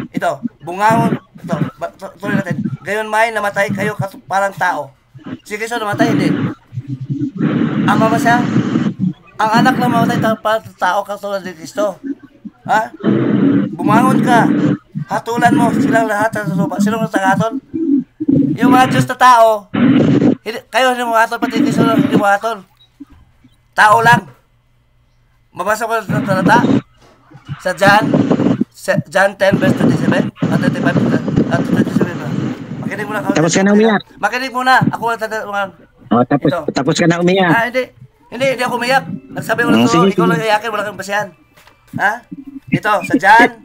Ito, bungangon. Ito, tuloy natin. Gayon may namatay kayo parang tao. Si Kristo namatay, hindi. Ang mama siya, ang anak lang mamatay parang tao katulad ni Kristo. Ha? Bumangon ka. Hatulan mo silang lahat sa lupa. Sino ang tagaton? Yung mga Diyos na tao, kayo hindi mo hatol, pati Kristo hindi mo hatol. Tao lang. Mabasa ko sa talata sa John 10 verse 27 at 35 at 27. Makinig muna. Tapos ka na umiyak. Makinig muna. Ako lang tapos ka na umiyak. Hindi ako umiyak. Nagsabi ko lang ito, ikaw lang iyakin, wala kang basihan. Ha? Ito, sa John,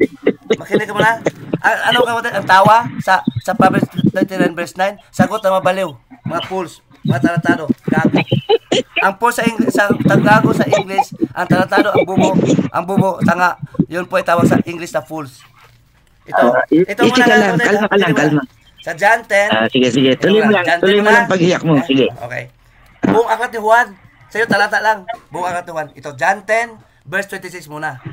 makinig ka muna. Ano ka ang tawa sa Proverbs 29 verse 9? Sagot ng mabaliw, mga fools, mga talatado, gago. Ang fool sa gago sa English, ang talatado, ang bubo, tanga. Yun po ay tawag sa English na fools. Ito muna lang. Kalma. Sa John 10. Sige. Tuloy mo lang paghiyak mo. Sige. Okay. Buong aklat ni Juan. Sa'yo talata lang. Buong aklat ni Juan. Ito, John 10, verse 26 muna.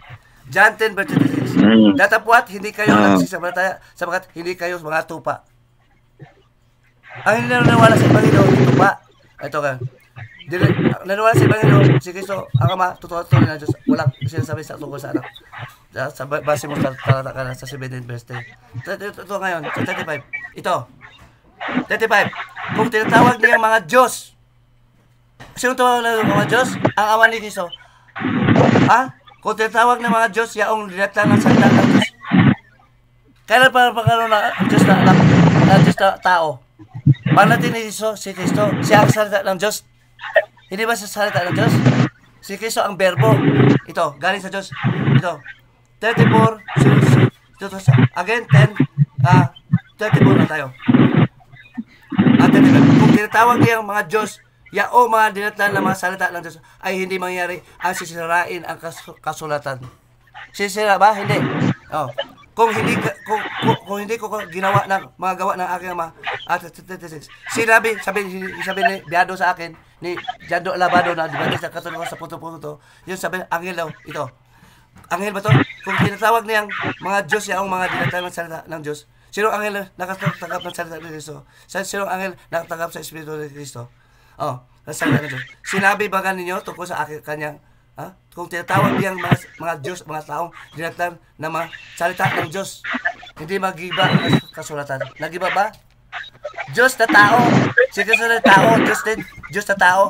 John 10, verse 26. Datapwat, hindi kayo nagsisabalataya sapagkat hindi kayo mga tupa. Ang hindi naniniwala sa Ebanghelyo, tupa. Ito ka. Naniniwala sa Ebanghelyo, si Kristo, ang Ama, totoo na Diyos. Walang sinasabi sa tungkol sa anak. Base mo sa talata ka na sa 17 verse 10. Ito ngayon, sa 35. Ito. 35. Kung tinatawag niya mga Diyos, sino tawag na mga Diyos? Ang Ama ni Kristo. Ha? Kung tinatawag ng mga Diyos, yaong dinatlan ng salita ng Diyos. Kailan pa pagkaroon ng Diyos na anak, na Diyos na tao? Pag natin ni si Kristo, siya ang salita ng Diyos. Hindi ba sa salita ng Diyos? Si Kristo ang verbo. Ito, galing sa Diyos. Ito, 34, again, 10, 34 na tayo. At 35. Kung tinatawag niya ang mga Diyos, yao mga dinatlan ng mga salita ng Diyos ay hindi mangyari ang sisirain ang kasulatan. Sisira ba? Hindi. Kung hindi ko ginawa ng mga gawa ng aking ama at 36. Sabi ni Biado sa akin ni Jando Alabado na dibatis sa Katoliko sa punto-punto. Yun sabi ang ilaw ito. Anghel ba to? Kung tinatawag niyang mga Diyos yung mga dinatawag ng salita ng Diyos, sinong anghel na nakatanggap ng salita ni Kristo? Sinong anghel nakatanggap sa Espiritu ni Kristo? Oh, sa salita ng Diyos. Sinabi ba ninyo tungkol sa akin kanyang, ha? Kung tinatawag niyang mga Diyos, mga taong dinatawag na mga salita ng Diyos, hindi magiba ang kasulatan. Nagiba ba? Diyos na tao. Si Kristo na tao. Diyos din. Diyos na tao.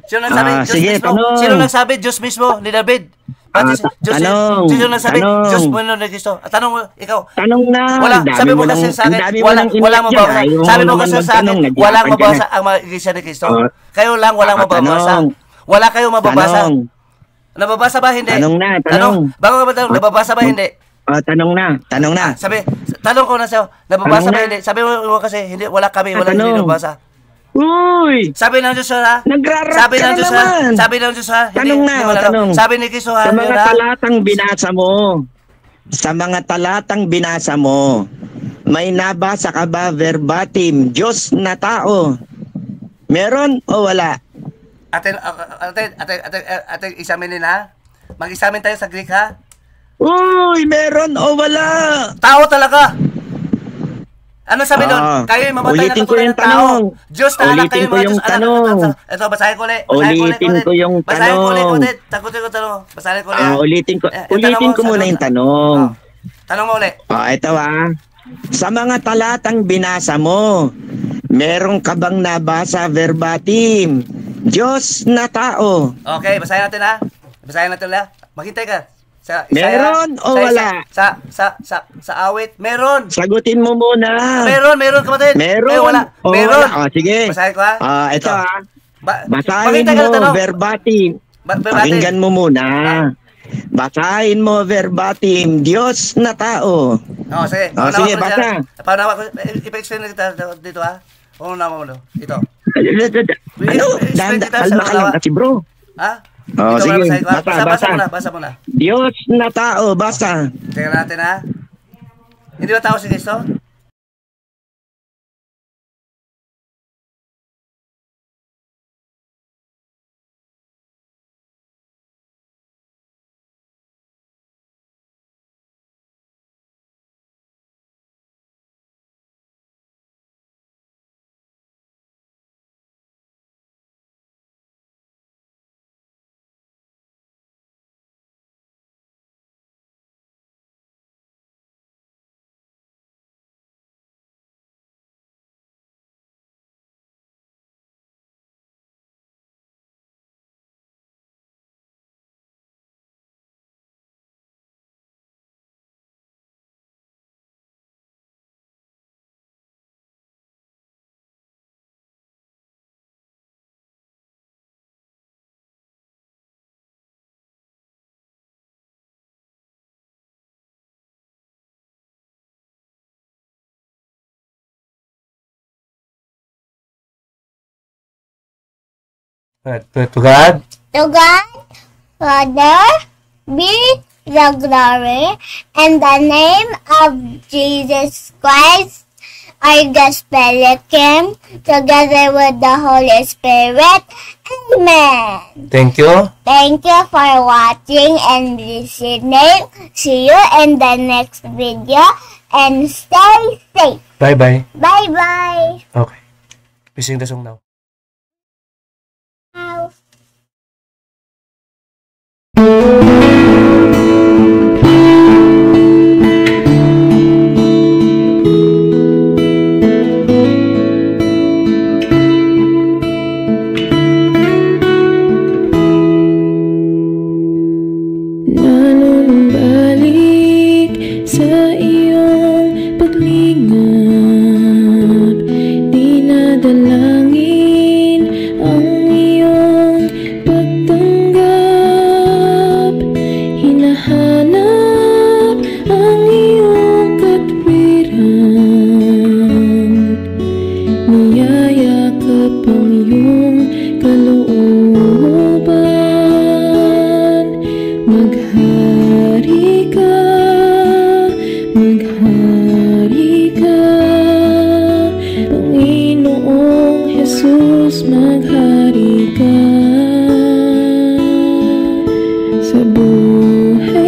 Sino nagsabi? Diyos sige, mismo. tanong. Sino nagsabi? Diyos mismo ni David. Tanong. Sino nagsabi? Tanong. Diyos mo ni Kristo. Tanong mo, ikaw. Tanong na. Wala, Ang dami sabi mo mo kasi nang- sa ang akin, dami mo walang nang iniyak mababasa. dyan, ayaw Sabi mo naman kasi sa magtanong, akin, nagyapan walang ka mababasa na. ang mga iglesia ni Kristo. Oh. Kayo lang walang mababasa. Tanong. Wala kayong mababasa. Tanong. Nababasa ba hindi? Tanong na, tanong. Bago ka ba tanong, nababasa ba hindi? Tanong na. Tanong na. Sabi, tanong ko na sa'yo, nababasa Tanong ba na. hindi? Sabi mo kasi, hindi, wala kami, wala hindi Tanong. nababasa. Uy! Sabi ng Diyos ha? Nagrarap Sabi ka ng na Diyos ha? naman. Sabi ng Diyos ha? Tanong na, hindi mo tanong. Sabi ni Kristo ha? Sa mga yun, ha? talatang binasa mo, sa mga talatang binasa mo, may nabasa ka ba verbatim, Diyos na tao? Meron o wala? Atin, examinin ha? Mag-examine tayo sa Greek ha? Uy, meron o wala? Tao talaga! Ano sabi doon? Kayo yung mamatay na Ulitin ko katulad yung ng tao. tanong. Diyos na anak Ulitin kayo ko mga yung Diyos anak. tanong. Ito, basahin ko ulit. Ulitin ko yung Basahin ko tanong. ulit. Takutin ko tanong. Basahin ko ulit. Ulitin ko, Tanong ulitin mo, ko muna sagot. yung tanong. Tanong mo ulit. Ito Sa mga talatang binasa mo, meron ka bang nabasa verbatim? Diyos na tao. Okay, basahin natin ha. Basahin natin ulit. Maghintay ka. Meron o wala? Sa awit, meron. Sagutin mo muna. Meron kapatid. Meron Wala. o Meron. wala? Sige. Basahin ko ha. Ito Basahin maghintay ka ng mo tanong. verbatim. Verbatim. Pakinggan mo muna. Basahin mo verbatim. Diyos na tao. Sige. Sige, basa. Paano ako? Ipa-explain na kita dito ha. Una mo ulo. Ito. Ano? Kalma ka lang kasi bro. Ha? Sige. Basa mo na. Diyos na tao. Basa. Tingnan natin ha. Hindi ba tao si Kristo? To God. To God, Father, be the glory, and the name of Jesus Christ, our gospel King, together with the Holy Spirit. Amen. Thank you. Thank you for watching and listening. See you in the next video, and stay safe. Bye-bye. Bye-bye. Okay. We sing the song now. Nanumbalik sa iyong paglingap, dinadalangin ang iyong pagtanggap, hinahanap ang iyong katwiran, niyayakap ang iyong kalooban. Maghari ka, Panginoong Jesus, maghari ka sa buhay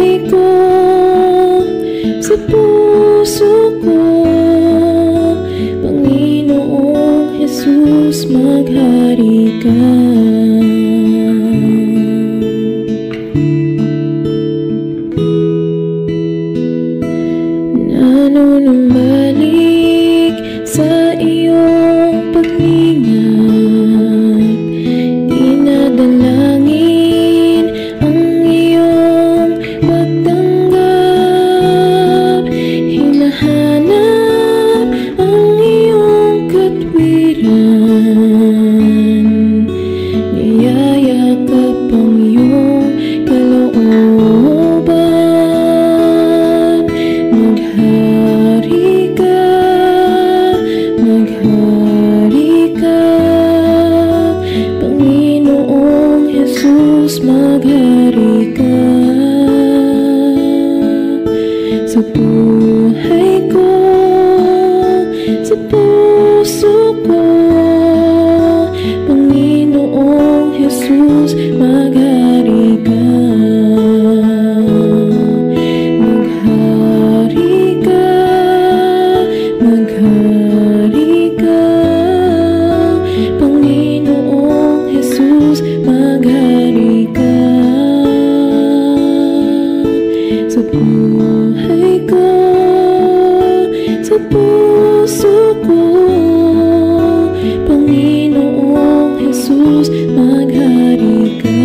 maghari ka sa buhay ko, sa puso ko. Panginoong Jesus, maghari ka. Maghari ka, maghari ka. Panginoong Jesus, maghari ka sa buhay ko, sa puso ko. Panginoong Jesus, maghari ka.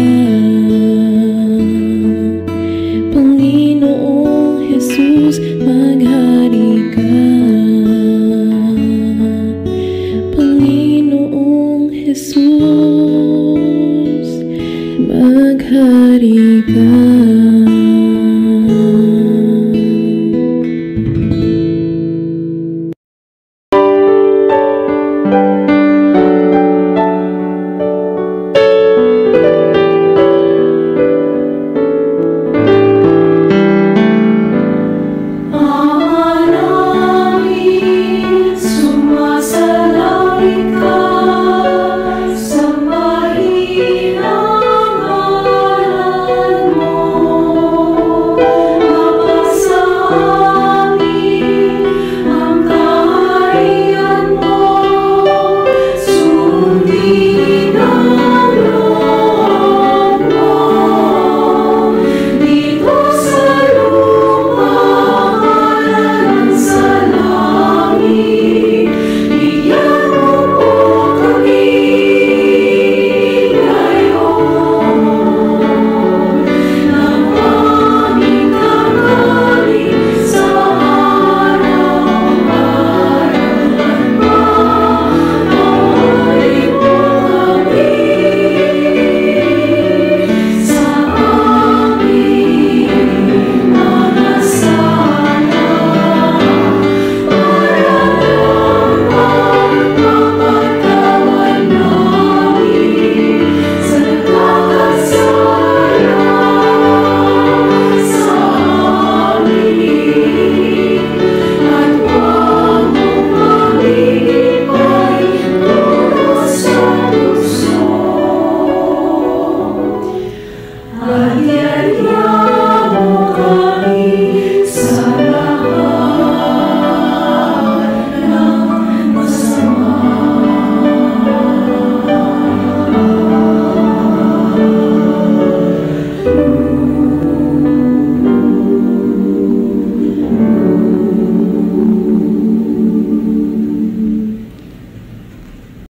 Panginoong Jesus, maghari ka. Panginoong Jesus, maghari ka.